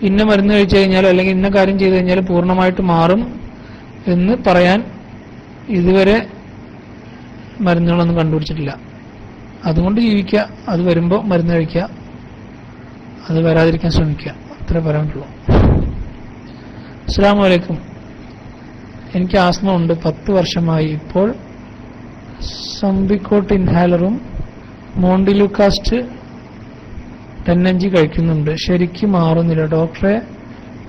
S1: ഇന്ന മരുന്ന് കഴിച്ചു കഴിഞ്ഞാൽ അല്ലെങ്കിൽ ഇന്ന കാര്യം ചെയ്തു കഴിഞ്ഞാൽ പൂർണ്ണമായിട്ട് മാറും എന്ന് പറയാൻ ഇതുവരെ മരുന്നുകളൊന്നും കണ്ടുപിടിച്ചിട്ടില്ല. അതുകൊണ്ട് ജീവിക്കുക, അത് വരുമ്പോൾ മരുന്ന് കഴിക്കുക, അത് വരാതിരിക്കാൻ ശ്രമിക്കുക, അത്രേ പറയാനുള്ളൂ. അസ്സലാമു അലൈക്കും. എനിക്ക് ആസ്മ ഉണ്ട്, 10 വർഷമായി. ഇപ്പോൾ സംബിക്കോട്ട് ഇൻഹാലറും മോണ്ടിലൂക്കാസ്റ്റ് 10 mg കഴിക്കുന്നുണ്ട്. ശരിക്കും മാറുന്നില്ല. ഡോക്ടറെ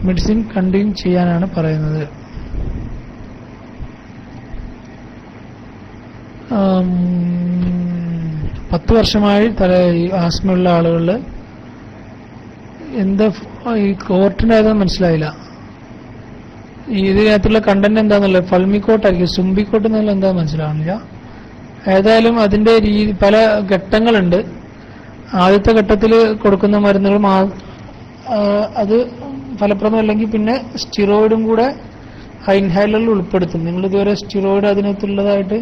S1: മെഡിസിൻ കണ്ടിന്യൂ ചെയ്യാനാണ് പറയുന്നത്. 10 വർഷമായി ആസ്മയുള്ള ആളുകളിൽ എന്താ ഈ കോർട്ടിന്റെ ഏതാ മനസ്സിലായില്ല. ഇതിനകത്തുള്ള കണ്ടന്റ് എന്താന്നുള്ളത് ഫൾമിക്കോട്ടായിരിക്കും, സുംബിക്കോട്ട് എന്നുള്ള എന്താ മനസ്സിലാവുന്നില്ല. ഏതായാലും അതിന്റെ പല ഘട്ടങ്ങളുണ്ട്. ആദ്യത്തെ ഘട്ടത്തിൽ കൊടുക്കുന്ന മരുന്നുകൾ അത് ഫലപ്രദമല്ലെങ്കിൽ പിന്നെ സ്റ്റിറോയിഡും കൂടെ ഇൻഹേലറിൽ ഉൾപ്പെടുത്തും. നിങ്ങൾ ഇതുവരെ സ്റ്റിറോയിഡ് അതിനകത്തുള്ളതായിട്ട്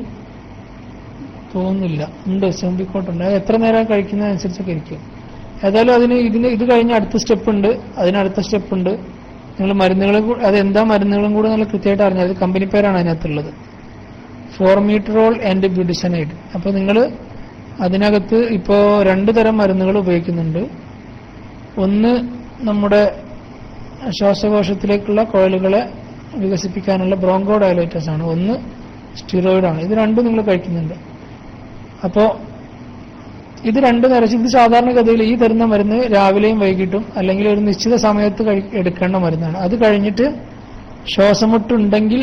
S1: തോന്നുന്നില്ല. ഉണ്ട്, സുംബിക്കോട്ടുണ്ട്. എത്ര നേരം കഴിക്കുന്നതനുസരിച്ചൊക്കെ ഇരിക്കും. ഏതായാലും ഇത് കഴിഞ്ഞ അടുത്ത സ്റ്റെപ്പ് ഉണ്ട്, അതിനടുത്ത സ്റ്റെപ്പ് ഉണ്ട്. നിങ്ങൾ മരുന്നുകളും അതെന്താ മരുന്നുകളും കൂടെ നല്ല കൃത്യമായിട്ട് അറിഞ്ഞാൽ, അത് കമ്പനി പേരാണ് അതിനകത്തുള്ളത്, ഫോർമീറ്ററോൾ ആൻഡ് ബ്യൂട്ടിസനൈഡ്. അപ്പൊ നിങ്ങൾ അതിനകത്ത് ഇപ്പോ 2 തരം മരുന്നുകൾ ഉപയോഗിക്കുന്നുണ്ട്. ഒന്ന് നമ്മുടെ ശ്വാസകോശത്തിലേക്കുള്ള കുഴലുകളെ വികസിപ്പിക്കാനുള്ള ബ്രോങ്കോ ഡയലേറ്റേഴ്സ് ആണ്, ഒന്ന് സ്റ്റിറോയിഡ് ആണ്. ഇത് രണ്ടും നിങ്ങൾ കഴിക്കുന്നുണ്ട്. അപ്പോ ഇത് 2 നേരം, ഇത് സാധാരണഗതിയിൽ ഈ തരുന്ന മരുന്ന് രാവിലെയും വൈകിട്ടും അല്ലെങ്കിൽ ഒരു നിശ്ചിത സമയത്ത് എടുക്കേണ്ട മരുന്നാണ്. അത് കഴിഞ്ഞിട്ട് ശ്വാസമുട്ടുണ്ടെങ്കിൽ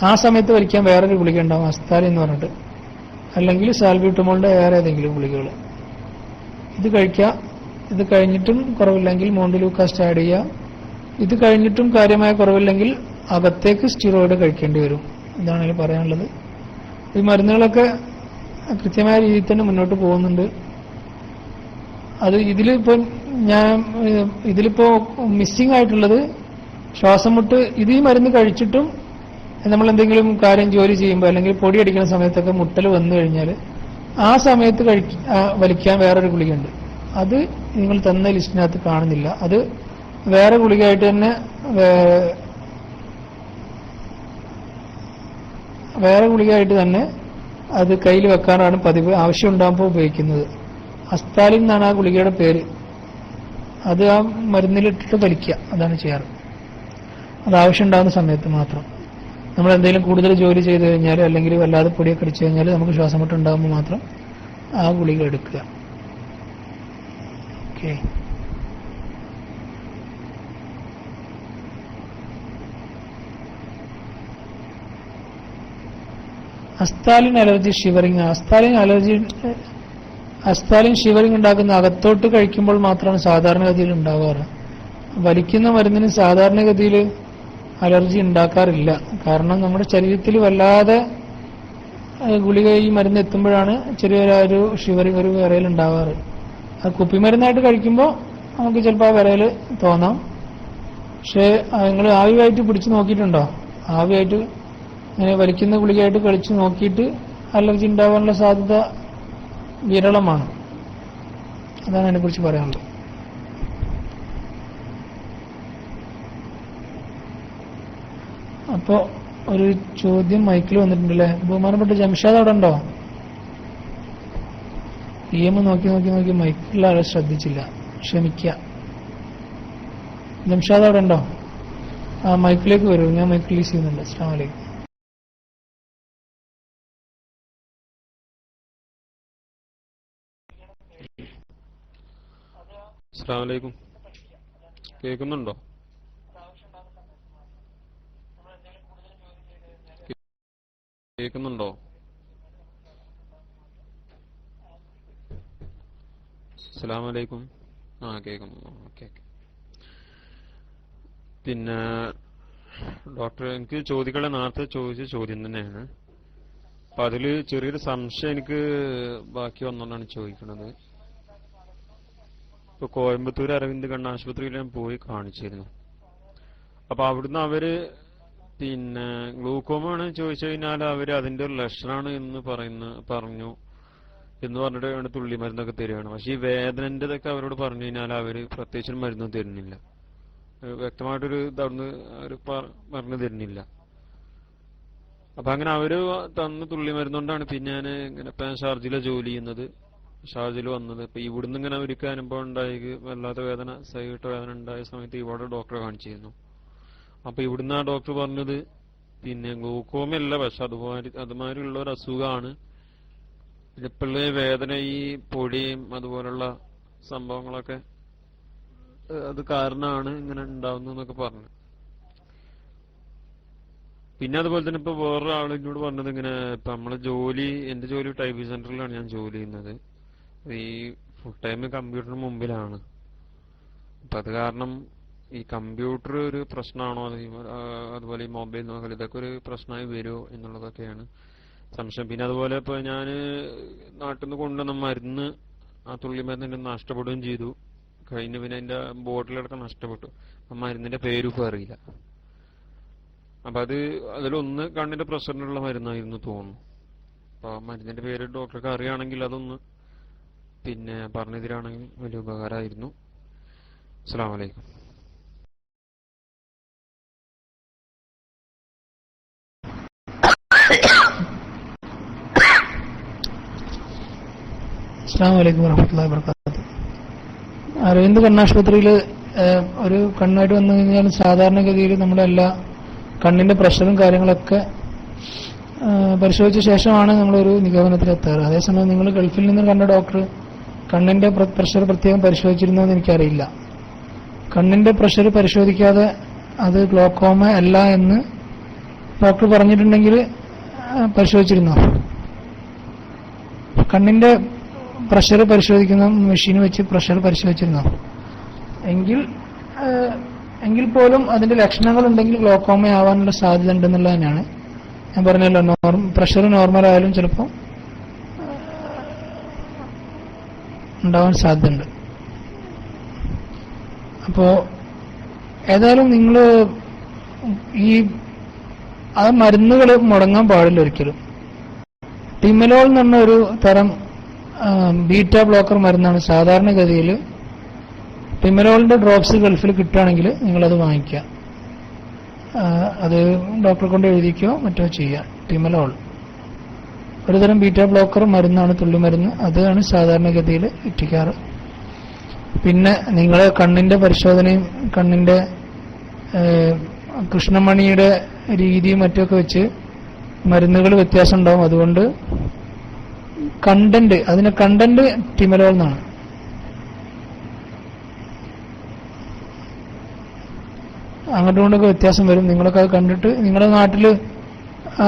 S1: ആ സമയത്ത് വലിക്കാൻ വേറൊരു ഗുളിക ഉണ്ടാവും, അസ്താലി എന്ന് പറഞ്ഞിട്ട്, അല്ലെങ്കിൽ സാൽബ്യൂട്ടമോളിന്റെ വേറെ ഏതെങ്കിലും ഗുളികകൾ. ഇത് കഴിക്കുക. ഇത് കഴിഞ്ഞിട്ടും കുറവില്ലെങ്കിൽ മോണ്ടിലൂക്കാസ്റ്റ് ആഡ് ചെയ്യുക. ഇത് കഴിഞ്ഞിട്ടും കാര്യമായ കുറവില്ലെങ്കിൽ അകത്തേക്ക് സ്റ്റിറോയിഡ് കഴിക്കേണ്ടി വരും. ഇതാണ് അതിൽ പറയാനുള്ളത്. ഈ മരുന്നുകളൊക്കെ കൃത്യമായ രീതിയിൽ തന്നെ മുന്നോട്ട് പോകുന്നുണ്ട്. അത് ഇതിലിപ്പോ മിസ്സിംഗ് ആയിട്ടുള്ളത് ശ്വാസമുട്ട്. ഇത് ഈ മരുന്ന് കഴിച്ചിട്ടും നമ്മൾ എന്തെങ്കിലും കാര്യം ജോലി ചെയ്യുമ്പോൾ അല്ലെങ്കിൽ പൊടി അടിക്കുന്ന സമയത്തൊക്കെ മുട്ടൽ വന്നു കഴിഞ്ഞാൽ ആ സമയത്ത് വലിക്കാൻ വേറൊരു ഗുളികയുണ്ട്. അത് നിങ്ങൾ തന്ന ലിസ്റ്റിനകത്ത് കാണുന്നില്ല. അത് വേറെ ഗുളികയായിട്ട് തന്നെ അത് കയ്യിൽ വെക്കാനാണ് പതിവ്, ആവശ്യം ഉണ്ടാകുമ്പോൾ ഉപയോഗിക്കുന്നത്. അസ്താലിൻ എന്നാണ് ആ ഗുളികയുടെ പേര്. അത് ആ മരുന്നിലിട്ടിട്ട് വലിക്കുക, അതാണ് ചെയ്യാറ്. അത് ആവശ്യം ഉണ്ടാകുന്ന സമയത്ത് മാത്രം. നമ്മൾ എന്തെങ്കിലും കൂടുതൽ ജോലി ചെയ്തു കഴിഞ്ഞാൽ അല്ലെങ്കിൽ വല്ലാതെ പൊടിയൊക്കെ അടിച്ചു കഴിഞ്ഞാൽ നമുക്ക് ശ്വാസമുട്ട് ഉണ്ടാകുമ്പോൾ മാത്രം ആ ഗുളിക എടുക്കുക. Okay. Asthalin allergy shivering. Asthalin shivering ഉണ്ടാക്കുന്ന അകത്തോട്ട് കഴിക്കുമ്പോൾ മാത്രമാണ് സാധാരണഗതിയിൽ ഉണ്ടാകാറ്. വലിക്കുന്ന മരുന്നിന് സാധാരണഗതിയിൽ അലർജി ഉണ്ടാക്കാറില്ല. കാരണം നമ്മുടെ ശരീരത്തിൽ വല്ലാതെ ഗുളിക ഈ മരുന്ന് എത്തുമ്പോഴാണ് ചെറിയൊരു ഷിവറിങ്, ഒരു വിറയൽ ഉണ്ടാവാറ്. അത് കുപ്പിമരുന്നായിട്ട് കഴിക്കുമ്പോൾ നമുക്ക് ചിലപ്പോൾ ആ വിറയൽ തോന്നാം. പക്ഷേ നിങ്ങൾ ആവിയായിട്ട് പിടിച്ചു നോക്കിയിട്ടുണ്ടോ? ആവിയായിട്ട് ഇങ്ങനെ വലിക്കുന്ന ഗുളികയായിട്ട് കളിച്ച് നോക്കിയിട്ട് അലർജി ഉണ്ടാകാനുള്ള സാധ്യത വിരളമാണ്. അതാണ് അതിനെക്കുറിച്ച് പറയാനുള്ളത്. അപ്പോ ഒരു ചോദ്യം മൈക്കിൽ വന്നിട്ടുണ്ടല്ലേ. ബഹുമാനപ്പെട്ട ജംഷാദ് അവിടെ ഉണ്ടോ? നോക്കി മൈക്കിലുള്ള ആളെ ശ്രദ്ധിച്ചില്ല, ക്ഷമിക്കുക. ജംഷാദ് അവിടെ ഉണ്ടോ? ആ മൈക്കിലേക്ക് വരൂ, ഞാൻ മൈക്ക് റിലീസ് ചെയ്യുന്നുണ്ട്. അസ്സലാമു അലൈക്കും.
S2: അസ്സലാമു അലൈക്കും. കേൾക്കുന്നുണ്ടോ? കേൾക്കുന്നുണ്ടോ? അസ്സലാമു അലൈക്കും. കേൾക്കുന്നു. ഓക്കെ. പിന്നെ ഡോക്ടർ, എനിക്ക് ചോദികളെ നേരത്തെ ചോദിച്ച ചോദ്യം തന്നെയാണ്. അപ്പൊ അതില് ചെറിയൊരു സംശയം എനിക്ക് ബാക്കി വന്നോണ്ടാണ് ചോദിക്കുന്നത്. ഇപ്പൊ കോയമ്പത്തൂർ അരവിന്ദ് കണ്ണാശുപത്രിയിൽ ഞാൻ പോയി കാണിച്ചിരുന്നു. അപ്പൊ അവിടുന്ന് അവര് പിന്നെ ഗ്ലൂക്കോമാണ് ചോദിച്ചു കഴിഞ്ഞാൽ അവര് അതിന്റെ ഒരു ലക്ഷണമാണ് എന്ന് പറഞ്ഞു എന്ന് പറഞ്ഞിട്ട് തുള്ളി മരുന്നൊക്കെ തരികയാണ്. പക്ഷെ ഈ വേദനന്റെതൊക്കെ അവരോട് പറഞ്ഞു കഴിഞ്ഞാൽ അവര് പ്രത്യേകിച്ചും മരുന്നും തരുന്നില്ല. വ്യക്തമായിട്ടൊരു ഇതവിടുന്ന് അവര് പറഞ്ഞു തരുന്നില്ല. അപ്പൊ അങ്ങനെ അവര് തന്ന് തുള്ളി മരുന്നുകൊണ്ടാണ് പിന്നെ ഞാൻ ഇങ്ങനെ ഷാർജില ജോലി ചെയ്യുന്നത്, ഷാർജിൽ വന്നത്. ഇപ്പൊ ഇവിടുന്ന് ഇങ്ങനെ ഒരിക്കൽ അനുഭവം ഉണ്ടായി, വല്ലാത്ത വേദന, സൈകിട്ട വേദന ഉണ്ടായ സമയത്ത് ഇവിടെ ഡോക്ടറെ കാണിച്ചിരുന്നു. അപ്പൊ ഇവിടുന്ന് ആ ഡോക്ടർ പറഞ്ഞത് പിന്നെ ഗ്ലൂക്കോമല്ല, പക്ഷെ അതുമാതിരിയുള്ള ഒരു അസുഖമാണ്. ഇപ്പോഴുള്ള വേദന ഈ പൊടിയും അതുപോലുള്ള സംഭവങ്ങളൊക്കെ അത് കാരണമാണ് ഇങ്ങനെ ഉണ്ടാവുന്നതെന്നൊക്കെ പറഞ്ഞു. പിന്നെ അതുപോലെ തന്നെ ഇപ്പൊ വേറൊരാൾ എന്നോട് പറഞ്ഞത് ഇങ്ങനെ ഇപ്പൊ നമ്മളെ എന്റെ ജോലി ടൈപ്പിംഗ് സെന്ററിലാണ് ഞാൻ ജോലി ചെയ്യുന്നത്. ഈ ഫുൾ ടൈം കമ്പ്യൂട്ടറിന് മുമ്പിലാണ്. അപ്പൊ അത് കാരണം ഈ കമ്പ്യൂട്ടർ ഒരു പ്രശ്നമാണോ, അതുപോലെ ഈ മൊബൈൽ നോക്കൽ ഇതൊക്കെ ഒരു പ്രശ്നമായി വരുമോ എന്നുള്ളതൊക്കെയാണ് സംശയം. പിന്നെ അതുപോലെ ഇപ്പൊ ഞാൻ നാട്ടിൽ നിന്ന് കൊണ്ടുവന്ന മരുന്ന്, ആ തുള്ളി മരുന്ന് നഷ്ടപ്പെടുകയും ചെയ്തു. കഴിഞ്ഞ പിന്നെ അതിന്റെ ബോട്ടിലടക്കം നഷ്ടപ്പെട്ടു. ആ മരുന്നിന്റെ പേരും ഇപ്പൊ അറിയില്ല. അപ്പൊ അതിലൊന്ന് കണ്ണിന്റെ പ്രഷറിനുള്ള മരുന്നായിരുന്നു തോന്നുന്നു. അപ്പൊ ആ മരുന്നിന്റെ പേര് ഡോക്ടർക്ക് അറിയുകയാണെങ്കിൽ അതൊന്ന് പിന്നെ പറഞ്ഞു തരാണെങ്കിൽ വലിയ ഉപകാരമായിരുന്നു. അസ്സലാമു അലൈക്കും.
S1: അസ്സലാമു അലൈക്കും വറഹ്മത്തുള്ളാഹി വബറകാതുഹു. അരവിന്ദ് കണ്ണാശുപത്രിയിൽ ഒരു കണ്ണായിട്ട് വന്നു കഴിഞ്ഞാൽ സാധാരണഗതിയിൽ നമ്മുടെ എല്ലാ കണ്ണിന്റെ പ്രഷറും കാര്യങ്ങളൊക്കെ പരിശോധിച്ച ശേഷമാണ് നമ്മളൊരു നിഗമനത്തിലെത്താറ്. അതേസമയം നിങ്ങൾ ഗൾഫിൽ നിന്ന് കണ്ട ഡോക്ടർ കണ്ണിന്റെ പ്രഷർ പ്രത്യേകം പരിശോധിച്ചിരുന്നോ എന്ന് എനിക്കറിയില്ല. കണ്ണിന്റെ പ്രഷർ പരിശോധിക്കാതെ അത് ഗ്ലോക്കോമ അല്ല എന്ന് ഡോക്ടർ പറഞ്ഞിട്ടുണ്ടെങ്കിൽ പരിശോധിച്ചിരുന്നോ? കണ്ണിന്റെ പ്രഷർ പരിശോധിക്കുന്ന മെഷീൻ വെച്ച് പ്രഷർ പരിശോധിച്ചിരുന്നോ? എങ്കിൽ പോലും അതിന്റെ ലക്ഷണങ്ങൾ ഉണ്ടെങ്കിൽ ഗ്ലോക്കോമ ആവാനുള്ള സാധ്യത ഉണ്ടെന്നുള്ളത് തന്നെയാണ്. ഞാൻ പറഞ്ഞല്ലോ, പ്രഷർ നോർമൽ ആയാലും ചിലപ്പോൾ ഉണ്ടാവാൻ സാധ്യതയുണ്ട്. അപ്പോ ഏതായാലും നിങ്ങൾ ആ മരുന്നുകൾ മുടങ്ങാൻ പാടില്ല ഒരിക്കലും. ടിമലോൾ എന്ന് പറഞ്ഞ ഒരു തരം ബീറ്റ ബ്ലോക്കർ മരുന്നാണ്. സാധാരണഗതിയിൽ ടിമലോളിന്റെ ഡ്രോപ്സ് ഗൾഫിൽ കിട്ടുകയാണെങ്കിൽ നിങ്ങളത് വാങ്ങിക്കുക. അത് ഡോക്ടറെ കൊണ്ട് എഴുതിക്കുകയോ മറ്റോ ചെയ്യുക. ടിമലോൾ ഒരുതരം ബീറ്റ ബ്ലോക്കർ മരുന്നാണ്, തുള്ളി മരുന്ന്. അതാണ് സാധാരണഗതിയിൽ എത്തിക്കാറ്. പിന്നെ നിങ്ങൾ കണ്ണിന്റെ പരിശോധനയും കണ്ണിന്റെ കൃഷ്ണമണിയുടെ രീതിയും മറ്റൊക്കെ വെച്ച് മരുന്നുകൾ വ്യത്യാസം ഉണ്ടാവും. അതുകൊണ്ട് കണ്ടന്റ് ടിമലോൾ എന്നാണ്. അങ്ങോട്ടും ഇങ്ങോട്ടൊക്കെ വ്യത്യാസം വരും. നിങ്ങളൊക്കെ അത് കണ്ടിട്ട് നിങ്ങളുടെ നാട്ടിൽ ആ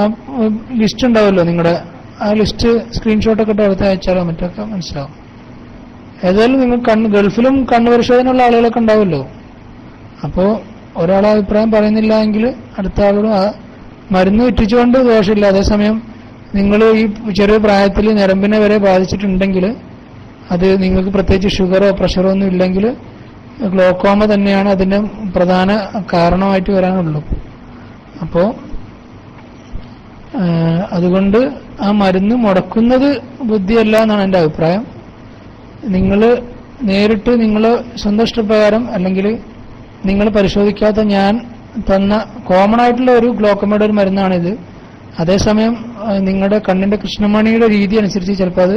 S1: ലിസ്റ്റ് ഉണ്ടാവുമല്ലോ, നിങ്ങളുടെ ആ ലിസ്റ്റ് സ്ക്രീൻഷോട്ടൊക്കെ ഇട്ട് അടുത്ത് അയച്ചാലോ മറ്റൊക്കെ മനസ്സിലാവും. ഏതായാലും നിങ്ങൾ ഗൾഫിലും കണ്ണ് പരിശോധനയുള്ള ആളുകളൊക്കെ ഉണ്ടാവുമല്ലോ. അപ്പോൾ ഒരാളെ അഭിപ്രായം പറയുന്നില്ല എങ്കിൽ അടുത്ത ആളോടും ആ മരുന്ന് വിറ്റിച്ചുകൊണ്ട് ദോഷമില്ല. അതേസമയം നിങ്ങൾ ഈ ചെറിയ പ്രായത്തിൽ ഞരമ്പിനെ വരെ ബാധിച്ചിട്ടുണ്ടെങ്കിൽ, അത് നിങ്ങൾക്ക് പ്രത്യേകിച്ച് ഷുഗറോ പ്രഷറോ ഒന്നും ഇല്ലെങ്കിൽ ഗ്ലോക്കോമ തന്നെയാണ് അതിന്റെ പ്രധാന കാരണമായിട്ട് വരാനുള്ളൂ. അപ്പോ അതുകൊണ്ട് ആ മരുന്ന് മുടക്കുന്നത് ബുദ്ധിയല്ല എന്നാണ് എൻ്റെ അഭിപ്രായം. നിങ്ങൾ നേരിട്ട് നിങ്ങൾ സ്വന്തം ഇഷ്ടപ്രകാരം അല്ലെങ്കിൽ നിങ്ങൾ പരിശോധിക്കാത്ത ഞാൻ തന്ന കോമൺ ആയിട്ടുള്ള ഒരു ഗ്ലോക്കോമയുടെ ഒരു മരുന്നാണിത്. അതേസമയം നിങ്ങളുടെ കണ്ണിന്റെ കൃഷ്ണമണിയുടെ രീതി അനുസരിച്ച് ചിലപ്പോൾ അത്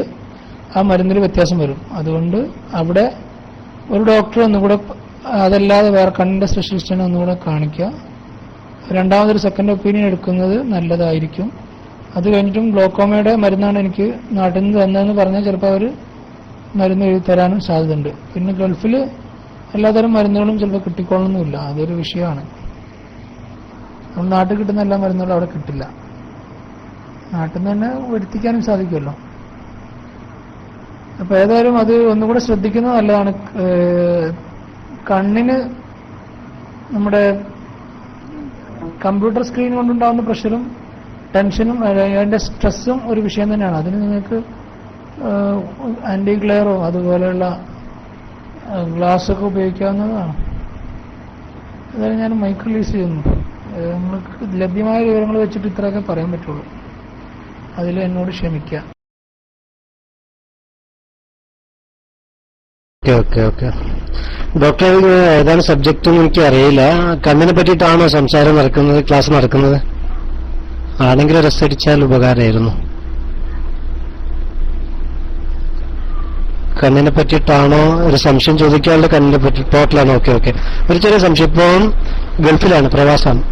S1: ആ മരുന്നിൽ വ്യത്യാസം വരും. അതുകൊണ്ട് അവിടെ ഒരു ഡോക്ടറെ ഒന്നുകൂടെ, അതല്ലാതെ വേറെ കണ്ണിന്റെ സ്പെഷ്യലിസ്റ്റിനെ ഒന്നുകൂടെ കാണിക്കുക. രണ്ടാമതൊരു സെക്കൻഡ് ഒപ്പീനിയൻ എടുക്കുന്നത് നല്ലതായിരിക്കും. അത് കഴിഞ്ഞിട്ടും ഗ്ലോക്കോമയുടെ മരുന്നാണ് എനിക്ക് നാട്ടിൽ നിന്ന് തന്നതെന്ന് പറഞ്ഞാൽ ചിലപ്പോൾ അവർ മരുന്ന് എഴുതി തരാനും സാധ്യതയുണ്ട്. പിന്നെ ഗൾഫിൽ എല്ലാതരം മരുന്നുകളും ചിലപ്പോൾ കിട്ടിക്കൊള്ളണമെന്നില്ല. അതൊരു വിഷയമാണ്. നമ്മൾ നാട്ടിൽ കിട്ടുന്ന എല്ലാ മരുന്നുകളും അവിടെ കിട്ടില്ല. നാട്ടിൽ നിന്ന് തന്നെ വരുത്തിക്കാനും സാധിക്കുമല്ലോ. അപ്പൊ ഏതായാലും അത് ഒന്നുകൂടെ ശ്രദ്ധിക്കുന്നത് നല്ലതാണ്. കണ്ണിന് നമ്മുടെ കമ്പ്യൂട്ടർ സ്ക്രീൻ കൊണ്ടുണ്ടാകുന്ന പ്രഷറും ടെൻഷനും അതിന്റെ സ്ട്രെസ്സും ഒരു വിഷയം തന്നെയാണ്. അതിന് നിങ്ങൾക്ക് ആന്റി ഗ്ലെയറോ അതുപോലെയുള്ള ഗ്ലാസ്സൊക്കെ ഉപയോഗിക്കാവുന്നതാണ്. അതായത് ഞാൻ മൈക്ക് റിലീസ് ചെയ്യുന്നു. നിങ്ങൾക്ക് ലഭ്യമായ വിവരങ്ങൾ വെച്ചിട്ട് ഇത്രയൊക്കെ പറയാൻ പറ്റുള്ളൂ. അതിൽ എന്നോട് ക്ഷമിക്കുക.
S3: ഓക്കെ ഡോക്ടർ, ഏതാണ് സബ്ജക്റ്റ് എന്ന് എനിക്ക് അറിയില്ല. കണ്ണിനെ പറ്റിയിട്ടാണോ സംസാരം നടക്കുന്നത്, ക്ലാസ് നടക്കുന്നത്? ആണെങ്കിൽ രസടിച്ചാൽ ഉപകാരമായിരുന്നു. കണ്ണിനെ പറ്റിയിട്ടാണോ? ഒരു സംശയം ചോദിക്കാനുള്ള കണ്ണിനെ പറ്റി ടോട്ടലാണ്. ഓക്കെ ഒരു ചെറിയ സംശയം. ഇപ്പം ഗൾഫിലാണ്, പ്രവാസമാണ്.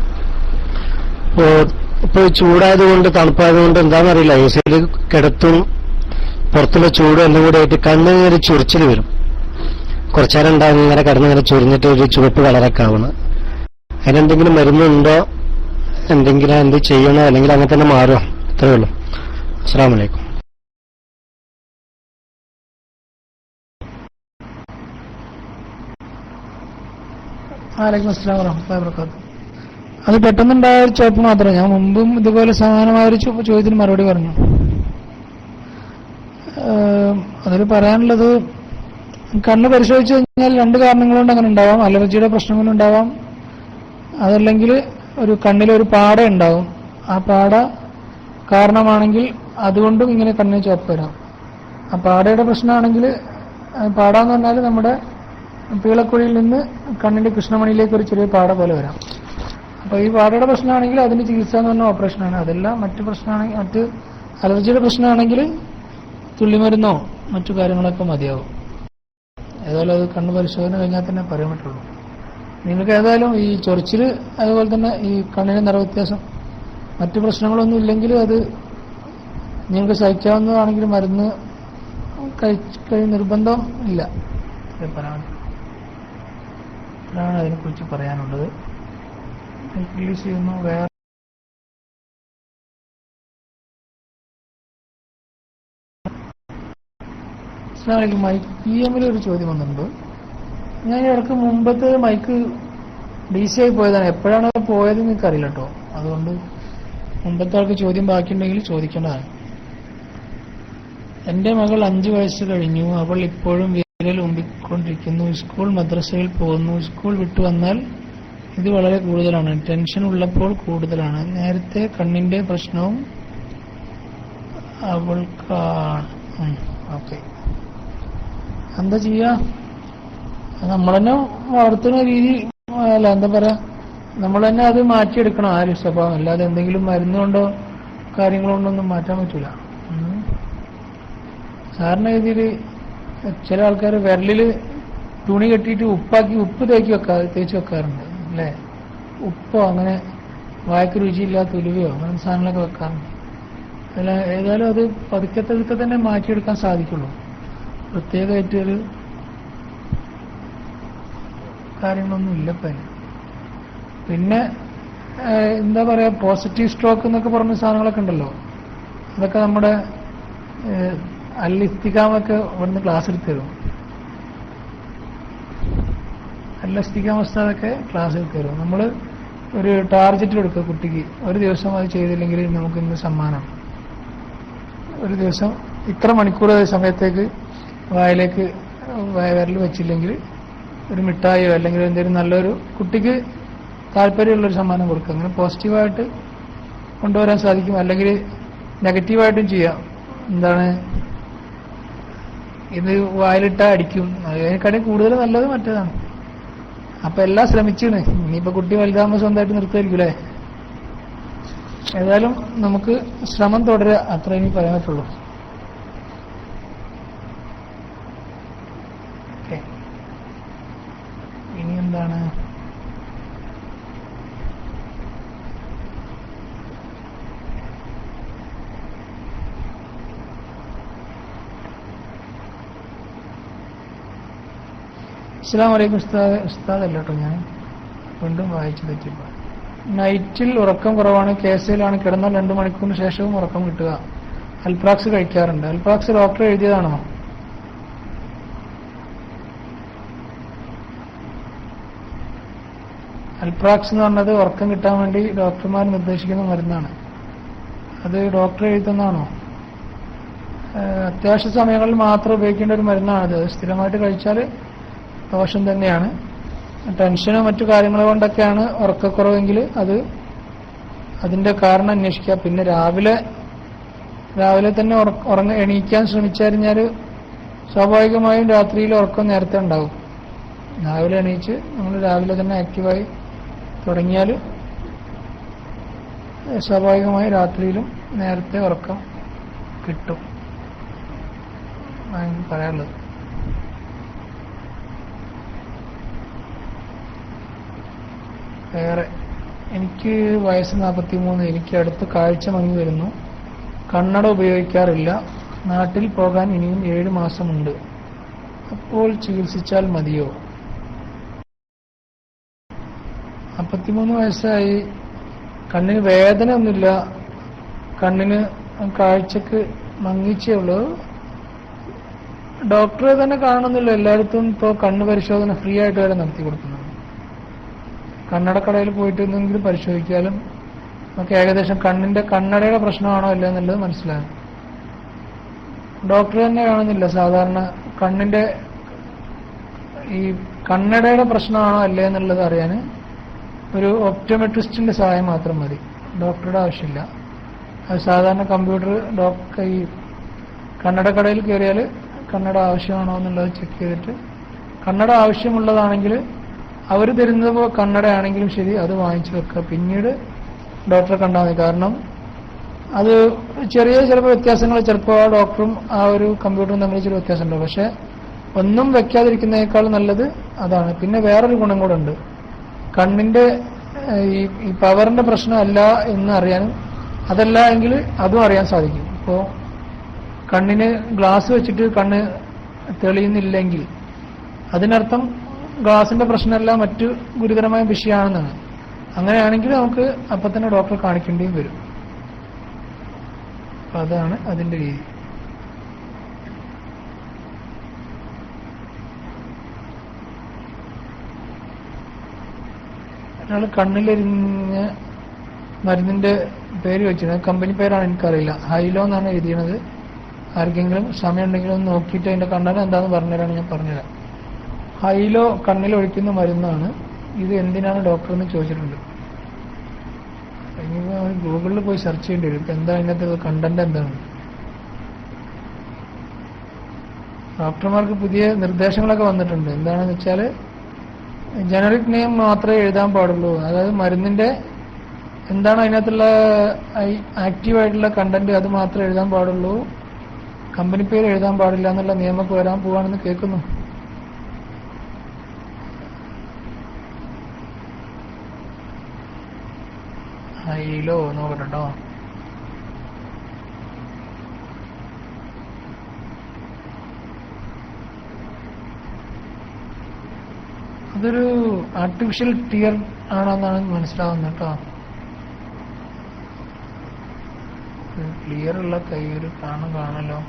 S3: ഇപ്പൊ ചൂടായതുകൊണ്ട് തണുപ്പായതുകൊണ്ട് എന്താണെന്നറിയില്ല, എ സിയിൽ കിടത്തും പുറത്തുള്ള ചൂടും എല്ലാം കൂടെ ആയിട്ട് കണ്ണിന് ഒരു ചൊറിച്ചിൽ വരും. കുറച്ചേരം ഉണ്ടാകും, ഇങ്ങനെ കിടന്നിങ്ങനെ ചൊരിഞ്ഞിട്ട് ഒരു ചുവപ്പ് കളറൊക്കെ ആവണം. അതിനെന്തെങ്കിലും മരുന്നുണ്ടോ, എന്തെങ്കിലും എന്ത് ചെയ്യണോ, അല്ലെങ്കിൽ അങ്ങനെ തന്നെ മാറുമോ? അത്രയേ ഉള്ളൂ. അസ്സലാമു അലൈക്കും.
S1: വലൈക്കും അസ്സലാം വറഹ്മത്തുള്ളാഹി വബറകാതുഹു. അത് പെട്ടെന്നുണ്ടായ ഒരു ചോപ്പ് മാത്രമേ. ഞാൻ മുമ്പും ഇതുപോലെ സമാനമായ ഒരു ചോദ്യത്തിന് മറുപടി പറഞ്ഞു. അതിൽ പറയാനുള്ളത്, കണ്ണ് പരിശോധിച്ചു കഴിഞ്ഞാൽ രണ്ട് കാരണങ്ങൾ കൊണ്ട് അങ്ങനെ ഉണ്ടാവാം. അലർജിയുടെ പ്രശ്നം കൊണ്ടുണ്ടാവാം, അതല്ലെങ്കിൽ ഒരു കണ്ണിലൊരു പാട ഉണ്ടാവും. ആ പാട കാരണമാണെങ്കിൽ അതുകൊണ്ടും ഇങ്ങനെ കണ്ണിന് ചോപ്പ് വരാം. ആ പാടയുടെ പ്രശ്നമാണെങ്കിൽ, പാട എന്ന് പറഞ്ഞാൽ നമ്മുടെ പീളക്കുഴിയിൽ നിന്ന് കണ്ണിന്റെ കൃഷ്ണമണിയിലേക്ക് ഒരു ചെറിയ പാട പോലെ വരാം. അപ്പൊ ഈ പാടയുടെ പ്രശ്നമാണെങ്കിൽ അതിന് ചികിത്സ എന്ന് പറഞ്ഞ ഓപ്പറേഷനാണ്. അതെല്ലാം മറ്റു പ്രശ്നമാണെങ്കിൽ, മറ്റ് അലർജിയുടെ പ്രശ്നമാണെങ്കിൽ തുള്ളിമരുന്നോ മറ്റു കാര്യങ്ങളൊക്കെ മതിയാവും. ഏതായാലും അത് കണ്ണ് പരിശോധന കഴിഞ്ഞാൽ തന്നെ പറയാൻ പറ്റുള്ളൂ. നിങ്ങൾക്ക് ഏതായാലും ഈ ചൊറിച്ചിൽ, അതുപോലെ തന്നെ ഈ കണ്ണിന് നിറവ്യത്യാസം, മറ്റു പ്രശ്നങ്ങളൊന്നും ഇല്ലെങ്കിൽ അത് നിങ്ങൾക്ക് സഹിക്കാവുന്നതാണെങ്കിൽ മരുന്ന് നിർബന്ധം ഇല്ല. അതാണ് അതിനെക്കുറിച്ച് പറയാനുള്ളത്. റിലീസ് ചെയ്യുന്നു. വേറെ മൈക്ക് PM ഒരു ചോദ്യം വന്നിട്ടുണ്ട്. ഞാൻ ഇടയ്ക്ക് മുമ്പത്തെ മൈക്ക് DC ആയി പോയതാണ്. എപ്പോഴാണ് പോയത് എനിക്കറിയില്ല കേട്ടോ. അതുകൊണ്ട് മുമ്പത്തെ ആൾക്ക് ചോദ്യം ബാക്കിയുണ്ടെങ്കിൽ ചോദിക്കേണ്ടതാണ്. എന്റെ മകൾ 5 വയസ്സ് കഴിഞ്ഞു. അവൾ ഇപ്പോഴും വിരൽ ഉമ്പിക്കൊണ്ടിരിക്കുന്നു. സ്കൂൾ മദ്രസയിൽ പോകുന്നു. സ്കൂൾ വിട്ടു വന്നാൽ ഇത് വളരെ കൂടുതലാണ്. ടെൻഷൻ ഉള്ളപ്പോൾ കൂടുതലാണ്. നേരത്തെ കണ്ണിന്റെ പ്രശ്നവും അവൾക്കാണ്. ഓക്കെ, എന്താ ചെയ്യാ? നമ്മളെന്നെ വളർത്തുന്ന രീതി അല്ല, എന്താ പറയാ, നമ്മൾ തന്നെ അത് മാറ്റിയെടുക്കണം. ആ ഒരു സ്വഭാവം. അല്ലാതെ എന്തെങ്കിലും മരുന്നുകൊണ്ടോ കാര്യങ്ങളോ കൊണ്ടൊന്നും മാറ്റാൻ പറ്റൂല. സാധാരണ രീതിയിൽ ചില ആൾക്കാർ വിരലിൽ തുണി കെട്ടിയിട്ട് ഉപ്പ് തേച്ച് വെക്കാറുണ്ട് അല്ലേ? ഉപ്പോ അങ്ങനെ വായ്ക്ക് രുചിയില്ലാത്ത ഉലുവയോ അങ്ങനെ സാധനങ്ങളൊക്കെ വെക്കാറുണ്ട്. അല്ല, ഏതായാലും അത് പതുക്കെ തന്നെ മാറ്റിയെടുക്കാൻ സാധിക്കുള്ളൂ. പ്രത്യേകമായിട്ട് ഒരു കാര്യങ്ങളൊന്നും ഇല്ല ഇപ്പം. പിന്നെ എന്താ പറയാ, പോസിറ്റീവ് സ്ട്രോക്ക് എന്നൊക്കെ പറഞ്ഞ സാധനങ്ങളൊക്കെ ഉണ്ടല്ലോ. അതൊക്കെ നമ്മുടെ അൽ-ഇസ്തിഖാമൊക്കെ ഇവിടുന്ന് ക്ലാസ് എടുത്ത് തരും. അൽ-ഇസ്തിഖാമൊക്കെ ക്ലാസ് എടുത്ത് തരും. നമ്മൾ ഒരു ടാർഗറ്റ് കൊടുക്കുക കുട്ടിക്ക്. ഒരു ദിവസം അത് ചെയ്തില്ലെങ്കിൽ നമുക്ക് ഇന്ന് സമ്മാനം. ഒരു ദിവസം ഇത്ര മണിക്കൂർ സമയത്തേക്ക് വായിലേക്ക് വിരൽ വെച്ചില്ലെങ്കിൽ ഒരു മിഠായിയോ അല്ലെങ്കിൽ എന്തെങ്കിലും നല്ലൊരു കുട്ടിക്ക് താല്പര്യമുള്ളൊരു സമ്മാനം കൊടുക്കുക. അങ്ങനെ പോസിറ്റീവായിട്ട് കൊണ്ടുവരാൻ സാധിക്കും. അല്ലെങ്കിൽ നെഗറ്റീവായിട്ടും ചെയ്യാം. എന്താണ്, ഇത് വായിലിട്ടാ അടിക്കും, അതിനെക്കാളും കൂടുതൽ നല്ലത് മറ്റേതാണ്. അപ്പൊ എല്ലാം ശ്രമിച്ചാണ്. ഇനിയിപ്പോ കുട്ടി വലുതാകുമ്പോൾ സ്വന്തമായിട്ട് നിർത്തുമായിരിക്കും അല്ലേ? ഏതായാലും നമുക്ക് ശ്രമം തുടരുക, അത്ര ഇനി പറയാൻ പറ്റുള്ളൂ. ഇനി എന്താണ്, അസ്സലാമു അലൈക്കും ഉസ്താദ് അല്ല കേട്ടോ, ഞാൻ വീണ്ടും വായിച്ചു തെറ്റിപ്പോ. നൈറ്റിൽ ഉറക്കം കുറവാണ്, കേസിലാണ്, കിടന്നാൽ 2 മണിക്കൂറിന് ശേഷവും ഉറക്കം കിട്ടുക. അൽപ്രാക്സ് കഴിക്കാറുണ്ട്. അൽപ്രാക്സ് ഡോക്ടർ എഴുതിയതാണോ? അൽപ്രാക്സ് എന്ന് പറഞ്ഞത് ഉറക്കം കിട്ടാൻ വേണ്ടി ഡോക്ടർമാർ നിർദ്ദേശിക്കുന്ന മരുന്നാണ്. അത് ഡോക്ടർ എഴുതുന്നതാണോ? അത്യാവശ്യ സമയങ്ങളിൽ മാത്രം ഉപയോഗിക്കേണ്ട ഒരു മരുന്നാണത്. സ്ഥിരമായിട്ട് കഴിച്ചാൽ ദോഷം തന്നെയാണ്. ടെൻഷനോ മറ്റു കാര്യങ്ങളോ കൊണ്ടൊക്കെയാണ് ഉറക്കക്കുറവെങ്കിൽ അതിന്റെ കാരണം അന്വേഷിക്കുക. പിന്നെ രാവിലെ തന്നെ എണീക്കാൻ ശ്രമിച്ചു കഴിഞ്ഞാൽ സ്വാഭാവികമായും രാത്രിയിൽ ഉറക്കം നേരത്തെ ഉണ്ടാവും. രാവിലെ എണീച്ച് നമ്മൾ രാവിലെ തന്നെ ആക്റ്റീവായി തുടങ്ങിയാൽ സ്വാഭാവികമായി രാത്രിയിലും നേരത്തെ ഉറക്കം കിട്ടും. പറയാനുള്ളത്. വേറെ, എനിക്ക് വയസ്സ് 43. എനിക്ക് അടുത്ത് കാഴ്ച മങ്ങി വരുന്നു. കണ്ണട ഉപയോഗിക്കാറില്ല. നാട്ടിൽ പോകാൻ ഇനിയും 7 മാസമുണ്ട്. അപ്പോൾ ചികിത്സിച്ചാൽ മതിയോ? 53 വയസ്സായി, കണ്ണിന് വേദന ഒന്നുമില്ല, കണ്ണിന് കാഴ്ചക്ക് മങ്ങിച്ചേ ഉള്ളൂ. ഡോക്ടറെ തന്നെ കാണുന്നില്ല. എല്ലായിടത്തും ഇപ്പോൾ കണ്ണ് പരിശോധന ഫ്രീ ആയിട്ട് വരെ നടത്തി കൊടുക്കുന്നുണ്ട്. കണ്ണടക്കടയിൽ പോയിട്ട് എന്തെങ്കിലും പരിശോധിക്കാലും നമുക്ക് ഏകദേശം കണ്ണടയുടെ പ്രശ്നമാണോ അല്ല എന്നുള്ളത് മനസ്സിലാകും. ഡോക്ടർ തന്നെ കാണുന്നില്ല. സാധാരണ ഈ കണ്ണടയുടെ പ്രശ്നമാണോ അല്ലേ എന്നുള്ളത് അറിയാൻ ഒരു ഒപ്റ്റോമെട്രിസ്റ്റിന്റെ സഹായം മാത്രം മതി. ഡോക്ടറുടെ ആവശ്യമില്ല. അത് സാധാരണ കമ്പ്യൂട്ടർ ഈ കണ്ണടക്കടയിൽ കയറിയാൽ കണ്ണട ആവശ്യമാണോ എന്നുള്ളത് ചെക്ക് ചെയ്തിട്ട് കണ്ണട ആവശ്യമുള്ളതാണെങ്കിൽ അവർ തരുന്നത് കണ്ണടയാണെങ്കിലും ശരി അത് വാങ്ങിച്ചു വെക്കുക. പിന്നീട് ഡോക്ടറെ കണ്ടാൽ മതി. കാരണം അത് ചിലപ്പോൾ വ്യത്യാസങ്ങൾ, ചിലപ്പോൾ ആ ഡോക്ടറും ആ ഒരു കമ്പ്യൂട്ടറും തമ്മിൽ ചില വ്യത്യാസം ഉണ്ടാവും. പക്ഷെ ഒന്നും വെക്കാതിരിക്കുന്നതിനേക്കാൾ നല്ലത് അതാണ്. പിന്നെ വേറൊരു ഗുണം കൂടെ ഉണ്ട്. കണ്ണിന്റെ ഈ പവറിന്റെ പ്രശ്നമല്ല എന്ന് അറിയാനും, അതല്ല എങ്കിൽ അതും അറിയാൻ സാധിക്കും. ഇപ്പോൾ കണ്ണിന് ഗ്ലാസ് വെച്ചിട്ട് കണ്ണ് തെളിയുന്നില്ലെങ്കിൽ അതിനർത്ഥം ഗ്ലാസിന്റെ പ്രശ്നമല്ല, മറ്റു ഗുരുതരമായ വിഷയമാണെന്നാണ്. അങ്ങനെയാണെങ്കിൽ നമുക്ക് അപ്പം തന്നെ ഡോക്ടറെ കാണിക്കേണ്ടിയും വരും. അപ്പൊ അതാണ് അതിന്റെ രീതി. ഒരാൾ കണ്ണിലെരിഞ്ഞ മരുന്നിന്റെ പേര് വെച്ചിരുന്നത്, കമ്പനി പേരാണ് എനിക്കറിയില്ല, ഹൈലോ എന്നാണ് എഴുതിയത്. ആർക്കെങ്കിലും സമയം ഉണ്ടെങ്കിലും ഒന്ന് നോക്കിയിട്ട് അതിന്റെ കണ്ണട എന്താണെന്ന് പറഞ്ഞുതരാണ്. ഞാൻ പറഞ്ഞുതരാം. ഹൈലോ കണ്ണിലൊഴിക്കുന്ന മരുന്നാണ്. ഇത് എന്തിനാണ് ഡോക്ടർ എന്ന് ചോദിച്ചിട്ടുണ്ട്. ഗൂഗിളിൽ പോയി സെർച്ച് ചെയ്യേണ്ടി വരും. ഇപ്പൊ എന്താ അതിനകത്ത് കണ്ടന്റ് എന്താണ്. ഡോക്ടർമാർക്ക് പുതിയ നിർദ്ദേശങ്ങളൊക്കെ വന്നിട്ടുണ്ട്. എന്താണെന്ന് വെച്ചാൽ ജനറിക് നെയിം മാത്രമേ എഴുതാൻ പാടുള്ളൂ. അതായത് മരുന്നിന്റെ എന്താണ് അതിനകത്തുള്ള ആക്റ്റീവായിട്ടുള്ള കണ്ടന്റ് അത് മാത്രമേ എഴുതാൻ പാടുള്ളൂ. കമ്പനി പേര് എഴുതാൻ പാടില്ല എന്നുള്ള നിയമമൊക്കെ വരാൻ പോവാണെന്ന് കേൾക്കുന്നു. ഹൈലോ നോക്കട്ടോ. അതൊരു ആർട്ടിഫിഷ്യൽ ടിയർ ആണെന്നാണ് മനസ്സിലാവുന്നത് കേട്ടോ. ക്ലിയർ ഉള്ള കൈ ഒരു കാണല്ലോ.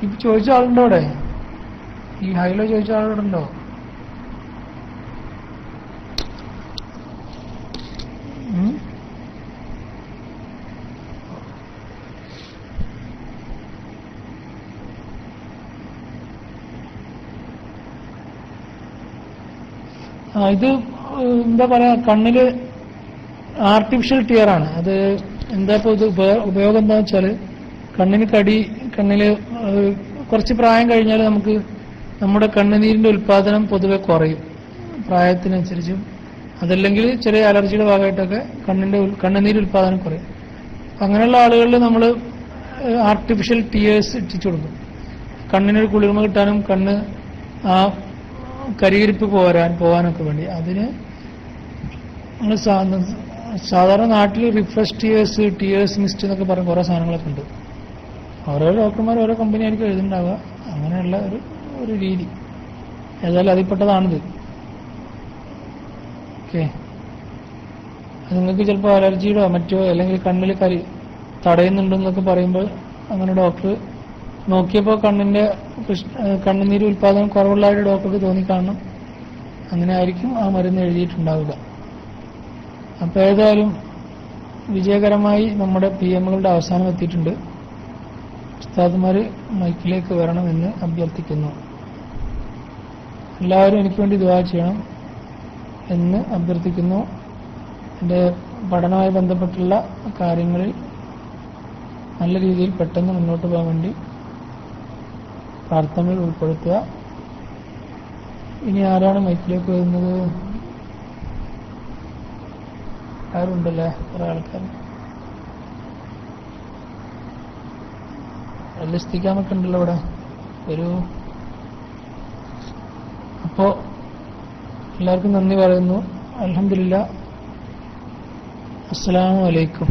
S1: ഇപ്പൊ ചോദിച്ച ആളുണ്ടോ അവിടെ? ഈ ഹൈലോ ചോദിച്ച ആളോടെ ഉണ്ടോ? ഇത് എന്താ പറയാ, കണ്ണില് ആർട്ടിഫിഷ്യൽ ടിയർ ആണ്. അത് എന്താ ഇപ്പൊ ഇത് ഉപയോഗം എന്താ വെച്ചാല്, കണ്ണില് കുറച്ച് പ്രായം കഴിഞ്ഞാൽ നമുക്ക് നമ്മുടെ കണ്ണുനീരിന്റെ ഉൽപാദനം പൊതുവെ കുറയും പ്രായത്തിനനുസരിച്ചും. അതല്ലെങ്കിൽ ചെറിയ അലർജിയുടെ ഭാഗമായിട്ടൊക്കെ കണ്ണുനീര് ഉൽപാദനം കുറയും. അങ്ങനെയുള്ള ആളുകളിൽ നമ്മൾ ആർട്ടിഫിഷ്യൽ ടിയേഴ്സ് ഇട്ടിച്ചു കൊടുക്കും. കണ്ണിനൊരു കുളിർമ കിട്ടാനും കണ്ണ് ആ കരിയിരിപ്പ് പോകാനൊക്കെ വേണ്ടി. അതിന് നമ്മൾ സാധാരണ നാട്ടിൽ റിഫ്രഷ് ടിയേഴ്സ് മിസ്റ്റ് എന്നൊക്കെ പറഞ്ഞ കുറെ സാധനങ്ങളൊക്കെ ഉണ്ട്. ഓരോ ഡോക്ടർമാർ ഓരോ കമ്പനി ആയിരിക്കും എഴുതുന്നുണ്ടാവുക. അങ്ങനെയുള്ള ഒരു രീതി. ഏതായാലും അതിൽപ്പെട്ടതാണിത്. ഓക്കെ. അത് നിങ്ങൾക്ക് ചിലപ്പോൾ അലർജിയുടോ മറ്റോ അല്ലെങ്കിൽ കണ്ണിൽ തടയുന്നുണ്ടെന്നൊക്കെ പറയുമ്പോൾ അങ്ങനെ ഡോക്ടർ നോക്കിയപ്പോൾ കണ്ണുനീര് ഉൽപാദനം കുറവുള്ളതായിട്ട് ഡോക്ടർക്ക് തോന്നിക്കാണണം. അങ്ങനെ ആയിരിക്കും ആ മരുന്ന് എഴുതിയിട്ടുണ്ടാവുക. അപ്പോൾ ഏതായാലും വിജയകരമായി നമ്മുടെ PMകളുടെ അവസാനം എത്തിയിട്ടുണ്ട്. ഉസ്താദുമാർ മൈക്കിലേക്ക് വരണമെന്ന് അഭ്യർത്ഥിക്കുന്നു. എല്ലാവരും എനിക്ക് വേണ്ടി ദുആ ചെയ്യണം എന്ന് അഭ്യർത്ഥിക്കുന്നു. എൻ്റെ പഠനവുമായി ബന്ധപ്പെട്ടുള്ള കാര്യങ്ങളിൽ നല്ല രീതിയിൽ പെട്ടെന്ന് മുന്നോട്ട് പോകാൻ വേണ്ടി പ്രാർത്ഥനകൾ ഉൾപ്പെടുത്തുക. ഇനി ആരാണ് മൈക്കിലേക്ക് വരുന്നത്? ആരുണ്ടല്ലേ? കുറെ ആൾക്കാർ. എത്തിക്കാമൊക്കെ ഉണ്ടല്ലോ ഇവിടെ. ഒരു അപ്പോ എല്ലാവർക്കും നന്ദി പറയുന്നു. അൽഹംദുലില്ലാ. അസ്സലാമു അലൈക്കും.